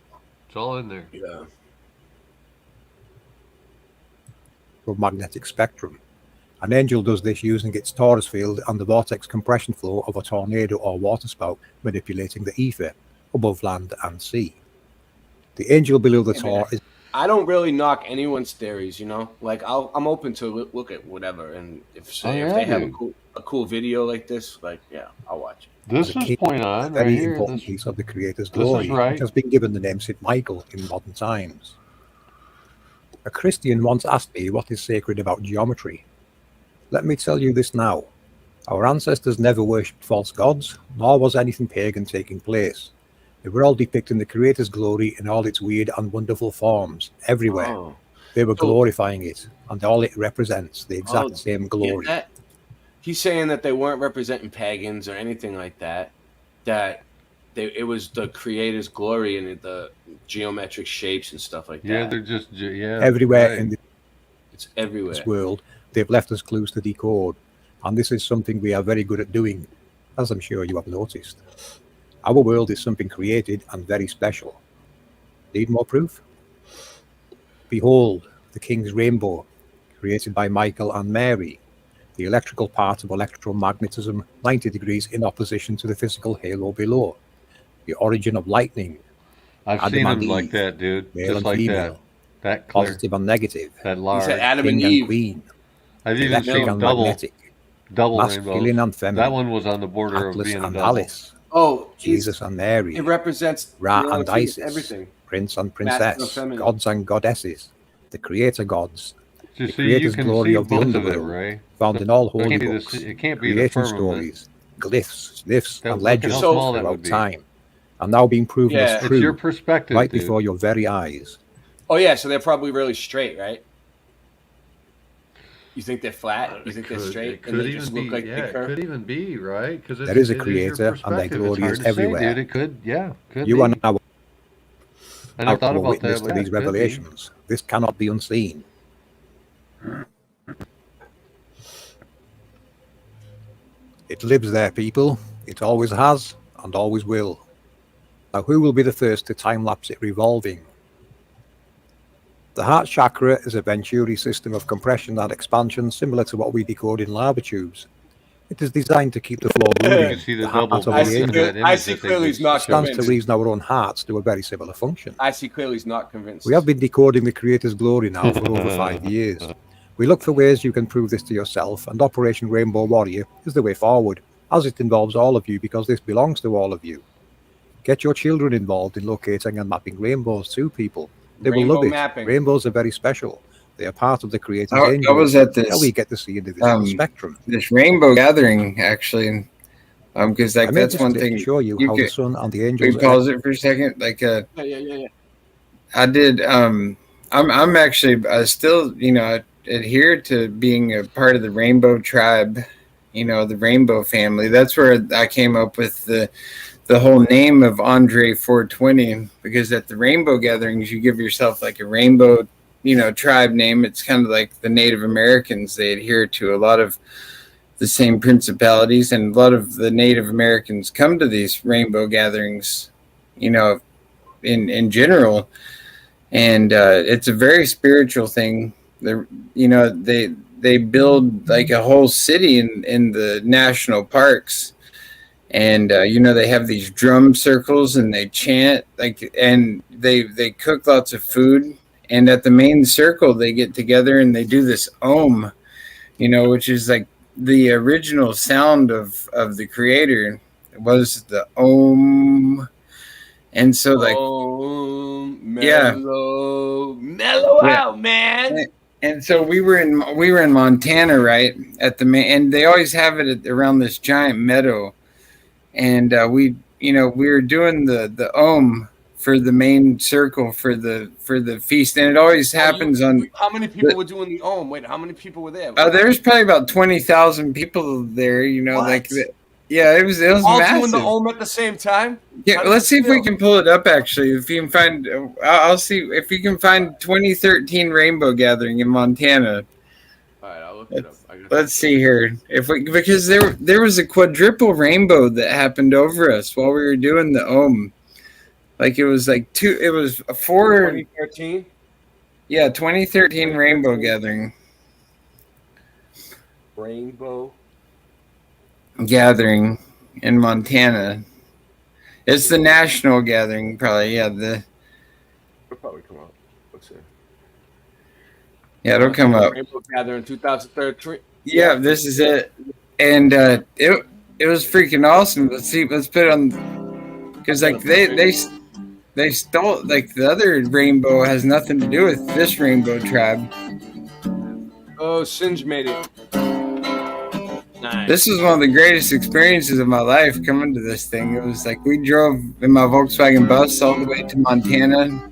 It's all in there. Yeah. Magnetic spectrum. An angel does this using its torus field and the vortex compression flow of a tornado or waterspout, manipulating the ether above land and sea. The angel below the Tor is. I don't really knock anyone's theories, Like I'm open to look at whatever, and if they have a cool video like this, I'll watch it. This is point a on very right here. important This, piece of the Creator's this is glory, right. which has been given the name St. Michael in modern times. A Christian once asked me what is sacred about geometry. Let me tell you this now. Our ancestors never worshipped false gods, nor was anything pagan taking place. They were all depicting the Creator's glory in all its weird and wonderful forms, everywhere. Oh. They were glorifying it, and all it represents, the exact same glory. He's saying that they weren't representing pagans or anything like that. That it was the Creator's glory and the geometric shapes and stuff like that. yeah, they're just Everywhere right. in It's everywhere. this world, they've left us clues to decode, and this is something we are very good at doing, as I'm sure you have noticed. Our world is something created and very special. Need more proof? Behold, the King's rainbow, created by Michael and Mary, the electrical part of electromagnetism, 90 degrees in opposition to the physical halo below, the origin of lightning. I've Adam seen and them like Eve, that, dude. male Just and like female, that clear. positive and negative, That large. Adam king and Eve. queen, I've even electric seen and double magnetic, masculine rainbows. and feminine, That one was on the border Atlas of being a and double. Alice, Oh, Jesus and Mary, it represents Ra male and female, Isis, everything. prince and Masculine and princess, feminine. gods and goddesses, the creator gods, You the see, you creator's can glory see of the both of it, underworld, Ray. found in all There holy can't be books, it can't be the creation firmament. stories, glyphs, myths, That- and look at how legends small that throughout would be. time, are now being proven Yeah. as It's true, your perspective, right dude. before your very eyes. Oh yeah, so they're probably really straight, right? You think they're flat? You think they're straight? It could and they even just be. look like Yeah, they it curve? could even be right because There is a creator, and their glory is everywhere. Say, dude. It could. Yeah, could You be. are now I never thought a about witness that. to But these yeah, it could be. revelations. This cannot be unseen. It lives there, people. It always has and always will. Now, who will be the first to time-lapse it revolving? The heart chakra is a Venturi system of compression and expansion similar to what we decode in lava tubes. It is designed to keep the flow moving. You see the heart double of the voice in angel that image I see that they clearly just he's not stands to convinced. reason our own hearts do a very similar function. I see clearly he's not convinced. We have been decoding the Creator's glory now for over 5 years. We look for ways you can prove this to yourself, and Operation Rainbow Warrior is the way forward, as it involves all of you because this belongs to all of you. Get your children involved in locating and mapping rainbows too, people. They will love Rainbow it. mapping. Rainbows are very special. They are part of the Creator's I angel. was at this, Now we get to see into this spectrum. this rainbow gathering actually, because I made that's this one clip thing. to show you how the sun and the angels We pause it for a second. Yeah. I did. I'm actually still, adhere to being a part of the rainbow tribe. The rainbow family. That's where I came up with the whole name of Andre 420, because at the rainbow gatherings you give yourself like a rainbow, tribe name. It's kind of like the Native Americans. They adhere to a lot of the same principalities, and a lot of the Native Americans come to these rainbow gatherings, in general, and it's a very spiritual thing. They build like a whole city in the national parks. And they have these drum circles, and they chant and they cook lots of food. And at the main circle, they get together and they do this om, which is like the original sound of the creator was the om. And so mellow out, man. And so we were in Montana, right at the main, and they always have it around this giant meadow. And we were doing the om for the main circle for the feast, and it always happens on. How many people were doing the om? Wait, how many people were there? There's probably about 20,000 people there. What? It was all massive. Doing the om at the same time. Yeah, let's see if we can pull it up. Actually, if you can find, I'll see if you can find 2013 Rainbow Gathering in Montana. All right, I'll look it up. Let's see here, because there was a quadruple rainbow that happened over us while we were doing the om. Like it was like two. It was 2013. Yeah, 2013 Rainbow Gathering. Rainbow Gathering in Montana. It's the national gathering, probably. Yeah, It'll probably come up. Let's see. Yeah, it'll come up. Rainbow Gathering 2013. Yeah, this is it, and it was freaking awesome. Let's put it on, because like they stole, like the other rainbow has nothing to do with this rainbow tribe. Oh, Singe made it. Nice. This is one of the greatest experiences of my life coming to this thing. It was like we drove in my Volkswagen bus all the way to Montana,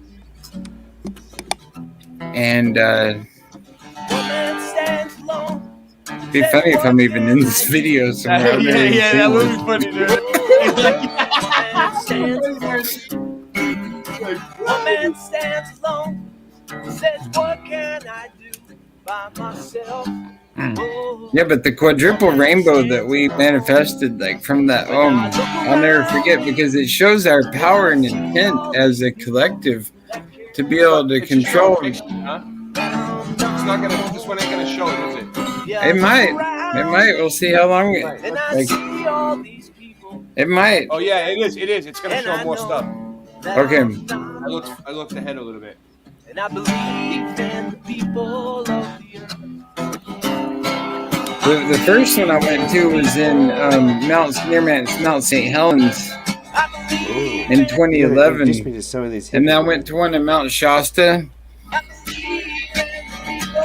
and it'd be funny if I'm even in this video somewhere. Yeah, that would be funny, dude. One man stands alone, says, what can I do by myself? Yeah, but the quadruple rainbow that we manifested, like from that I'll never forget, because it shows our power and intent as a collective to be able to control. It's not gonna. This one ain't gonna show it, is it? It might. We'll see how long it. It might. Oh yeah, it is. It's gonna show more stuff. Okay. I looked ahead a little bit. And I believe in the people of the earth. The first one I went to was in Mount St. Helens in 2011, and then I went to one in Mount Shasta,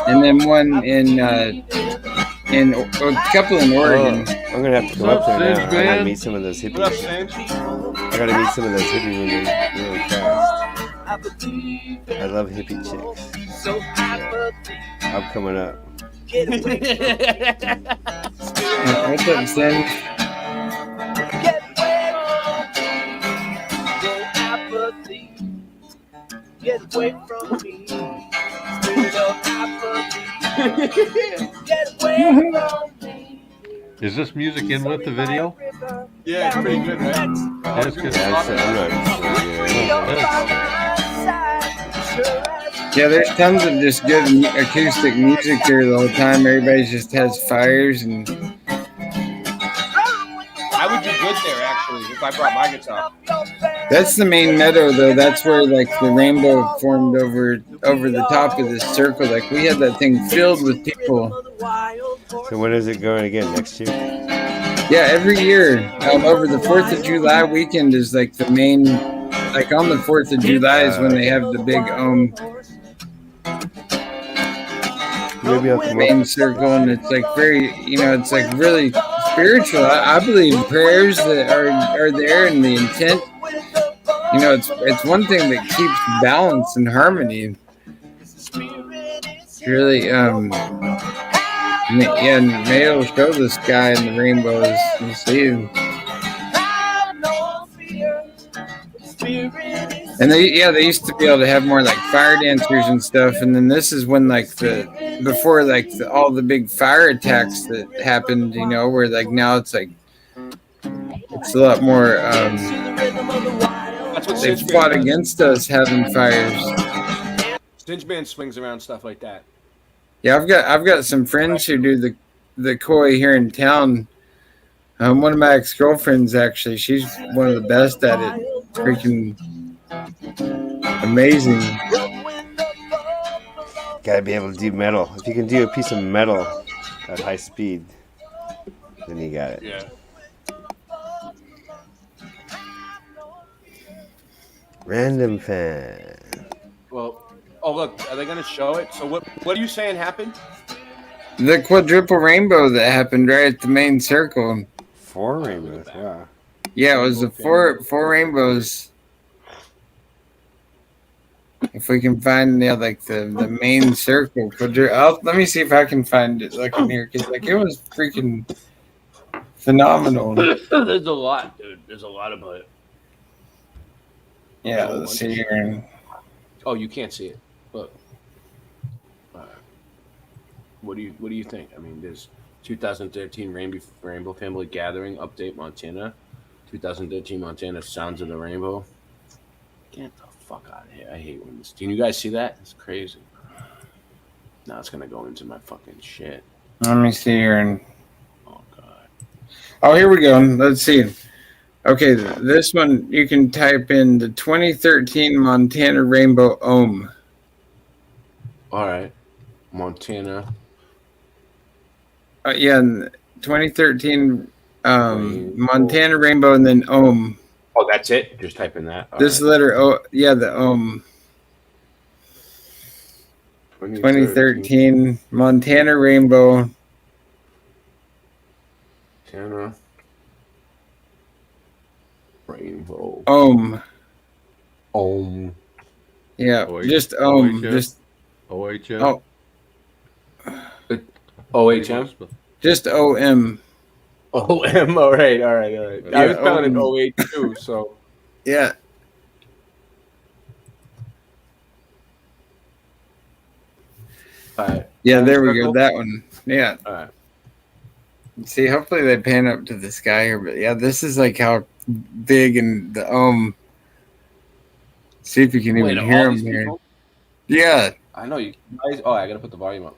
and then one in a couple in Oregon. I'm gonna have to go up there now. I gotta meet some of those hippies. What up, Sanj? I gotta meet some of those hippie women really fast. I love hippie chicks. I'm coming up. What's up, Sanj? Get away from me. Get away from me. Is this music in with the video? Yeah, it's pretty good, right? That's good. Yeah, there's tons of just good acoustic music here the whole time. Everybody just has fires, and I would do good there actually if I brought my guitar. that's the main meadow, though. That's where like the rainbow formed over the top of this circle. Like we had that thing filled with people. So when is it going again? Next year? Yeah, every year over the 4th of July weekend is like the main. Like on the 4th of July is when they have the big main circle, and it's like very, it's like really spiritual. I believe prayers that are there, and the intent. It's one thing that keeps balance and harmony. It's really and maybe it'll show the sky and the rainbows. You see. And they used to be able to have more like fire dancers and stuff. And then this is when like before like all the big fire attacks that happened, you know, where like now it's like it's a lot more. They fought against us having fires. Stinchman swings around stuff like that. Yeah, I've got some friends who do the koi here in town. One of my ex-girlfriends, actually, she's one of the best at it. It's freaking amazing. Gotta be able to do metal. If you can do a piece of metal at high speed, then you got it. Yeah. Random fan. Well, oh look, are they gonna show it? So what are you saying happened? The quadruple rainbow that happened right at the main circle. 4 rainbows, yeah. Yeah, it was the four rainbows. If we can find like the main circle, let me see if I can find it like in here, because like it was freaking phenomenal. There's a lot, dude. There's a lot about it. Yeah, let's see here. Oh, you can't see it. Look. What do you think? I mean, there's 2013 Rainbow Family Gathering update Montana, 2013 Montana Sounds of the Rainbow. Get the fuck out of here! I hate when this. Do you guys see that? It's crazy. Now it's gonna go into my fucking shit. Let me see here. Oh god. Oh, here we go. Let's see. Okay, this one you can type in the 2013 Montana Rainbow Ohm. All right, Montana. Yeah, 2013 Montana Rainbow and then Ohm. Oh, that's it? Just type in that. All this right. letter O, yeah, the Ohm. 2013 Montana Rainbow. Montana Rainbow. Ohm. Ohm. Yeah, just Ohm. Just OHM. Oh. OHM? Just OM. OM, all right. Yeah, I was spelling it OH too, so. Yeah. All right. Yeah, there we go. That one. Yeah. All right. See, hopefully they pan up to the sky here, but yeah, this is like how big and the see if you can even hear them here. Yeah. I know you guys. Oh, I gotta put the volume up.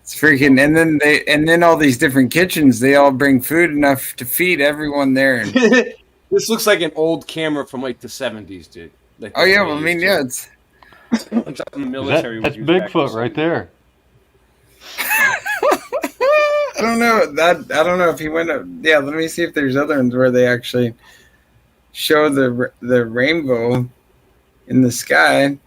It's freaking, and then all these different kitchens, they all bring food enough to feed everyone there. This looks like an old camera from like the 70s, dude. Like oh yeah, well, I mean, yeah, it's the military. That's Bigfoot right there. I don't know if he went up. Yeah, let me see if there's other ones where they actually show the rainbow in the sky.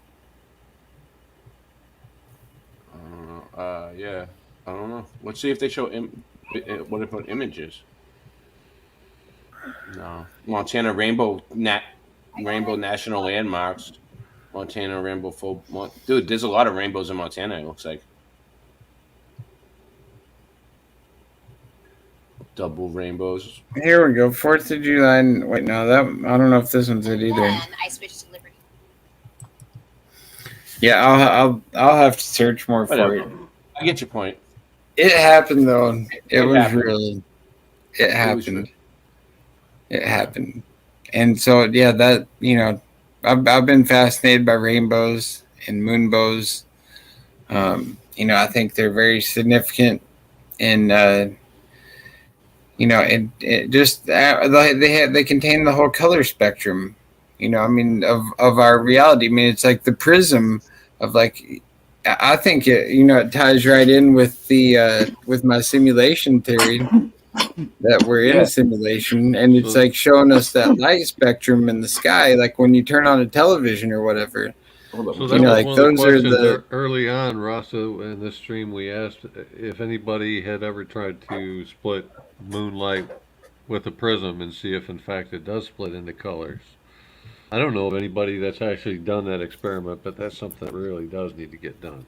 Yeah, I don't know. Let's see if they show what about images. No, Montana Rainbow National Landmarks. Montana Rainbow full. Dude, there's a lot of rainbows in Montana. It looks like double rainbows. Here we go. 4th of July. Wait, no, that I don't know if this one's it either. I switched to Liberty. Yeah, I'll have to search more for it. I get your point. It happened though. It was happened. really. It happened. It happened, and so yeah, that I've been fascinated by rainbows and moonbows. I think they're very significant, and it just they contain the whole color spectrum. I mean, of our reality. I mean, it's like the prism of like. I think it ties right in with the with my simulation theory that we're in a simulation, and it's like showing us that light spectrum in the sky, like when you turn on a television or whatever. So that was like one those of the are questions early on, Rasa, in this stream. We asked if anybody had ever tried to split moonlight with a prism and see if, in fact, it does split into colors. I don't know of anybody that's actually done that experiment, but that's something that really does need to get done.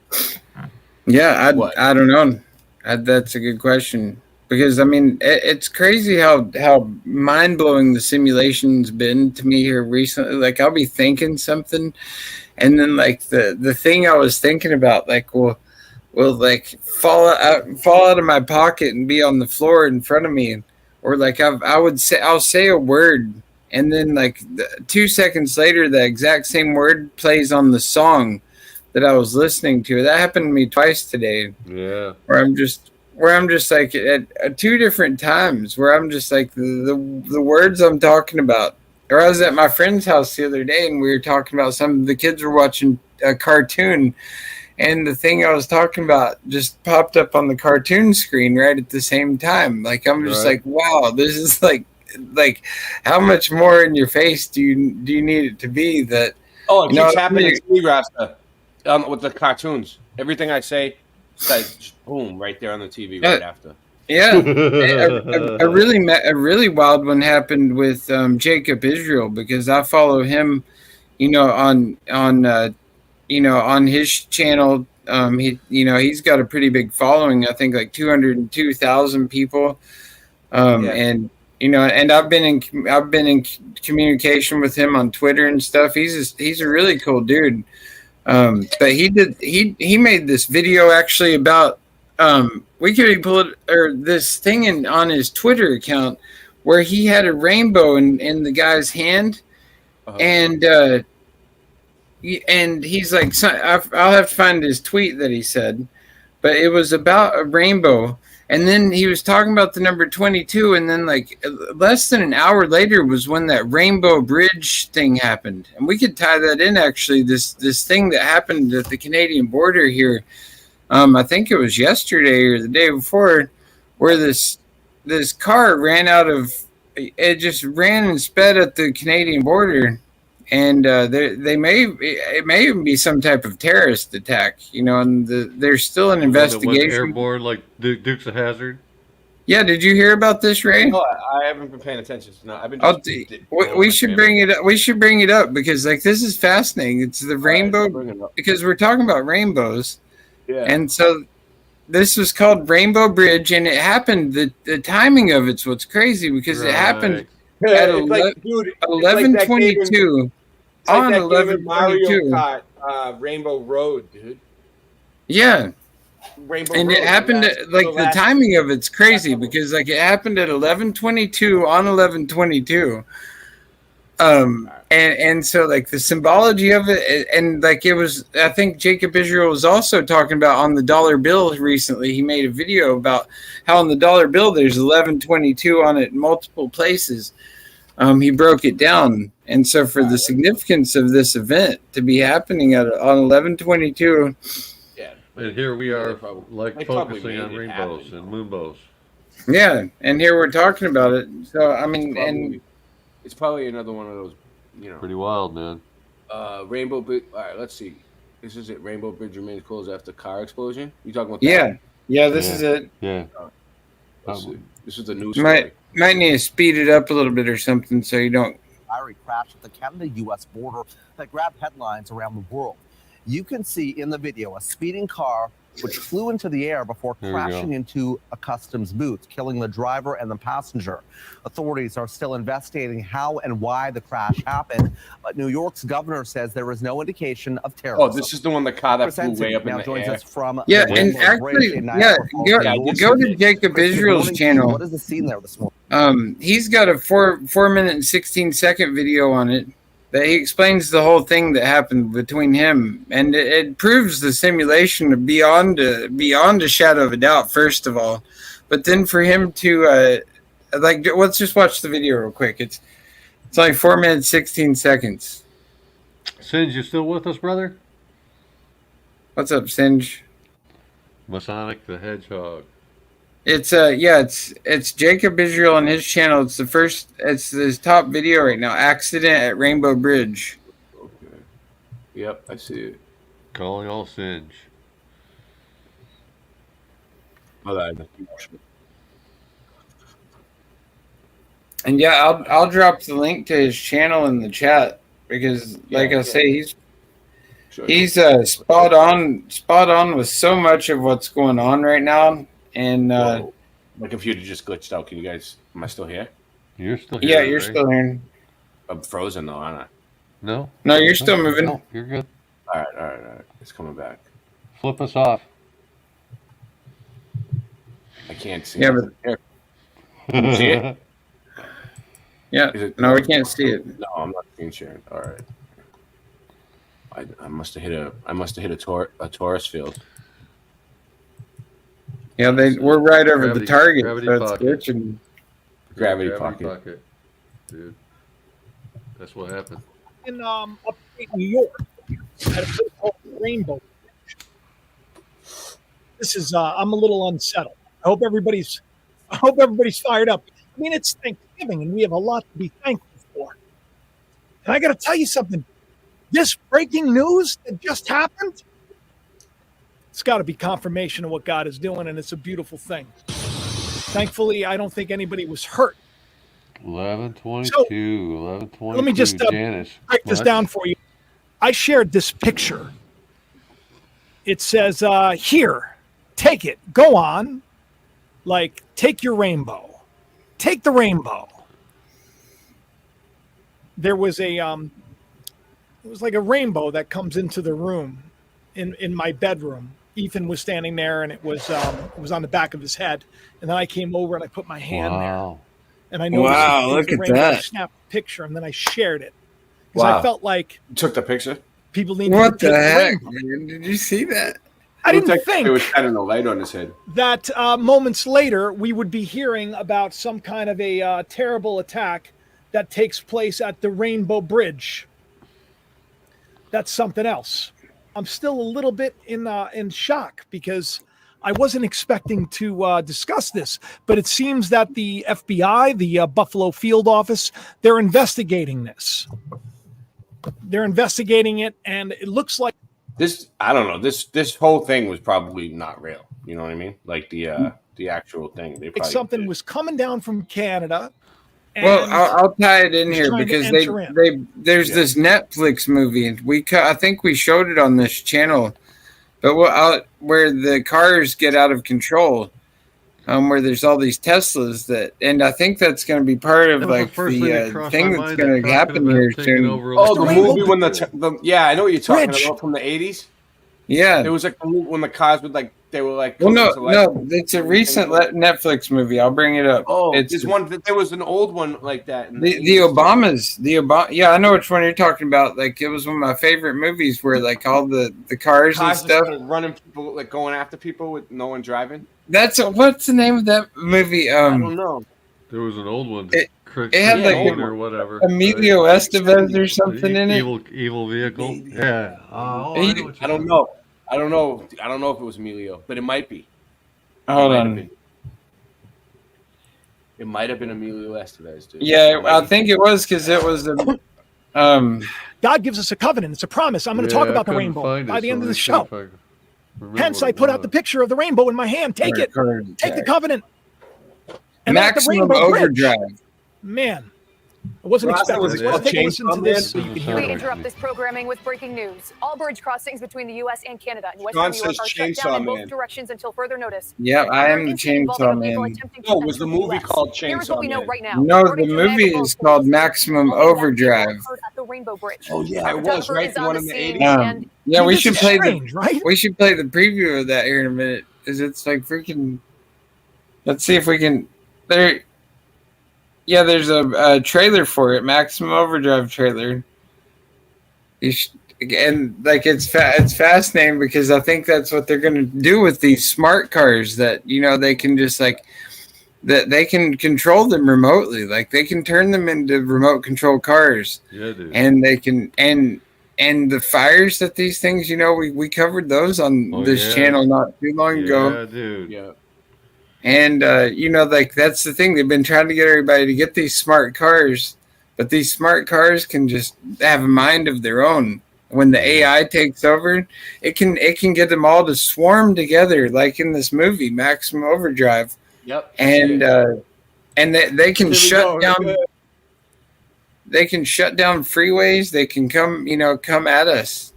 Yeah, I don't know. That's a good question. because I mean it's crazy how mind blowing the simulation's been to me here recently. Like I'll be thinking something, and then like the thing I was thinking about like will like fall out of my pocket and be on the floor in front of me, or like I'll say a word, and then like 2 seconds later the exact same word plays on the song that I was listening to. That happened to me twice today. Yeah. Where I'm just like at two different times where I'm just like the words I'm talking about. Or I was at my friend's house the other day and we were talking about the kids were watching a cartoon, and the thing I was talking about just popped up on the cartoon screen right at the same time. Like I'm just like, wow, this is like how much more in your face do you need it to be that? Oh, it keeps happening to me, Rasta, with the cartoons. Everything I say says boom right there on the TV right after. Yeah, a really wild one happened with Jacob Israel, because I follow him, on his channel. He's got a pretty big following. I think like 202,000 people. And I've been in communication with him on Twitter and stuff. He's a really cool dude. But he made this video actually about we could pull it, or this thing on his Twitter account where he had a rainbow in the guy's hand, and he's like, I'll have to find his tweet that he said, but it was about a rainbow. And then he was talking about the number 22, and then like less than an hour later was when that Rainbow Bridge thing happened. And we could tie that in, actually, this thing that happened at the Canadian border here. I think it was yesterday or the day before, where this car it just ran and sped at the Canadian border. And it may even be some type of terrorist attack, and there's still an investigation. Airborne, like Dukes of Hazzard. Yeah, did you hear about this, Ray? No, I haven't been paying attention. No, I've been. We should bring it up. We should bring it up because like this is fascinating. It's the rainbow, because we're talking about rainbows. Yeah. And so this was called Rainbow Bridge, and it happened. The timing of it's what's crazy, because it happened at 11:22. On 11:22, Rainbow Road, dude. Yeah, Rainbow and Road, it happened the timing of it's crazy, because like it happened at 11:22 on 11:22. And so like the symbology of it, and like it was, I think Jacob Israel was also talking about on the dollar bill recently. He made a video about how on the dollar bill there's 11:22 on it in multiple places. He broke it down. And so for the significance of this event to be happening on 11:22. Yeah. And here we are focusing on rainbows and moonbows. Yeah. And here we're talking about it. So, I mean, it's probably another one of those, Pretty wild, man. Rainbow Bridge. All right, let's see. This is it. Rainbow Bridge remains closed after car explosion. You talking about that? Yeah. Yeah, this is it. Yeah. This is the news story. Might need to speed it up a little bit or something so you don't. Fiery crash at the Canada-U.S. border that grabbed headlines around the world. You can see in the video a speeding car which flew into the air before crashing into a customs booth, killing the driver and the passenger. Authorities are still investigating how and why the crash happened, but New York's governor says there is no indication of terrorism. Oh, this is the one, the car that flew way up in the air. Us from and actually, go to Jacob Israel's channel. What is the scene there this morning? He's got a 4-minute and 16-second video on it that he explains the whole thing that happened between him, and it proves the simulation beyond a shadow of a doubt, first of all. But then for him to let's just watch the video real quick. It's only 4 minutes 16 seconds. Singe, you still with us, brother? What's up, Singe? Masonic the Hedgehog. It's Jacob Israel on his channel. It's his top video right now. Accident at Rainbow Bridge. Okay. Yep, I see it. Calling all Singe. And yeah, I'll drop the link to his channel in the chat, because like I say, he's spot on with so much of what's going on right now. And My computer just glitched out. Can you guys? Am I still here? You're still here. Yeah, you're right? still here. I'm frozen though, aren't I? No. No, you're still moving. No, you're good. All right. It's coming back. Flip us off. I can't see. Yeah, it. Here. Can you see it? Yeah. No, we can't see it. No, I'm not screen sharing. All right. I must have hit a Taurus field. Yeah, we're right over the target. Gravity So it's pocket. glitching. Gravity pocket. Dude. That's what happened. In upstate New York at a place called Rainbow. This is I'm a little unsettled. I hope everybody's fired up. I mean, it's Thanksgiving and we have a lot to be thankful for. And I got to tell you something. This breaking news that just happened, it's got to be confirmation of what God is doing, and it's a beautiful thing. Thankfully, I don't think anybody was hurt. 11:22. Let me just Janice. break this What? down for you. I shared this picture. It says, here, take it, go on. Like, take your rainbow. Take the rainbow. There was it was like a rainbow that comes into the room in my bedroom. Ethan was standing there, and it was on the back of his head. And then I came over and I put my hand there. And I noticed Wow, it was look a at rainbow. that. I snapped a picture, and then I shared it. Because Wow. I felt like You took the picture. people need What to the take heck, rainbow. man? Did you see that? I It looked didn't like think it was shining a light on his head. that moments later we would be hearing about some kind of a terrible attack that takes place at the Rainbow Bridge. That's something else. I'm still a little bit in shock because I wasn't expecting to discuss this, but it seems that the FBI, the Buffalo Field Office, they're investigating this. They're investigating it, and it looks like I don't know. This whole thing was probably not real. You know what I mean? Like the actual thing. They probably something was coming down from Canada. Well, and I'll tie it in was here trying to because enter in. there's this Netflix movie. I think we showed it on this channel, but where the cars get out of control, where there's all these Teslas and I think that's going to be part of like the thing that's going to happen here soon. Oh, the movie when yeah, I know what you're talking about from the 80s. Yeah, it was like when the cars would they were like. Well, no, it's a recent Netflix movie. I'll bring it up. Oh, it's there was an old one like that. In the Obamas. Yeah, I know which one you're talking about. Like it was one of my favorite movies where like all the cars and stuff running people, like going after people with no one driving. What's the name of that movie? I don't know. There was an old one. It had like or whatever. Emilio Estevez or something in it. Evil vehicle. Yeah. I don't know. I don't know if it was Emilio, but it might be. Hold on. It might have been Emilio Estevez, dude. Yeah, I think it was because it was God gives us a covenant. It's a promise. I'm going to talk about the rainbow by the end of the show. Hence, I put out the picture of the rainbow in my hand. Take it. Take the covenant. And Maximum Overdrive. Man, I wasn't expecting this. Take a listen to this so you can hear We it. interrupt this programming with breaking news. All bridge crossings between the U.S. and Canada and John Western New York says are shut Chainsaw down in Man. both directions until further notice. Yeah, I am the Chainsaw Man. Oh, was the movie called Chainsaw Here's what we know Man? right now. No, According the to movie Niagara is called Maximum Overdrive. Falls at the Rainbow Bridge. Oh yeah, it was Jennifer right. is The on one the in the scene 80s. and Yeah, we This should is play strange, right? We should play the preview of that here in a minute because it's like freaking. Let's see if we can. Yeah, there's a trailer for it, Maximum Overdrive trailer. And like it's fascinating because I think that's what they're going to do with these smart cars that they can just like that they can control them remotely, like they can turn them into remote control cars. Yeah, dude. And they can and the fires that these things, we covered those on this channel not too long ago. Yeah, dude. Yeah. And, like that's the thing. They've been trying to get everybody to get these smart cars, but these smart cars can just have a mind of their own. When the AI takes over, it can get them all to swarm together, like in this movie, Maximum Overdrive. Yep. And they can shut down. Right. They can shut down freeways. They can come at us.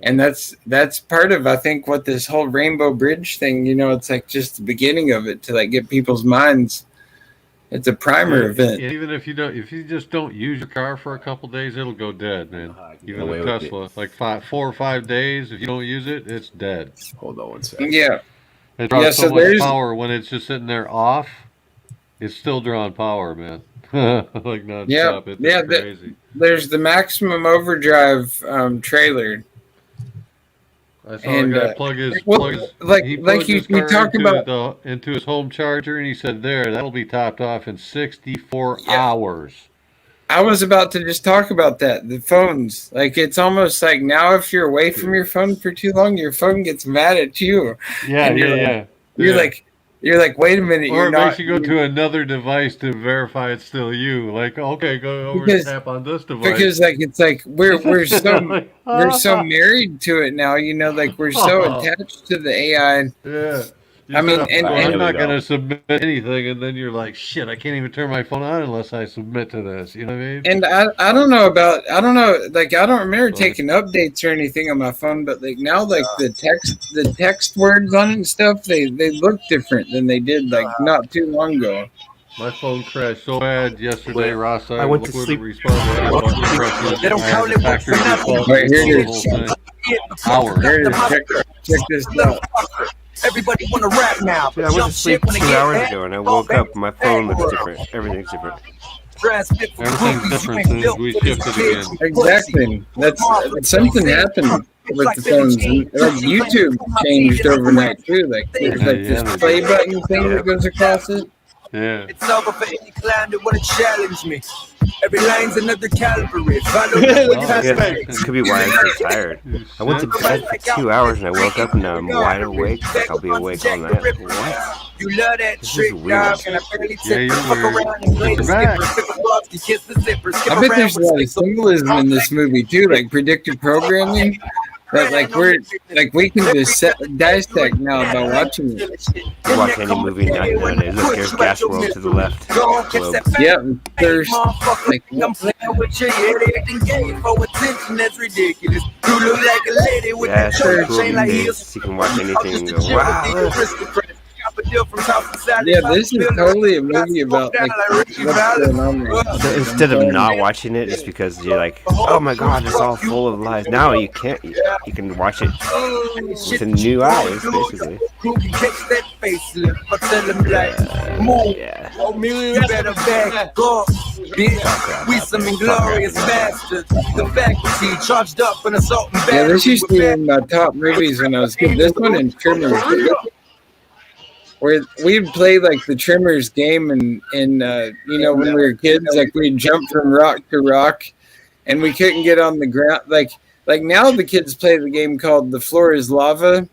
And that's part of, I think, what this whole Rainbow Bridge thing, you know, it's like just the beginning of it to like get people's minds. It's a primer event. Even if you just don't use your car for a couple days, it'll go dead, man. Even away a with Tesla, like 4 or 5 days, if you don't use it, it's dead. Hold on one second. Yeah. It draws so much there's power when it's just sitting there off. It's still drawing power, man. Like nonstop. It's crazy. There's the Maximum Overdrive trailer. I saw a guy plug his car into his home charger, and he said, that'll be topped off in 64 hours. I was about to just talk about that. The phones, like, it's almost like now if you're away from your phone for too long, your phone gets mad at you. You're like, wait a minute. Or it makes you go to another device to verify it's still you. Like, okay, go over and tap on this device. Because like it's like we're so we're so married to it now. You know, like we're so attached to the AI. Yeah. I mean, I'm not going to submit anything, and then you're like, shit, I can't even turn my phone on unless I submit to this. You know what I mean? And I don't know, like, I don't remember taking updates or anything on my phone, but like now, like the text words on it and stuff, they look different than they did like not too long ago. My phone crashed so bad yesterday, Ross. I went to sleep. They don't count it for nothing. Right, here it is. Here it is. Check this out. Everybody want to rap now. Dude, I went to sleep 2 hours ago and I woke up. My phone looks different. Everything's different. Everything's different since we shifted again. Exactly. That's something happened with the phones. Like YouTube changed overnight too. Like there's like this play button thing that goes across it. Yeah. It's over for any clown that want to challenge me. Every line's another caliber. This could be why I'm so tired. I went to bed for 2 hours and I woke up and now I'm wide awake. Like I'll be awake all night. What? You love that This trick, is weird. dog, and I barely Yeah, take the fuck around and play the skipper, kiss the zipper, skip I bet around there's a with lot of symbolism in this movie too, like predictive programming. Like we can just dissect now by watching it. You watch any movie nowadays. Look, there's Gas World to the left. Globe. Yep, there's like I'm playing with your head, acting gay for attention. That's ridiculous. You look like a lady with Yeah, that it's so church cool chain these like days. heels. You can watch anything and go, wow, look. yeah, this is totally a movie about like what's going on there. So instead of not watching it, it's because you're like, oh my god, it's all full of lies. Now you can't. You can watch it with new eyes, basically. Who can catch that facelift? I tell him like, move. You better back up, bitch. We some inglorious bastards. The faculty charged up an assault and battery. Yeah, this used to be in my top movies when I was kid. This one and Trimmers, where we'd play like the Trimmers game, and you know, when we were kids, like we'd jump from rock to rock, and we couldn't get on the ground. Like now the kids play the game called The Floor Is Lava,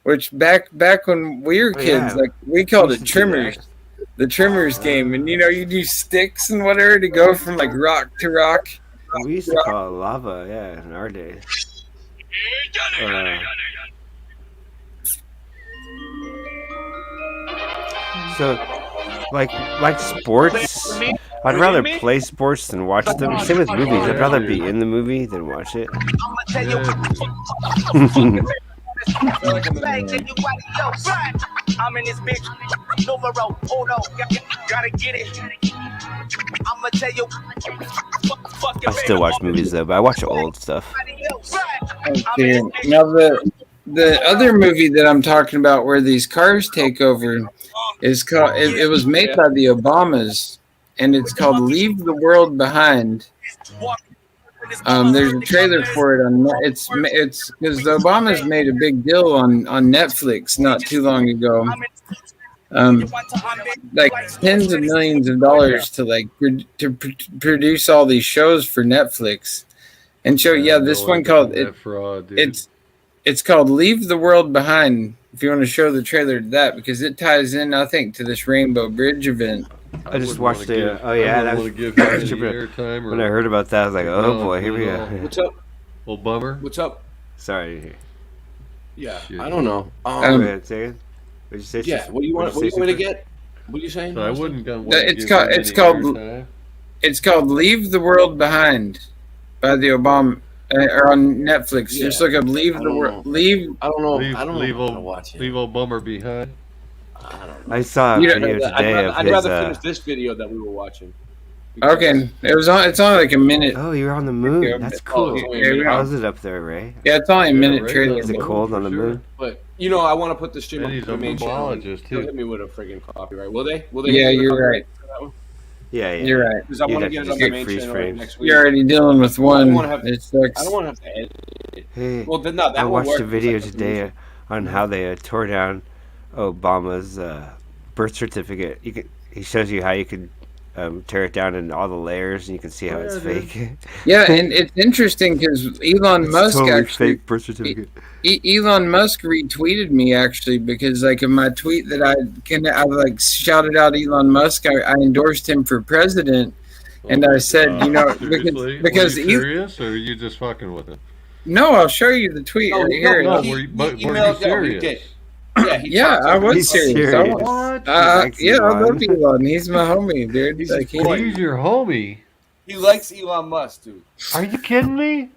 which back when we were kids, like we called it Trimmers, the Trimmers game, and you know, you do sticks and whatever to go from like rock to rock. We used to call it lava, yeah, in our day. So, like sports, I'd rather play sports than watch them. Same with movies. I'd rather be in the movie than watch it. I'm in this bitch. Numero uno. Gotta get it. I'ma tell you. I still watch movies though, but I watch old stuff. Okay. Now the other movie that I'm talking about, where these cars take over, is called. It was made by the Obamas, and it's called "Leave the World Behind." There's a trailer for it on. It's because the Obamas made a big deal on Netflix not too long ago. Like tens of millions of dollars to produce all these shows for Netflix, and so this one called it's called "Leave the World Behind." If you want to show the trailer to that, because it ties in, I think, to this Rainbow Bridge event. I just watched it. Oh yeah, that was when I heard about that. I was like, oh boy, here we go. What's up? Well, bummer. What's up? Sorry. Yeah, I don't know. Go ahead, say it. What'd you say? Yeah, what do you want me to get? What are you saying? So I wouldn't. It's called "Leave the World Behind" by the or on Netflix. Just look up "Leave the World." Leave. I don't know. Leave, I don't leave know how to old, watch it. leave old bummer behind. I don't I saw a You video don't- today of I'd his. rather finish this video that we were watching. Okay, it's only like a minute. Oh, you're on the moon. video, That's but- cool. it's only a minute. How's it up there, Ray? Yeah, it's only a minute Ray's trailer. on Is the it moon cold for on the sure. moon? But you know, I want to put the stream And up he's to the a main channel. moonbologist, They'll too. hit me with a friggin' copyright. Will they? Will they? Yeah, hit me with you're a right. copyright for that one? Yeah, yeah. You're right. Because I You'd want to have get to it on just the main freeze channel frame. next week. You're already dealing with I don't want one. to have to. It sucks. I don't want to have to edit it. Hey, Well, then no, that I won't watched work a video because I can use today it. on how they tore down Obama's birth certificate. He shows you how you could tear it down in all the layers, and you can see how it's fake. Yeah, and it's interesting because Elon It's Musk totally actually fake birth certificate. Elon Musk retweeted me actually because like in my tweet that I like shouted out Elon Musk. I endorsed him for president, and I said Seriously? because Were you serious, or are you just fucking with it? no, I'll show you the tweet right here. No, were you serious? Yeah, I was He's serious. serious. What? Yeah, I love Elon. He's my homie, dude. He's Like, He's your homie. He likes Elon Musk, dude. Are you kidding me?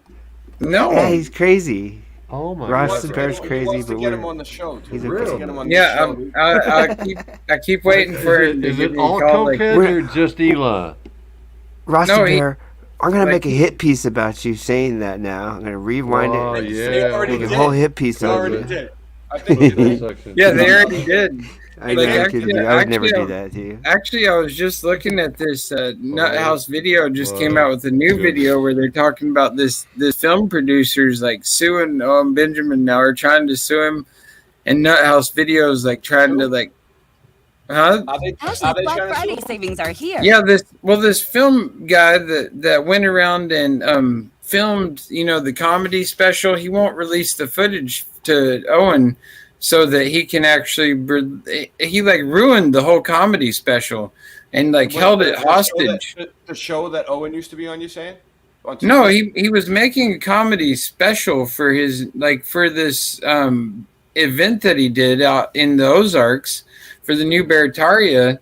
no. Yeah, he's crazy. Oh my Ross god. Bear's He crazy, wants to but get him we're on the show, dude. he's He a wants to real get him on the Yeah, show, dude. I keep waiting for him to Is give it me a all call. Like, cokehead or just Elon? Rossi No, Bear. I'm gonna like, make a hit piece about you saying that now. I'm gonna rewind Oh it. yeah. Make a whole hit piece He on already you. did. I think he did. yeah, they already did. I Like, know, I'm actually- kidding you. I would never actually, do that to you. Actually, I was just looking at this Nut House video. Just came Oh, out with a new good. video where they're talking about this film producers like suing Benjamin now, or trying to sue him, and Nut House videos like trying to like, huh? Are they Ashley's trying Black to Friday sue? savings are here. Yeah, this film guy that went around and filmed, the comedy special. He won't release the footage to Owen so that he can actually he like ruined the whole comedy special and like held it hostage. The show that Owen used to be on, you saying? On TV? No, he was making a comedy special for his for this event that he did out in the Ozarks for the new Barataria,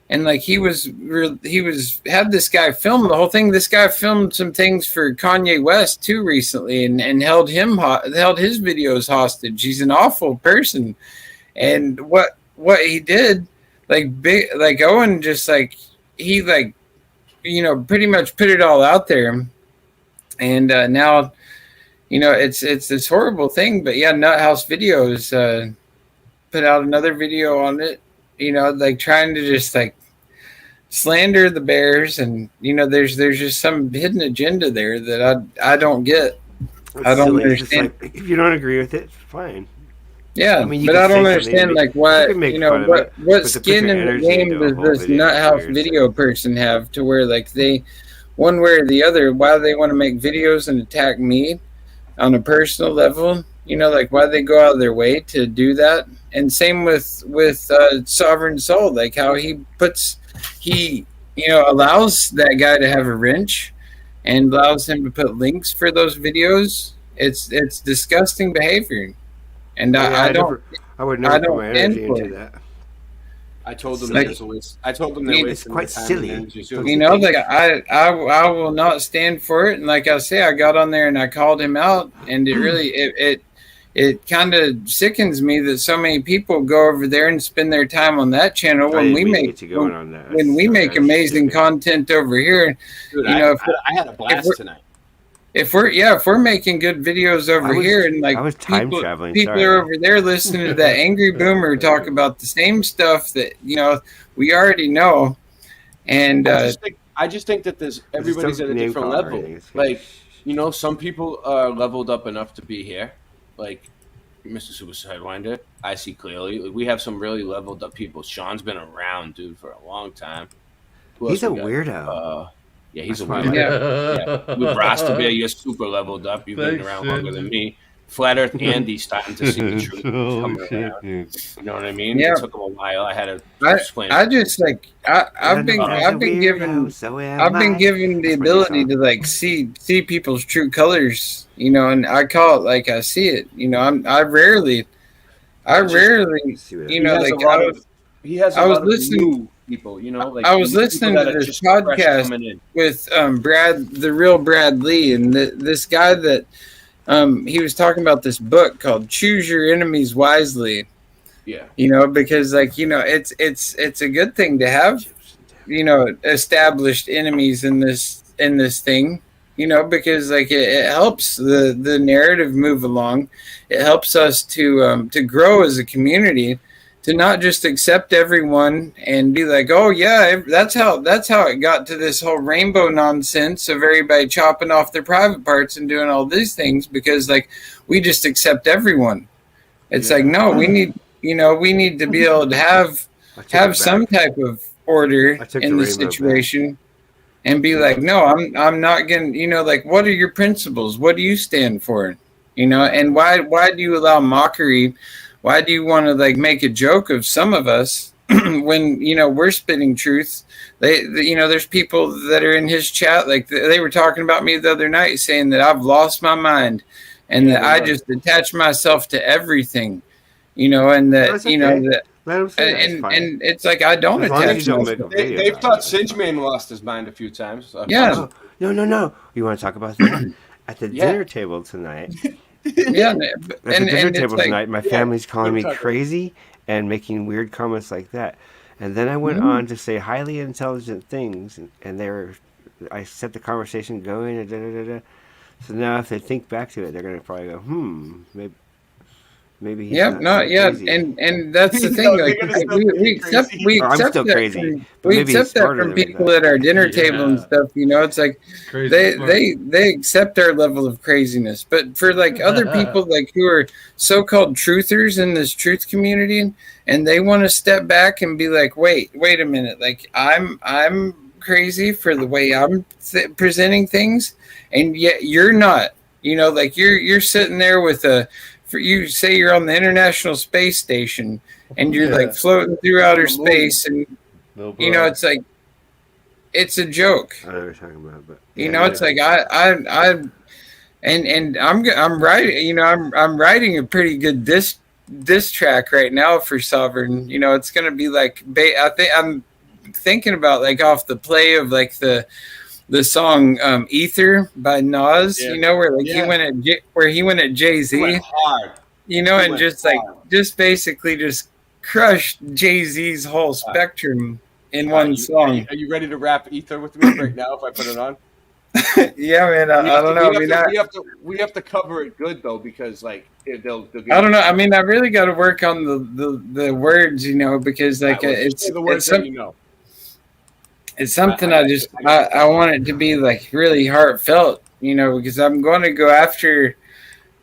and like he had this guy film the whole thing. This guy filmed some things for Kanye West too recently, and held his videos hostage. He's an awful person, and what he did, like Owen just he pretty much put it all out there. And now, it's this horrible thing. But yeah, Nut House Videos put out another video on it. Like trying to just like slander the Bears, and there's just some hidden agenda there that I don't get. I don't Silly. It's understand. like, if you don't agree with it, fine. Yeah, I mean, you but can I don't say understand something, like what you can make fun of what it, but to put skin your in the energy game into a does whole this video Nut is House weird. video person have to where like they, one way or the other, why they want to make videos and attack me on a personal level? Like why they go out of their way to do that? And same with Sovereign Soul, like how he allows that guy to have a wrench and allows him to put links for those videos. It's disgusting behavior, and Yeah, I don't. I would never I put don't my stand energy for into it. that. I told them Like- that it's a waste. I told them they're It's wasting quite their time silly. and energy, too. Like I will not stand for it. And like I say, I got on there and I called him out, and it really it kind of sickens me that so many people go over there and spend their time on that channel I when didn't we mean to make get you going on that. when we make That's amazing stupid. content over here. Dude, if I had a blast tonight. if we're making good videos over here, and like I was time people, traveling, people sorry. are over there listening to that angry boomer talk about the same stuff that we already know, and I just think that there's everybody's at a name different calling or level. anything. It's Like, some people are leveled up enough to be here. Like Mr. Super Sidewinder, I see clearly. Like, we have some really leveled up people. Sean's been around, dude, for a long time. Who He's else a we got? weirdo. Yeah, he's That's a why I weirdo. like Yeah. With Rasta Bear, you're super leveled up. You've been Thanks, around Sid. longer than me. Flat Earth Andy's starting to see the truth. Holy Coming shit, around. dude. You know what I mean? Yeah. It took him a while. I had to explain. I just like I've been given the ability to like see people's true colors, and I call it like I see it. I rarely, He has like a lot of I was listening. people. You know, like I was people listening that to are this just fresh podcast coming in. with the real Brad Lee, and this guy that he was talking about this book called "Choose Your Enemies Wisely." Yeah. You know, because like, you know, it's a good thing to have, you know, established enemies in this thing, you know, because like it helps the narrative move along. It helps us to grow as a community, to not just accept everyone and be like, oh yeah, that's how it got to this whole rainbow nonsense of everybody chopping off their private parts and doing all these things because like we just accept everyone. It's like, no, we need to be able to have some type of order in the situation and be like, no, I'm not going to, you know, like, what are your principles? What do you stand for? You know, and why do you allow mockery? Why do you want to like make a joke of some of us when, you know, we're spitting truth? You know, there's people that are in his chat, like they were talking about me the other night saying that I've lost my mind and that I just attach myself to everything. You know, and that you know that, and it's like I don't attach myself. They've thought Singeman lost his mind a few times. Yeah. No. You want to talk about that at the dinner table tonight? Yeah, at the dinner table tonight, my family's calling me crazy and making weird comments like that, and then I went on to say highly intelligent things, and I set the conversation going. And so now, if they think back to it, they're going to probably go, maybe he's not so crazy. And that's the thing. Like we accept that from people at our dinner table and stuff. You know, it's like they accept our level of craziness. But for like other people like who are so-called truthers in this truth community, and they want to step back and be like, wait a minute, like I'm crazy for the way I'm presenting things, and yet you're not. You know, like you're sitting there with you say you're on the International Space Station and you're like floating through outer space, and you know, it's like it's a joke. I know what you're talking about, but you know, it's like I'm writing. You know, I'm writing a pretty good diss track right now for Sovereign. You know, it's gonna be like I'm thinking about like off the play of like the song Ether by Nas, you know, where like he went at Jay-Z, you know, and just basically just crushed Jay-Z's whole spectrum in one song. Are you ready to rap Ether with me right now if I put it on? Yeah, man. I don't know. We have to cover it good though, because like they'll I don't know. I mean, I really got to work on the words, you know, because like it's the words that you know. It's something I want it to be like really heartfelt, you know, because I'm going to go after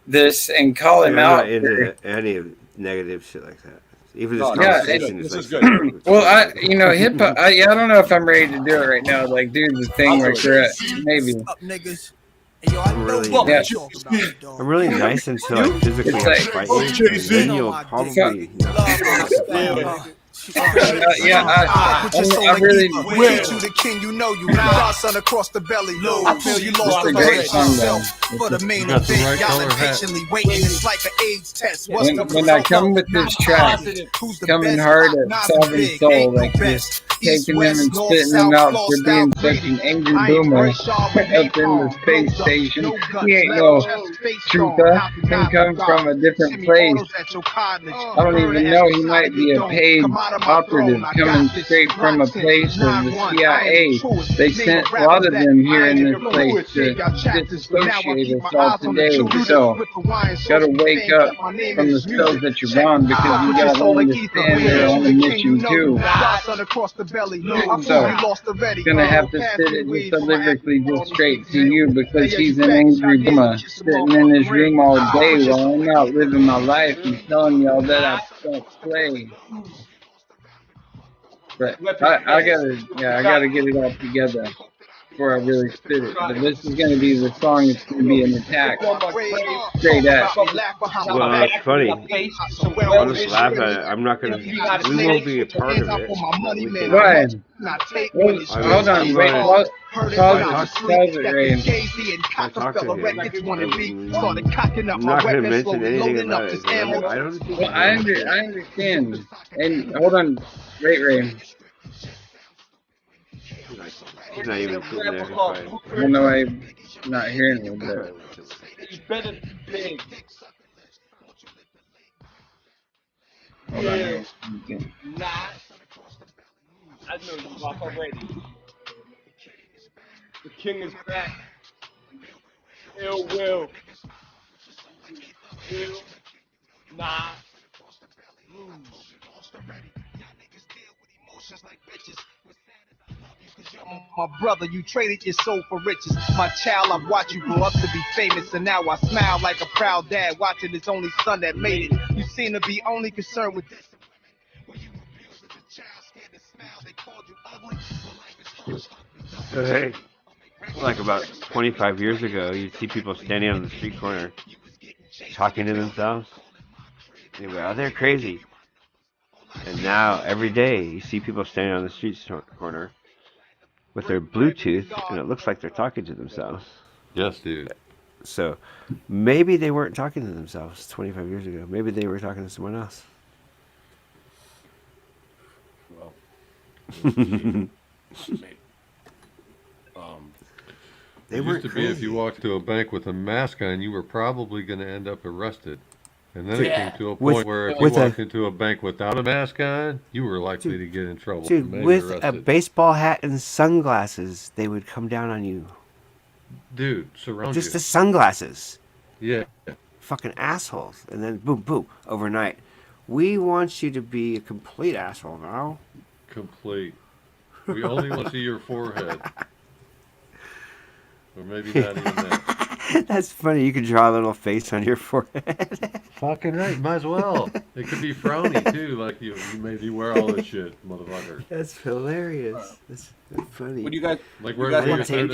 this and call him out. Any negative shit like that. Even this conversation is good. Well, hip hop. I don't know if I'm ready to do it right now. Like, do the thing where you're at. Maybe. I'm really nice until I physically fight you, and then you'll probably. I really wish you the king, you know you son across the belly. I feel you lost the great yourself for the main event. Y'all impatiently waiting. It's like an AIDS test. When I come with this track, coming hard at Sovereign Soul, like just taking them and spitting them out for being such an angry boomer up in the space station. He ain't no truther. He come from a different place. I don't even know. He might be a paid operative coming straight from a place of the CIA. They sent a lot of them here in this place to disassociate us all today. So, gotta wake up from the spells that you're on, because you gotta understand they're on a mission too. So, gonna have to spit it just deliberately just straight to you, because he's an angry boomer sitting in his room all day while I'm out living my life and telling y'all that I don't play. But I gotta get it all together before I really spit it. But this is gonna be the song. It's gonna be an attack, straight at. Well, it's funny. I'll just laugh at it. I'm not gonna. We won't be a part of it. Why? Hold on. Wait. Pause it, Ray. I'm not gonna mention anything about it. I understand. And hold on. Ray. He's not even sitting there. I don't know why I'm not hearing you, but You better think. hold on. Yeah. Nah. I know you off already. The king is back. Ill will. Ill. Nah. My brother, you traded your soul for riches. My child, I've watched you grow up to be famous, and now I smile like a proud dad watching his only son that made it. You seem to be only concerned with this. Hey, like about 25 years ago, you'd see people standing on the street corner talking to themselves. You go, oh, they're crazy. And now, every day, you see people standing on the street corner with their Bluetooth, and it looks like they're talking to themselves. Yes, dude. So, maybe they weren't talking to themselves 25 years ago. Maybe they were talking to someone else. Well, It used to be if you walked to a bank with a mask on, you were probably going to end up arrested. And then it came to a point where if you walked into a bank without a mask on, you were likely to get in trouble. Dude, with a baseball hat and sunglasses, they would come down on you. Dude, surround you. Just the sunglasses. Yeah. Fucking assholes. And then boom, boom, overnight. We want you to be a complete asshole now. Complete. We only want to see your forehead. Or maybe not even that. That's funny. You can draw a little face on your forehead. Fucking right. Might as well. It could be frowny, too. Like you made you wear all this shit, motherfucker. That's hilarious. That's funny. What do you guys... Like wherever your third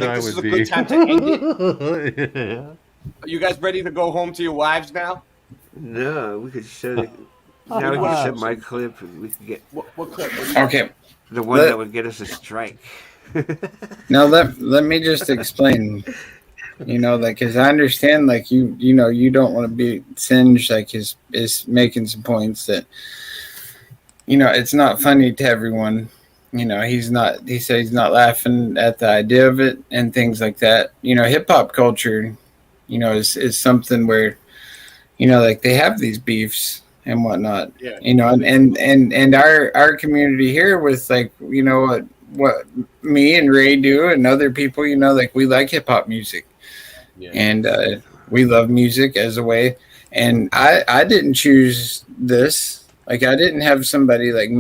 eye this is would a be. good time to end it? Yeah. Are you guys ready to go home to your wives now? No, we could show it. Now we can show my clip. And we can get what clip? Okay. The one that would get us a strike. Now let me just explain. You know, like, cause I understand, like you know, you don't want to be singed. Like is making some points that, you know, it's not funny to everyone. You know, he said he's not laughing at the idea of it and things like that. You know, hip hop culture, you know, is something where, you know, like they have these beefs and whatnot. Yeah. You know, and our community here with, like, you know, what me and Ray do and other people, you know, like we like hip hop music. Yeah. And we love music as a way. And I didn't choose this. Like I didn't have somebody like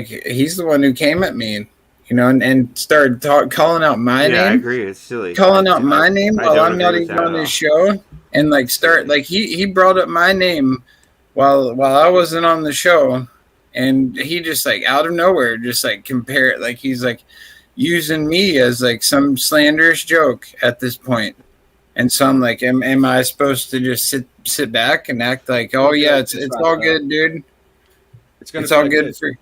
he's the one who came at me, you know, and started calling out my name. Yeah, I agree. It's silly. Calling out my name while I'm not even on his show. And like he brought up my name while I wasn't on the show. And he just like out of nowhere, just like compare it. Like he's like using me as like some slanderous joke at this point. And so I'm like, am I supposed to just sit back and act like, oh yeah, it's all good, dude. It's all good for.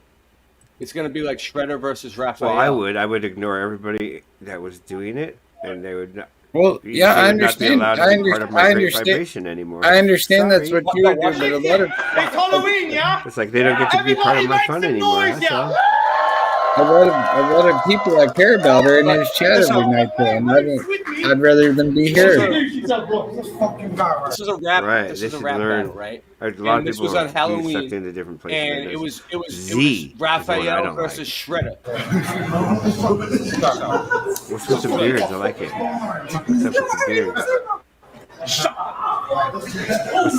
It's gonna be like Shredder versus Raphael. Well, I would ignore everybody that was doing it, and they would not. Well, yeah, I understand. I understand. Anymore. I understand that's what you would do, but a lot of It's Halloween, yeah? it's like they don't get to be part of my fun anymore. That's all. A lot of people I care about are in his chat every night, though, and I'd rather them be here. This is a rap. Right. This They is a should rap learn. battle, right? A lot of this people was on are Halloween, sucked into different places. and like it this. was Raphael versus Shredder. What's with the beards? I like it. What's up with the beards? What's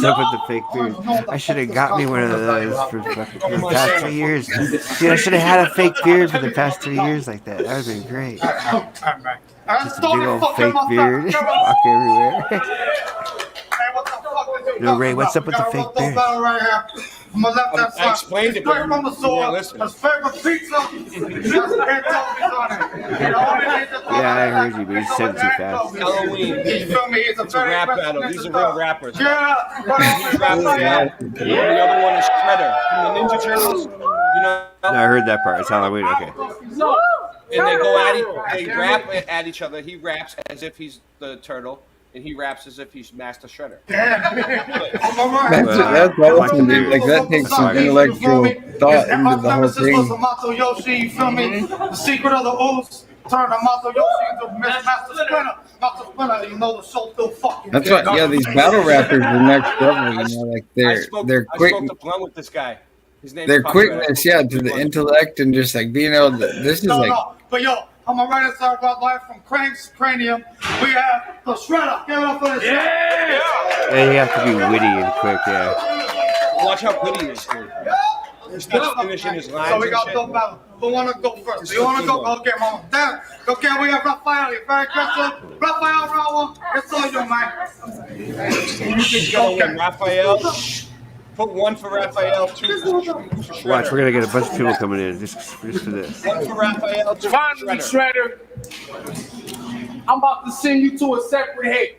up with the fake beard? I should have got me one of those for the past 3 years. Dude, I should have had a fake beard for the past 3 years like that. That would have been great. Just a big old fake beard. Fuck everywhere. No, Ray, what's up with the fake beard? I explained it, but you weren't listening. Yeah, I heard you, but you said it too fast. Halloween. It's a rap battle. These are real rappers. He's Raphael. And the other one is Shredder. From the Ninja Turtles. You know? No, I heard that part. It's Halloween. Okay. And they go they rap at each other. He raps as if he's the turtle, and he raps as if he's Master Shredder. That's awesome, dude. Like that takes some intellectual thought into the whole thing. Mato Yoshi, you feel me? The secret of the ooze, turn the Mato Yoshi into Master Splinter. Master Splinter, you know the soul still fucking. That's what. Yeah, these battle rappers are next level. You know, like their quick. I spoke to Blunt with this guy. His name. Their quickness, yeah, to the intellect and just like being able to. This is like. No, but yo, I'm a writer side about life from Crank's Cranium. We have the Shredder. Give it up for the Shredder. Yeah, you have to be witty and quick, yeah. Watch how good he is, dude. He's not finishing his lines. So we got dope battle. Who wanna go first? You wanna go? Okay, mama. Damn. Okay, we have Raphael. You very aggressive. Raphael, round one. It's all you, man. You think you're gonna win, Raphael? Put one for Raphael, two for Shredder. Watch, we're gonna get a bunch of people coming in just for this. One for Raphael, two for Finally, Shredder. I'm about to send you to a separate head.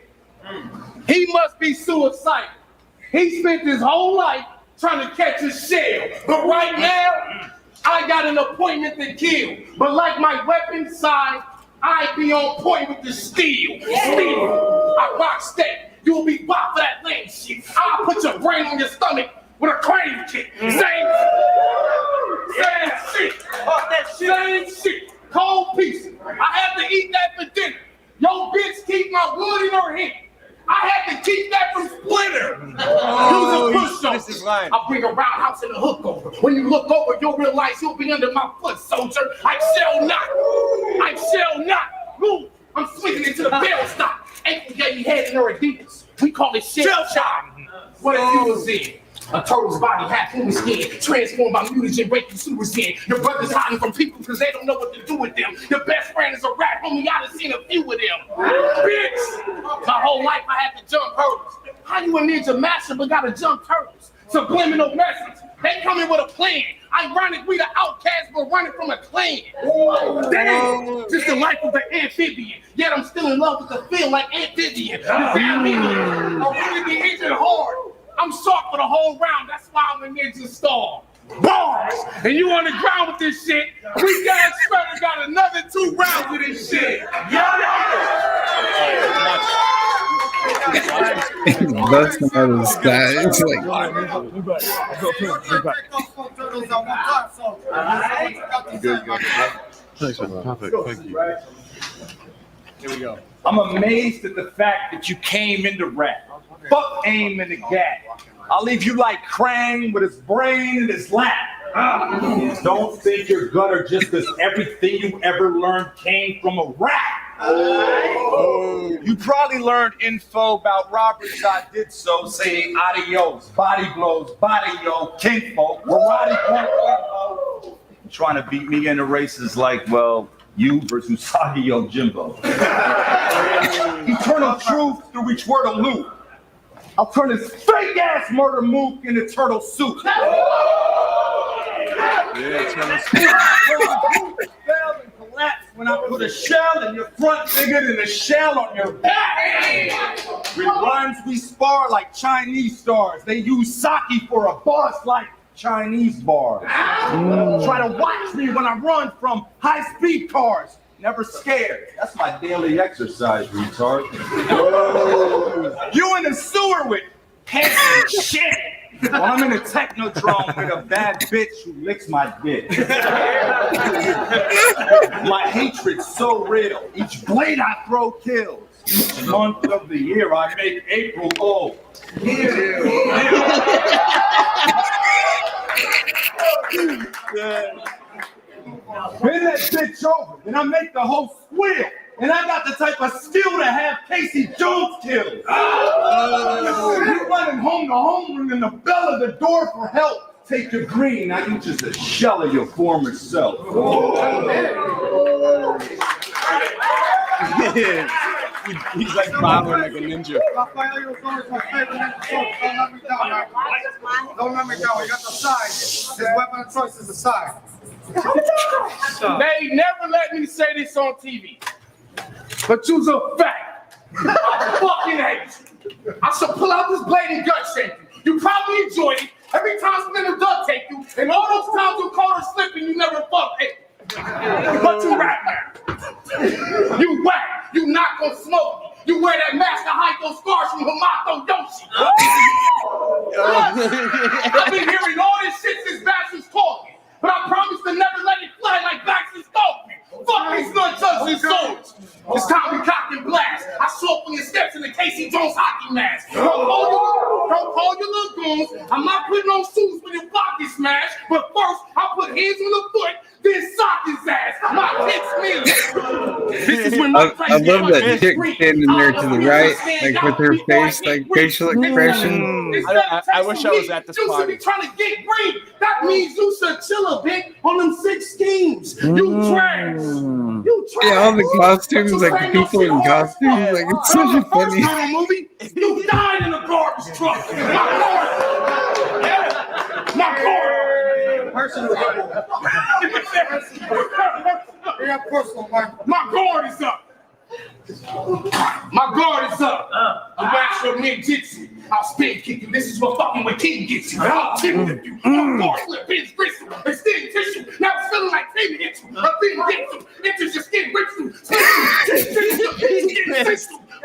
He must be suicidal. He spent his whole life trying to catch a shell. But right now, I got an appointment to kill. But like my weapon size, I be on point with the steel. Steel. I rock steady. You'll be bought for that lame shit. I'll put your brain on your stomach with a crane kick. Same shit. Same shit. Cold piece. I have to eat that for dinner. Yo, bitch, keep my wood in her hand. I had to keep that from Splinter. Use a push over. I'll bring a roundhouse and a hook over. When you look over, you'll realize you'll be under my foot, soldier. I shall not move. I'm swinging into the barrel stop. Ankle gave me head in her Adidas. We call it shell shock. What if you was in? A turtle's body, half human skin, transformed by mutagen, breaking super skin. Your brother's hiding from people because they don't know what to do with them. Your best friend is a rat, homie, I done seen a few of them. Bitch! My whole life I had to jump hurdles. How you a ninja master but gotta jump turtles? Subliminal message. They coming with a plan. Ironic, we the outcasts, but running from a clan. Damn! Just the life of the amphibian. Yet I'm still in love with the feel like amphibian. Damn me! I really be hitting hard. I'm sharp for the whole round. That's why I'm a ninja star. Bars! And you on the ground with this shit. We got Shredder got another 2 rounds of this shit. Busting out of the sky. It's Perfect. Thank you. Here we go. I'm amazed at the fact that you came into rap. Fuck aim in the gap. I'll leave you like Krang with his brain in his lap. Don't think you're gutter just because everything you ever learned came from a rap. You probably learned info about robbers. I did so, saying adios, body blows, body yo, kinfolk, karate punk, trying to beat me in the races like, well, you versus Sagio Jimbo. Eternal truth through each word of loop. I'll turn this fake ass murder mook into turtle soup. Turtle soup. Fell and collapsed when I put a shell in your front bigger than a shell on your back. With rhymes we spar like Chinese stars. They use sake for a boss like Chinese bars. Try to watch me when I run from high-speed cars. Never scared. That's my daily exercise, retard. You in the sewer with pants and shit. Well, I'm in a technodrome with a bad bitch who licks my dick. My hatred's so real. Each blade I throw kills. Each month of the year I make April old. Bend that bitch over, and I make the whole squeal. And I got the type of skill to have Casey Jones killed. You running home to home, ringing the bell of the door for help. Take your green, now you just a shell of your former self. He's like bobbing like a ninja. Raphael, you're my favorite ninja. Don't let me down, man. Don't let me down. You got the side. His weapon of choice is the side. They never let me say this on TV. But you's a fact. I fucking hate you. I should pull out this blade and gut shake you. You probably enjoyed it. Every time Splinter duct tape you, and all those times you caught her slipping, you never fucked it. But you rap now. You whack. You not gonna smoke me. You wear that mask to hide those scars from Hamato Yoshi. I've been hearing all this shit since Baxter's talking, but I promise to never let it fly like Baxter's talking. Fuck these nunchucks and swords. It's time we cock and blast. I saw up on your steps in the Casey Jones hockey mask. Don't call your little goons. I'm not putting on shoes for your pocket smash, but first I'll put hands on the foot, then sock his ass. My kicks me. This is when my I love that chick standing there to the right, like with her face, like facial expression. I wish I was at this You should party. be trying to get green. That means you should chill a bit on them 6 schemes. You trash. You trash. Yeah, all the costumes, like the people in costumes, like it's such a funny. First movie, you died in a garbage truck. My car. Personal. Yeah, personal, man. My guard is up. My guard is up. The master of ninjutsu. I'll spin kick you. This is what fucking with King gets you. I'll tip you. My guard flip, pins, bristle, extend tissue. Now it's feeling like Taylor hits you. A thing hits you. Enters your skin, rips you.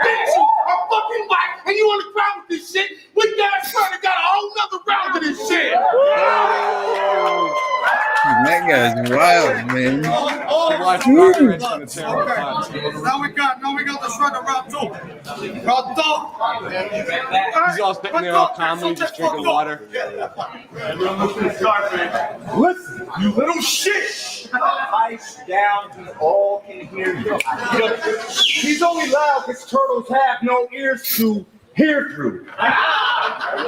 I'm fucking whack, and you on the ground with this shit. We got got a whole nother round of this shit. That guy's wild, man. Now we got the shredder round 2. Round 2. He's all sitting there all calmly, just drinking water. Listen, you little shit. Ice down, we all can hear you. He's only loud because turtles have no ears to hear through.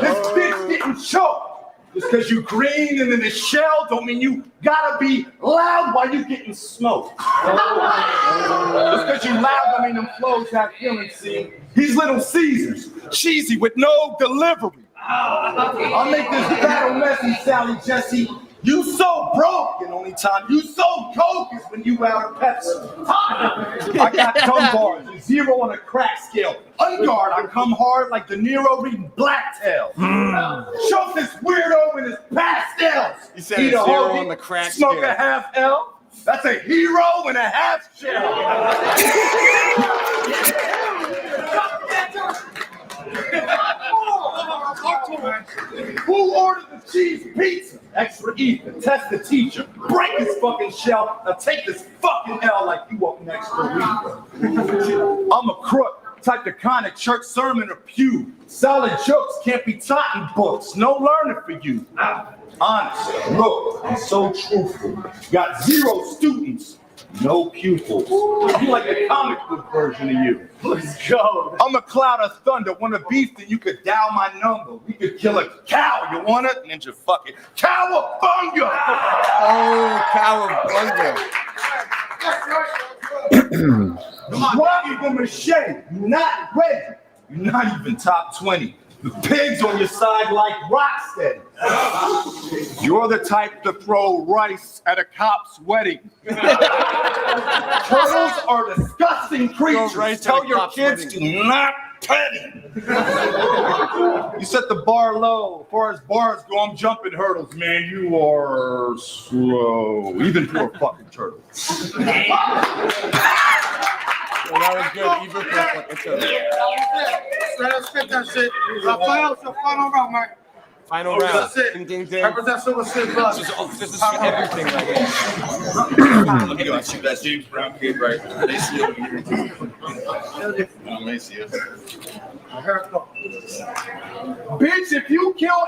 This bitch getting choked. Just because you green and in the shell don't mean you gotta be loud while you getting smoked. Just because you loud don't mean them flows have feelings, see? He's Little Caesars, cheesy with no delivery. I'll make this battle messy, Sally Jesse. You so broke, and only time you so coke is when you out of Pepsi. I got Dunbar, 0 on a crack scale. Unguard, I come hard like De Niro reading Blacktail. Show this weirdo in his pastels. He said a 0 on the crack scale. Smoke a half L. That's a hero and a half shell. Who ordered the cheese pizza? Extra Ethan, test the teacher, break his fucking shell, now take this fucking L like you up next for week. I'm a crook, type the kind of church sermon or pew. Solid jokes can't be taught in books, no learning for you. Honest, look, I'm so truthful. Got 0 students, no pupils. You like the comic book version of you. Let's go. I'm a cloud of thunder. Want a beef, then you could dial my number. We could kill a cow. You want it? Ninja fucking cowabunga. Oh, cowabunga. Drop the machete. You're not ready. You're not even top 20. The pigs on your side like Rocksteady. You're the type to throw rice at a cop's wedding. Turtles are disgusting creatures. Tell your kids to not pet it. You set the bar low. As far as bars go, I'm jumping hurdles, man. You are slow. Even for a fucking turtle. Well, that was good. Even for a fucking turtle. Let's spit that shit. Final round, man. Final round. That's it. Ding, ding, ding. Represent Silver State Blood. This is everything right here. Let me go. I shoot that James Brown kid right. They see over here. They see us. Bitch, if you kill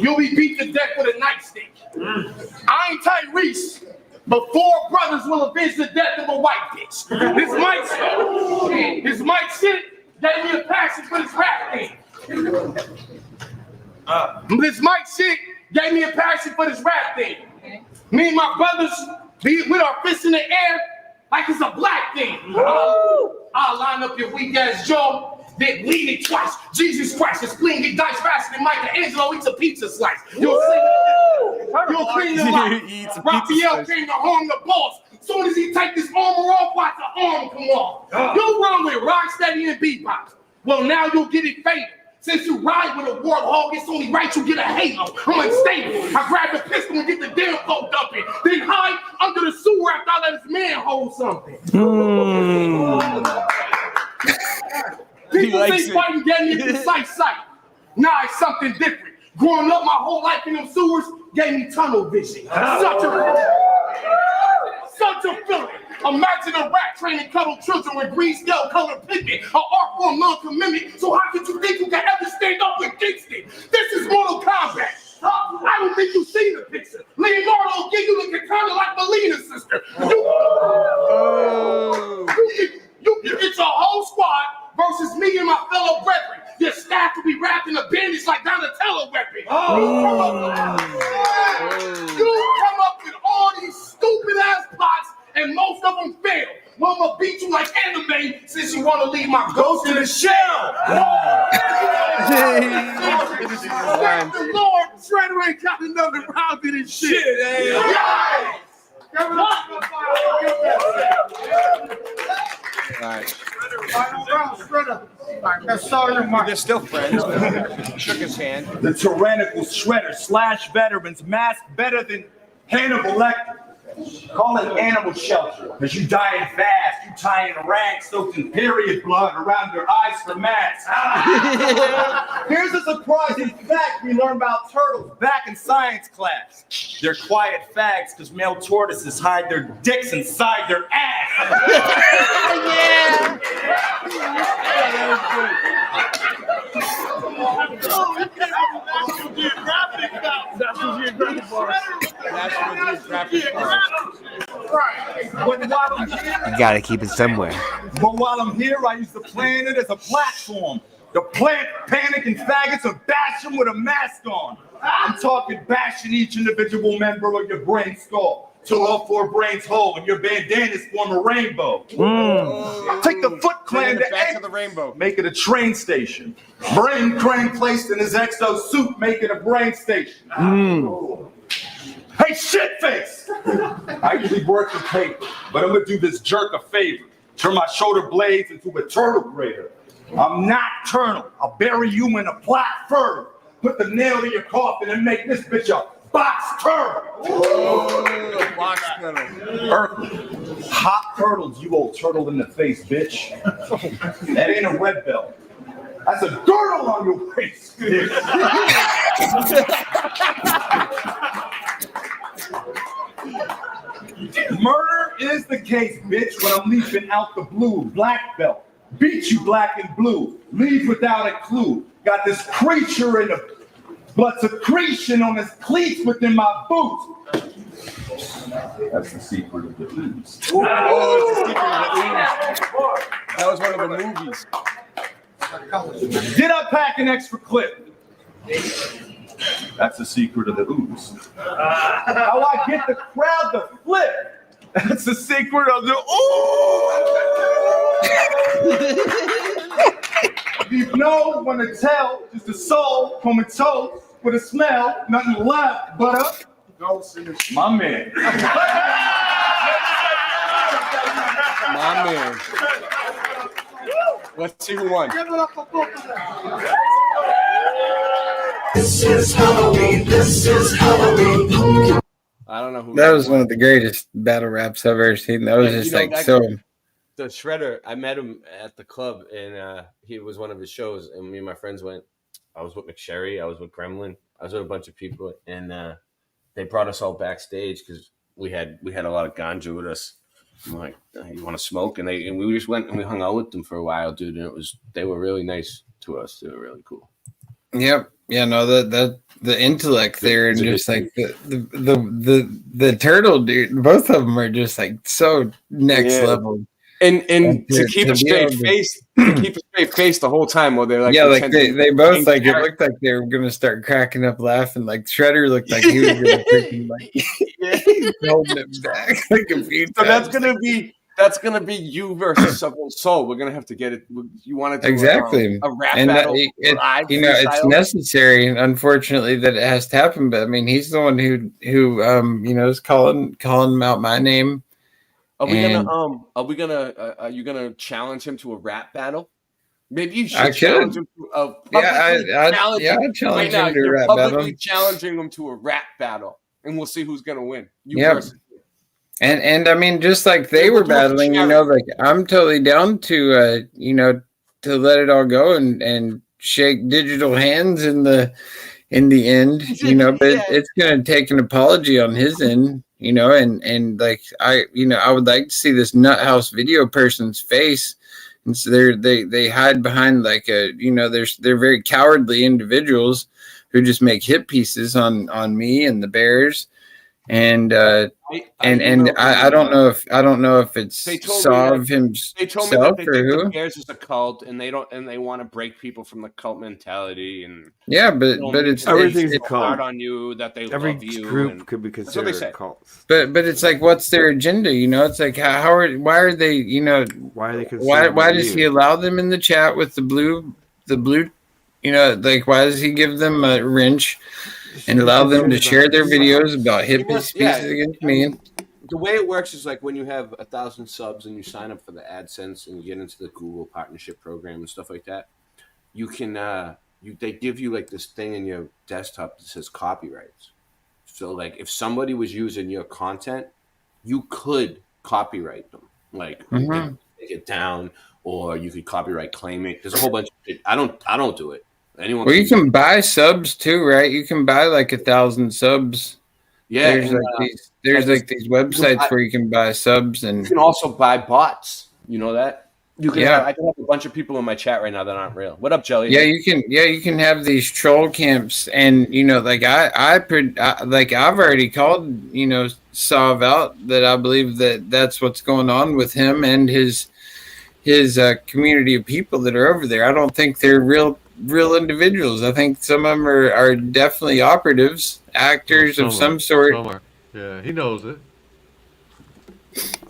you'll be beat to death with a nightstick. I ain't Tyrese, but 4 brothers will avenge the death of a white bitch. This Mike shit gave me a passion for this rap thing. This Mike shit gave me a passion for this rap thing. Me and my brothers, with our fists in the air, like it's a black thing. I'll line up your weak ass jaw, then lean it twice. Jesus Christ, your spleen get diced faster than Michelangelo eats a pizza slice. You'll clean your life. Raphael came to harm the boss. Soon as he take this armor off, watch the arm come off. You'll run with Rocksteady and Bebop. Well, now you'll get it faded. Since you ride with a warthog, it's only right you get a halo. I'm unstable. I grab the pistol and get the damn boat dumping. Then hide under the sewer after I let this man hold something. People think fighting gave me a precise sight. Now it's something different. Growing up my whole life in them sewers gave me tunnel vision. Such a feeling. Imagine a rat training cuddle children with green scale colored pigment, an art form non-commitment. So how could you think you can ever stand up against it? This is Mortal Kombat. I don't think you've seen the picture. Leonardo will give you the katana like Melina's sister. You can get your whole squad versus me and my fellow brethren. Your staff will be wrapped in a bandage like Donatello weapon. You come up with all these stupid ass plots and most of them fail. Mama beat you like anime since you want to leave my ghost in the shell. Thank the Lord, Shredder ain't got another round in his shit. Yes! Give it up. All right. They're still friends. Shook his hand. The tyrannical Shredder / veterans masked better than Hannibal Lecter. Call it animal shelter, because you dying fast. You tying a rag soaked in period blood around your eyes for masks. Here's a surprising fact we learned about turtles back in science class. They're quiet fags because male tortoises hide their dicks inside their ass. You gotta keep it somewhere. But while I'm here, I use the planet as a platform. The plant panic and faggots and bash them with a mask on. I'm talking bashing each individual member of your brain skull till all 4 brains whole and your bandanas form a rainbow. Take the Foot Clan to back to the rainbow. Make it a train station. Brain Crane placed in his exo suit, make it a brain station. Hey, shitface! I usually work with paper, but I'm gonna do this jerk a favor. Turn my shoulder blades into a turtle grater. I'm nocturnal. I'll bury you in a black fur. Put the nail in your coffin and make this bitch a box turtle. Box turtle. Earthly. Hot turtles, you old turtle in the face, bitch. That ain't a red belt. That's a girdle on your waist, bitch. Murder is the case, bitch, when I'm leaping out the blue. Black belt. Beat you black and blue. Leave without a clue. Got this creature in the blood secretion on his cleats within my boots. That's the secret of the ooze. Oh, it's the secret of the ooze. That was one of the movies. Did I pack an extra clip? That's the secret of the ooze. How I get the crowd to flip. That's the secret of the ooze. You know when to tell, just a soul, comatose, with a smell, nothing left but a my man. My man. Let's see who won. This is Halloween. This is Halloween. I don't know who. That was one of the greatest battle raps I've ever seen. That was just like so. The Shredder, I met him at the club, and he was one of his shows, and me and my friends went. I was with McSherry, I was with Gremlin, I was with a bunch of people, and they brought us all backstage because we had a lot of ganja with us. I'm like, you want to smoke? And we just went and we hung out with them for a while, dude. And they were really nice to us. They were really cool. Yep. Yeah. No. The intellect there, and just like the turtle dude. Both of them are just like so next level. And to keep a straight face, the whole time while they're like, yeah, like they both like it looked like they were gonna start cracking up laughing. Like Shredder looked like he was gonna freaking like holding it back like a few times. So that's gonna be you versus someone's soul. We're gonna have to get it. You want to do exactly a rap and battle? It's necessary, unfortunately, that it has to happen. But I mean, he's the one who is calling out my name. Are you gonna challenge him to a rap battle? Maybe you should challenge him to a I'd challenge him to a rap battle. Challenging him to a rap battle, and we'll see who's gonna win. Versus and I mean, just like they were battling, like I'm totally down to let it all go and shake digital hands in the end, you know, but it's going to take an apology on his end, you know, and like I would like to see this nut house video person's face. And so they hide behind like they're very cowardly individuals who just make hit pieces on me and the Bears. And I don't know if it's They told Sav me himself they told me that they or think who. the Bears is a cult, and they want to break people from the cult mentality. And Yeah, but everything's it's hard on you that they love you. group And could be that's what they considered say. a cult. But it's like, what's their agenda? You know, it's like why are they? You know, why are they? Why does he allow them in the chat with the blue? You know, like why does he give them a wrench and allow them to share their videos about hit pieces against me? The way it works is like when you have 1,000 subs and you sign up for the AdSense and you get into the Google partnership program and stuff like that, you can they give you like this thing in your desktop that says copyrights. So like if somebody was using your content, you could copyright them. Like you could take it down, or you could copyright claim it. There's a whole bunch of shit. I don't do it. Anyone Well, you can buy subs too, right? You can buy like 1,000 subs. Yeah, there's and, like these websites where you can buy subs, and you can also buy bots. You know that? You can Yeah. I can have a bunch of people in my chat right now that aren't real. What up, Jelly? yeah, you can have these troll camps, and you know, like I've already called, you know, Sav out that I believe that's what's going on with him and his community of people that are over there. I don't think they're real individuals. I think some of them are definitely operatives, actors of some sort. Yeah, he knows it.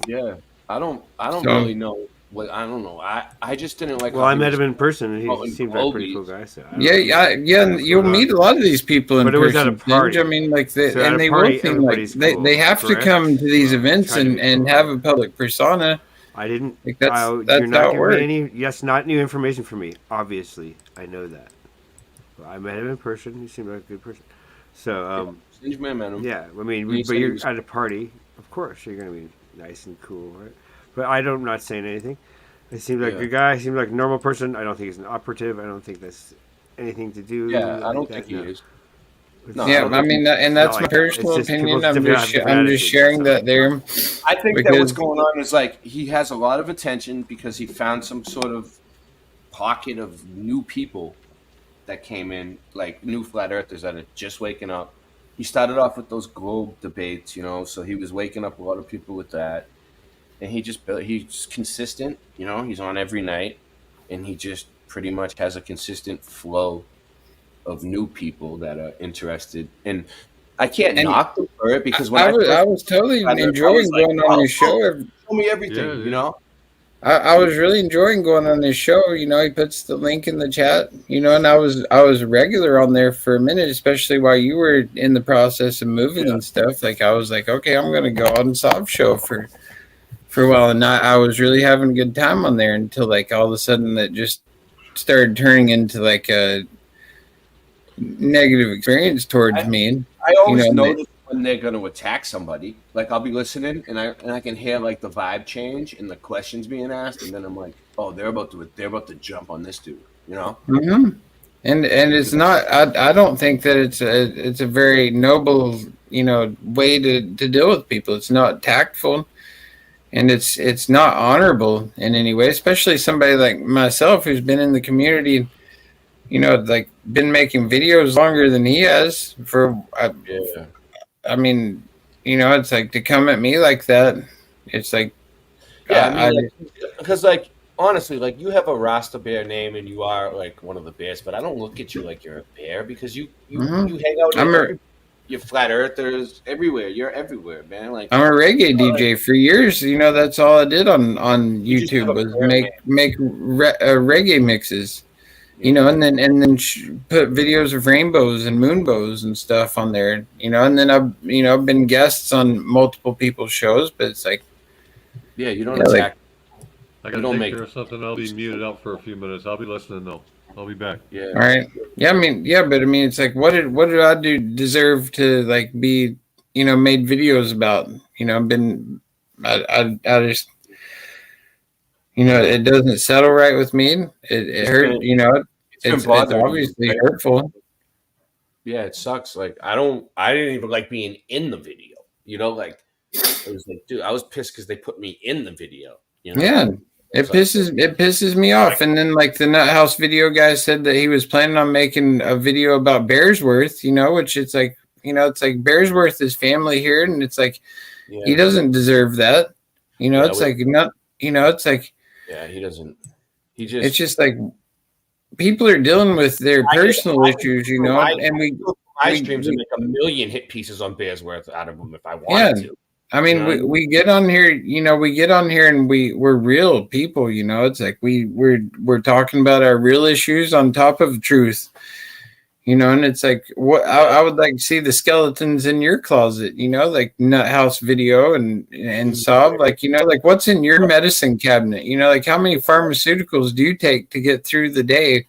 Yeah, I don't So- really know. What I don't know. I just didn't like. Well, how I he met was him in person, and promoting he seemed like a pretty oldies. cool guy. So Yeah, and you'll meet a lot of these people in But it was person. at a party. I mean, like, So at and a they party, will seem like everybody's cool, they have to correct? come to these events try to be and cool. have a public persona. I didn't. Like that's you're how not it giving works. me any. Yes, not new information for me. Obviously, I know that. But I met him in person. He seemed like a good person. So, Strange man met him. yeah. I mean, He but said he you're was- at a party. Of course, you're gonna be nice and cool, right? But I'm not saying anything. He seemed like a good guy. He seemed like a normal person. I don't think he's an operative. I don't think that's anything to do. Yeah, I like don't that, think he no. is. It's No, Yeah, don't I think mean, he- and It's that's not my like that. It's personal just opinion. people I'm have just different I'm just attitudes, sharing that's that there. I think that because- what's going on is like he has a lot of attention because he found some sort of pocket of new people that came in, like new flat earthers that are just waking up. He started off with those globe debates, you know, so he was waking up a lot of people with that. And he's consistent, you know, he's on every night, and he just pretty much has a consistent flow of new people that are interested. And I can't And knock them for it because when I was first totally got there, I enjoying was like, going on your show. Show me everything, you know? I was really enjoying going on his show. You know, he puts the link in the chat. You know, and I was a regular on there for a minute, especially while you were in the process of moving and stuff. Like I was like, okay, I'm gonna go on Sob's show for a while, and I was really having a good time on there until like all of a sudden that just started turning into like a negative experience towards me. I always you know, notice when they're going to attack somebody. Like I'll be listening, and I can hear like the vibe change and the questions being asked, and then I'm like, oh, they're about to jump on this dude, you know? Mm-hmm. And it's not. I don't think that it's a very noble, you know, way to deal with people. It's not tactful, and it's not honorable in any way. Especially somebody like myself who's been in the community, you know, like been making videos longer than he has. I mean, you know, it's like to come at me like that. It's like, Yeah, I mean, because like honestly, like you have a Rasta Bear name and you are like one of the bears, but I don't look at you like you're a bear because you Mhm. you hang out. I'm You're flat earthers everywhere. You're everywhere, man. Like I'm a reggae DJ for years. You know, that's all I did on YouTube was make reggae mixes. You know, and then put videos of rainbows and moonbows and stuff on there. You know, and then I've been guests on multiple people's shows, but it's like, yeah, you don't Yeah, like- attack. I You gotta don't take make- care of something. I'll be muted out for a few minutes. I'll be listening though. I'll be back. Yeah. all right, yeah, I mean, yeah, but I mean, it's like, what did I do deserve to like be, you know, made videos about? You know, I just, You know, it doesn't settle right with me. It hurt. You know, it's obviously right? hurtful. Yeah, it sucks. Like I didn't even like being in the video. You know, like it was like, dude, I was pissed because they put me in the video. You know, Yeah, it's like, it pisses me off. And then like the Nut House video guy said that he was planning on making a video about Bearsworth. You know, which it's like, you know, it's like Bearsworth is family here, and it's like he doesn't deserve that. You know, it's like not. You know, it's like he doesn't. He it's just like people are dealing with their personal issues. You know, and my streams and make a million hit pieces on Bearsworth out of them if I wanted yeah. to. I mean, we get on here, you know, we get on here and we're real people, you know. It's like we're talking about our real issues on top of truth, you know. And it's like what I would like to see the skeletons in your closet, you know, like Nut House video and Sob, like, you know, like what's in your medicine cabinet, you know, like how many pharmaceuticals do you take to get through the day,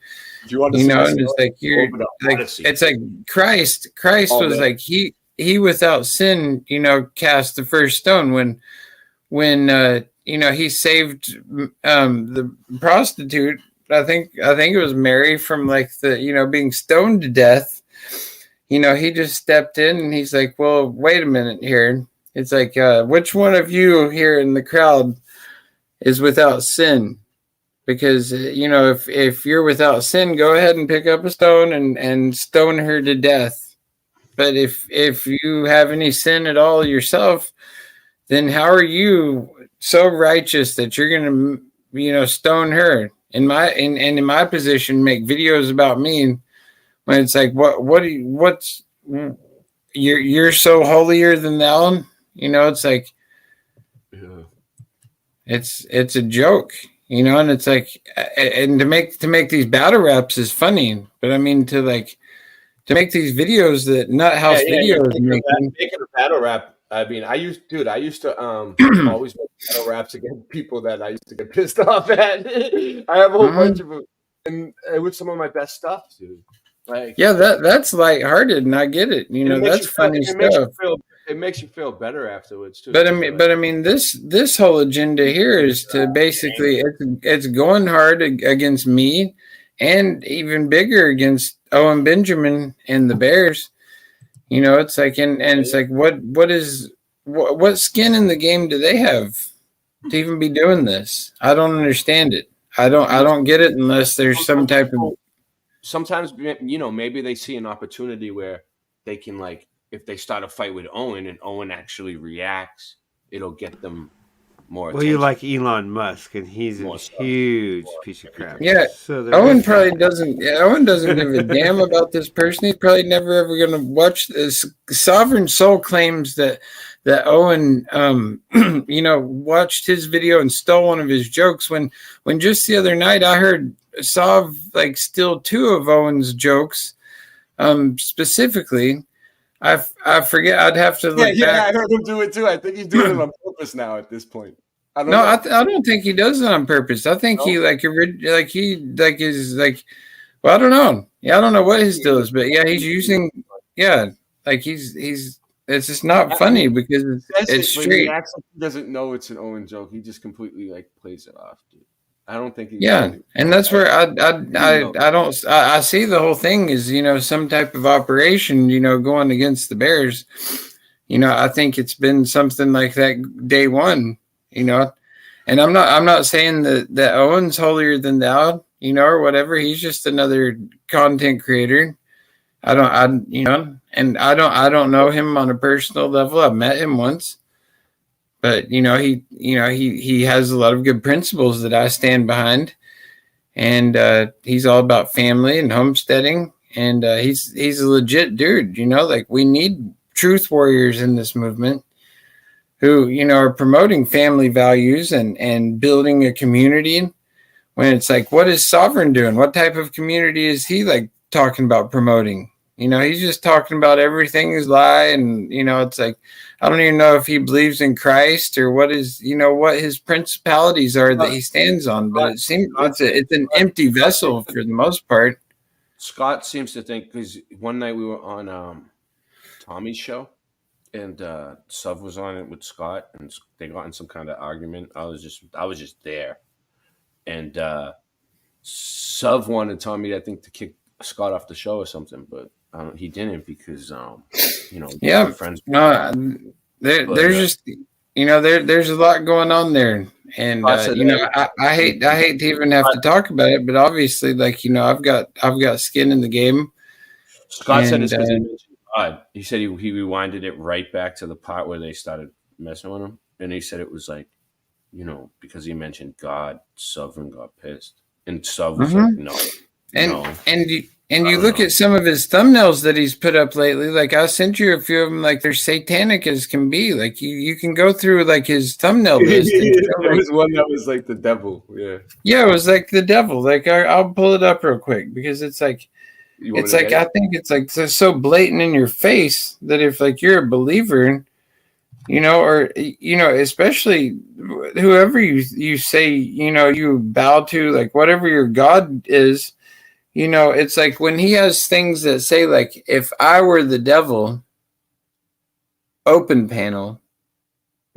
you know? And it's like you're like it's like Christ was like he without sin, you know, cast the first stone when you know, he saved the prostitute. I think it was Mary from like the, you know, being stoned to death. You know, he just stepped in and he's like, well, wait a minute here. It's like, which one of you here in the crowd is without sin? Because you know, if you're without sin, go ahead and pick up a stone and stone her to death. But if you have any sin at all yourself, then how are you so righteous that you're going to, you know, stone her? In my position, make videos about me when it's like, what's you're so holier than thou? You know, it's like, it's a joke, you know. And it's like, and to make these battle raps is funny, but I mean to make these videos that Nut House videos making a battle rap. I mean, I used to always make battle raps against people that I used to get pissed off at. I have a whole bunch of them, and it was some of my best stuff, dude. Like, yeah, that's lighthearted, and I get it. You know, that's funny stuff. It makes you feel better afterwards too. But I mean, this whole agenda here is to basically it's going hard against me, and even bigger against Owen Benjamin and the Bears. You know, it's like, and it's like, what skin in the game do they have to even be doing this? I don't understand it. I don't get it unless there's some type of. Sometimes, you know, maybe they see an opportunity where they can, like, if they start a fight with Owen and Owen actually reacts, it'll get them more attention. Well, you like Elon Musk, and he's a huge piece of crap. Yeah, so Owen probably doesn't. Owen doesn't give a damn about this person. He's probably never ever going to watch this. Sovereign Soul claims that Owen, you know, watched his video and stole one of his jokes. When just the other night I heard Sov like steal two of Owen's jokes, specifically. I forget. I'd have to look back. Yeah, I heard him do it too. I think he's doing it on purpose now at this point. I don't think he does it on purpose. I think he is like, well, I don't know. Yeah, I don't know what his deal is, but yeah, he's using, yeah, like he's it's just not funny because it's straight. He actually doesn't know it's an Owen joke. He just completely like plays it off, dude. I don't think he. Yeah, and that's where I see the whole thing is, you know, some type of operation, you know, going against the Bears. You know, I think it's been something like that day one, you know, and I'm not saying that Owen's holier than thou, you know, or whatever. He's just another content creator. I don't know him on a personal level. I've met him once. But he has a lot of good principles that I stand behind, and he's all about family and homesteading, and he's a legit dude. You know, like we need truth warriors in this movement who, you know, are promoting family values and building a community. When it's like, what is Sovereign doing? What type of community is he like talking about promoting? You know, he's just talking about everything is lie, and you know, it's like, I don't even know if he believes in Christ or what is, you know, what his principalities are that he stands on. But it seems it's an empty vessel for the most part. Scott seems to think, because one night we were on Tommy's show, and Suv was on it with Scott, and they got in some kind of argument. I was just there, and Suv wanted Tommy, I think, to kick Scott off the show or something, but he didn't because Yeah, friends. no, there's just there's a lot going on there, and I hate to even have to talk about it, but obviously, like I've got skin in the game. Scott said it's because he mentioned God. He said he rewinded it right back to the part where they started messing with him, and he said it was like, because he mentioned God, Sovereign got pissed, and Sov was like, no, and you look at some of his thumbnails that he's put up lately. Like I sent you a few of them. Like they're satanic as can be. Like you can go through like his thumbnail list. There was one that was like the devil. Yeah, it was like the devil. Like I'll pull it up real quick because it's like. It's like I think it's like so blatant in your face that if like you're a believer, or especially whoever you say you bow to, like whatever your God is, it's like when he has things that say like if I were the devil, open panel.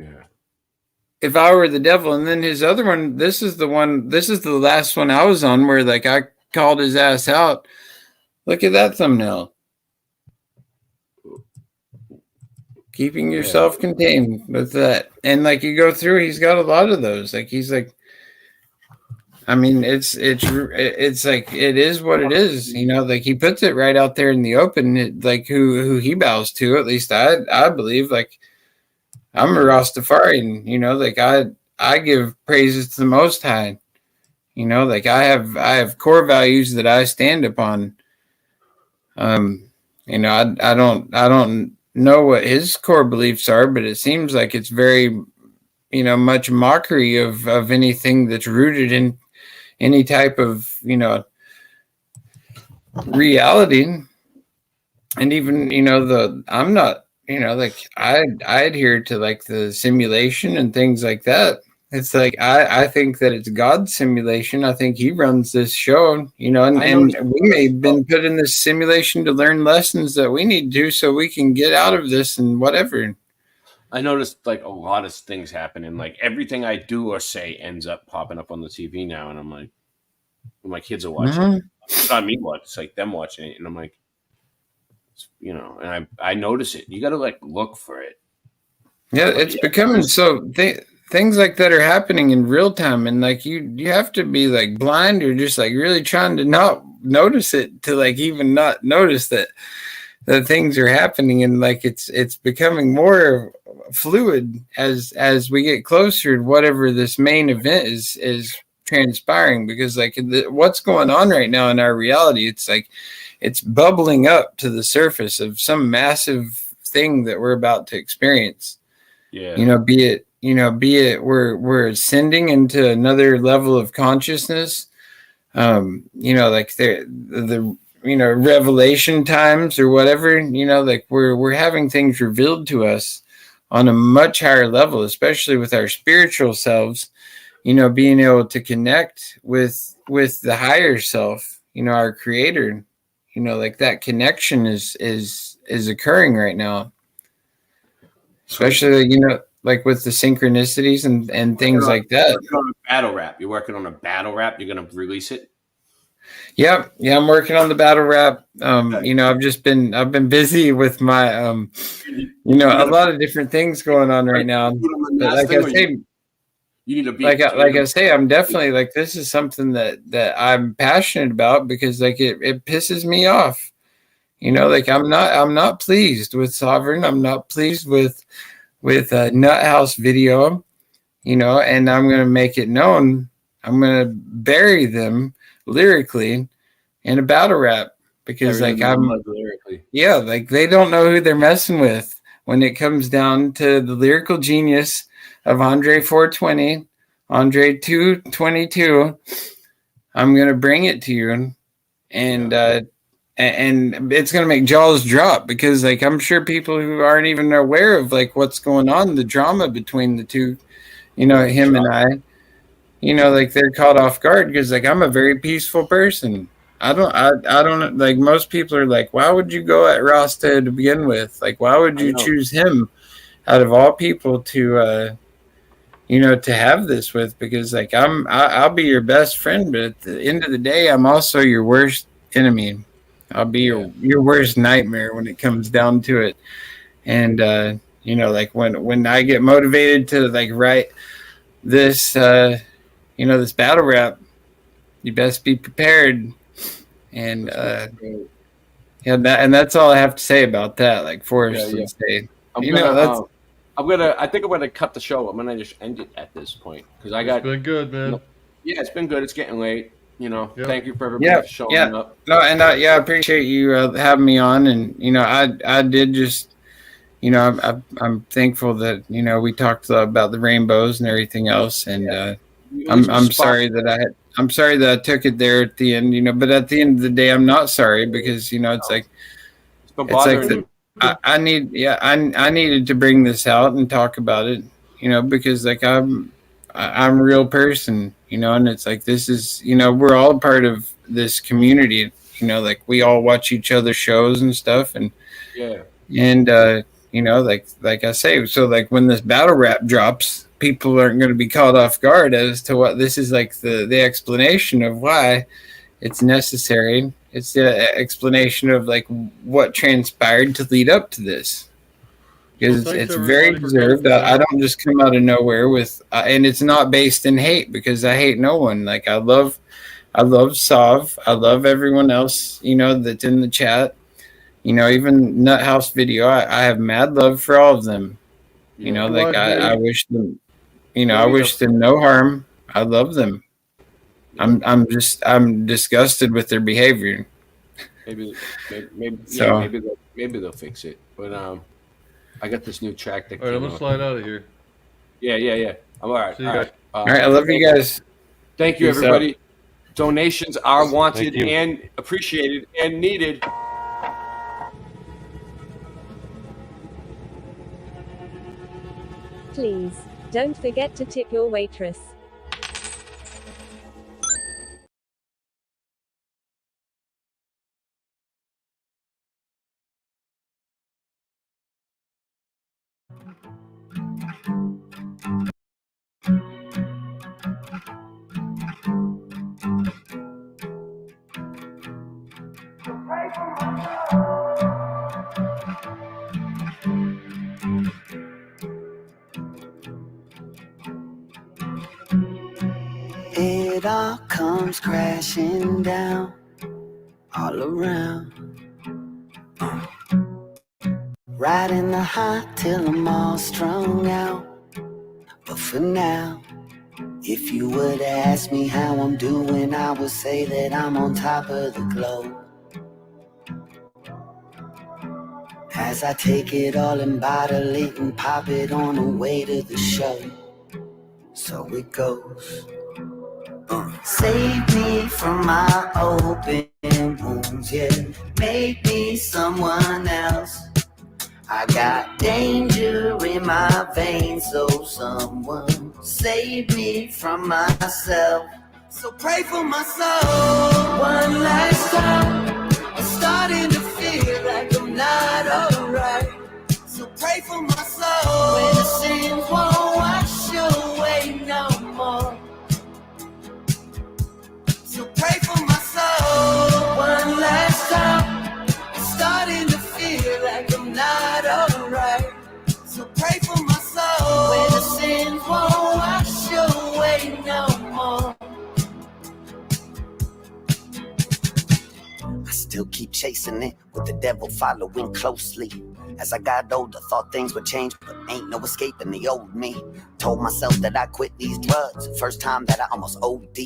Yeah. If I were the devil, and then his other one, this is the last one I was on where like I called his ass out. Look at that thumbnail. Keeping yourself contained with that. And like you go through, he's got a lot of those. Like he's like, I mean, it's like, it is what it is. Like he puts it right out there in the open, like who he bows to, at least I believe. Like I'm a Rastafarian, like I give praises to the Most High. Like I have core values that I stand upon. I don't know what his core beliefs are, but it seems like it's very, much mockery of anything that's rooted in any type of, reality. And even, I'm not, like I adhere to like the simulation and things like that. It's like I think that it's God's simulation. I think he runs this show, and we may have been put in this simulation to learn lessons that we need to so we can get out of this and whatever. I noticed like a lot of things happen, and like everything I do or say ends up popping up on the TV now, and I'm like, my kids are watching it. It's not me watching, it's like them watching it, and I'm like, and I notice it. You got to like look for it. Yeah, it's becoming so. Things like that are happening in real time, and like you have to be like blind or just like really trying to not notice it to like even not notice that things are happening, and like it's becoming more fluid as we get closer to whatever this main event is transpiring, because like what's going on right now in our reality, it's like it's bubbling up to the surface of some massive thing that we're about to experience. Yeah. Be it we're ascending into another level of consciousness. Like the revelation times or whatever, like we're having things revealed to us on a much higher level, especially with our spiritual selves, being able to connect with the higher self, our creator, like that connection is occurring right now. Especially, like with the synchronicities and things like that. Battle rap. You're working on a battle rap. You're going to release it. Yep. Yeah, I'm working on the battle rap. I've been busy with my, a lot of different things going on right now. But like I say, you need to be like I say, I'm definitely like, this is something that I'm passionate about, because like it pisses me off. Like I'm not pleased with Sovereign. I'm not pleased with Nut House video, and I'm going to make it known. I'm going to bury them lyrically in a battle rap, because like like they don't know who they're messing with when it comes down to the lyrical genius of Andre 420, Andre 222. I'm going to bring it to you, and it's going to make jaws drop, because like I'm sure people who aren't even aware of like what's going on, the drama between the two, him and I, like they're caught off guard, because like I'm a very peaceful person. I don't like, most people are like, why would you go at Rasta to begin with? Like, why would you choose him out of all people to to have this with, because like I'll be your best friend, but at the end of the day, I'm also your worst enemy. I'll be your worst nightmare when it comes down to it. And like when I get motivated to like write this this battle rap, you best be prepared. And that's all I have to say about that. Like Forrest would say, I think I'm gonna cut the show. I'm gonna just end it at this point because It's been good, man. Yeah, it's been good. It's getting late. Yep. Thank you for everybody for showing up. No, and I appreciate you having me on. And I did just I'm thankful that we talked about the rainbows and everything else. And I'm sorry that I'm sorry that I took it there at the end. But at the end of the day, I'm not sorry, because it's like I needed to bring this out and talk about it, because like I'm a real person, and it's like, this is, we're all a part of this community, like we all watch each other's shows and stuff. And like I say, so like when this battle rap drops, people aren't going to be caught off guard as to what this is, like the explanation of why it's necessary. It's the explanation of like what transpired to lead up to this. Because it's very deserved. I don't just come out of nowhere with, and it's not based in hate, because I hate no one. Like I love Sav. I love everyone else, that's in the chat. Even Nuthouse Video. I have mad love for all of them. Like I wish them, I wish them no harm. I love them. I'm disgusted with their behavior. Maybe they'll fix it. But I got this new track that. All right, I'm gonna slide out of here. Yeah. I'm all right. See you guys. All right, I love you guys. Thank you, Peace everybody. out. Donations are wanted and appreciated and needed. Please, don't forget to tip your waitress. It all comes crashing down all around. Riding the high till I'm all strung out. But for now, if you were to ask me how I'm doing, I would say that I'm on top of the globe. As I take it all and bottle it and pop it on the way to the show. So it goes. Save me from my open wounds, yeah. Make me someone else. I got danger in my veins, so someone save me from myself. So pray for my soul one last time. I'm starting to feel like I'm not alright. So pray for my soul when the sins won't wash away no more. So pray for my soul one last time. I'm starting to feel like I'm not alright. So pray for my soul when the sins won't wash away no more. I still keep chasing it with the devil following closely. As I got older, thought things would change, but ain't no escaping the old me. Told myself that I quit these drugs, first time that I almost OD'd.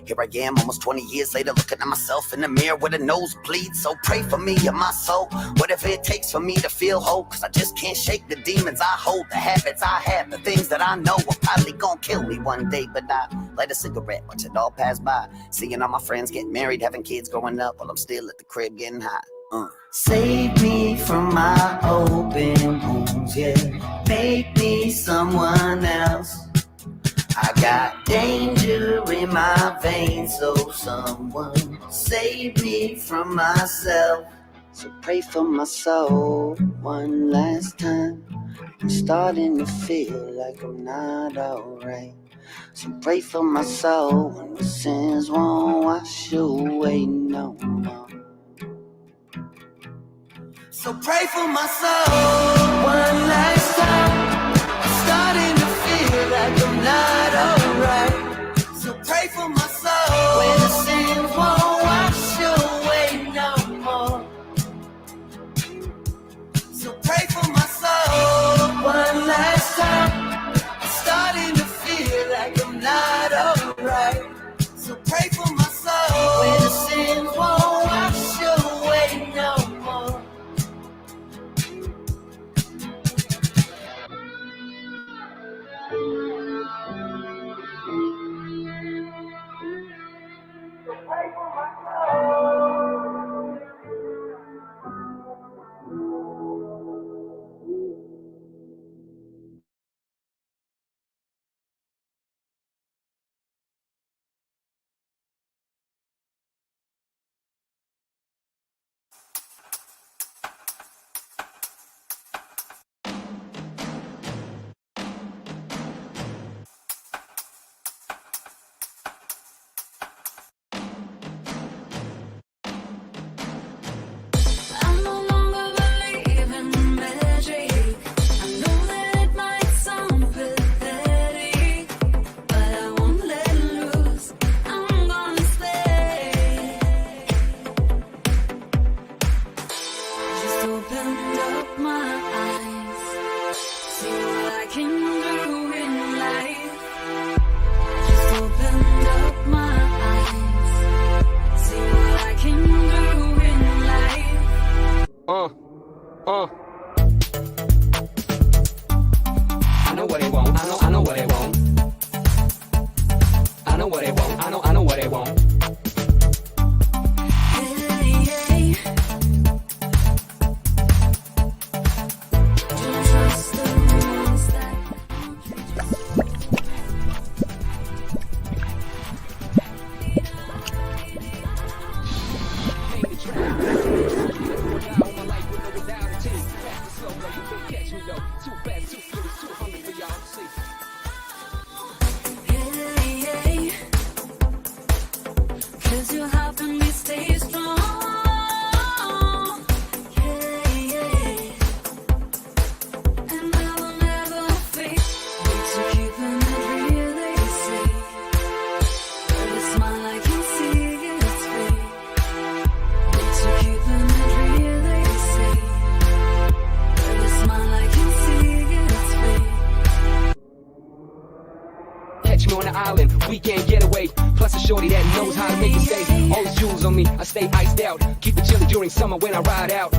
Here I am, almost 20 years later, looking at myself in the mirror with a nosebleed. So pray for me and my soul, whatever it takes for me to feel whole. Cause I just can't shake the demons I hold, the habits I have, the things that I know are probably gonna kill me one day. But I light a cigarette, watch it all pass by, seeing all my friends getting married, having kids growing up, while I'm still at the crib getting high. Save me from my open wounds, yeah. Make me someone else. I got danger in my veins, so someone save me from myself. So pray for my soul one last time. I'm starting to feel like I'm not alright. So pray for my soul when the sins won't wash away no more. So pray for my soul one last time. I'm starting to feel like I'm not alright. So pray for my soul when the sins won't wash away no more. So pray for my soul one last time. I'm starting to feel like I'm not alright. So pray for my soul when the sins won't wash away no more. I know what they want. I know what they want. I know what they want. I know what they want. Cause you're helping me stay strong. And I will never fade. But you're keeping it real, they say. Every smile I can see it's fake. But you're keeping it real, they say. Every smile I can see it's fake. Catch me on the island, weekend getaway. Plus a shorty that knows how to make it stay. All these jewels on me, I stay iced out. Keep it chilly during summer when I ride out.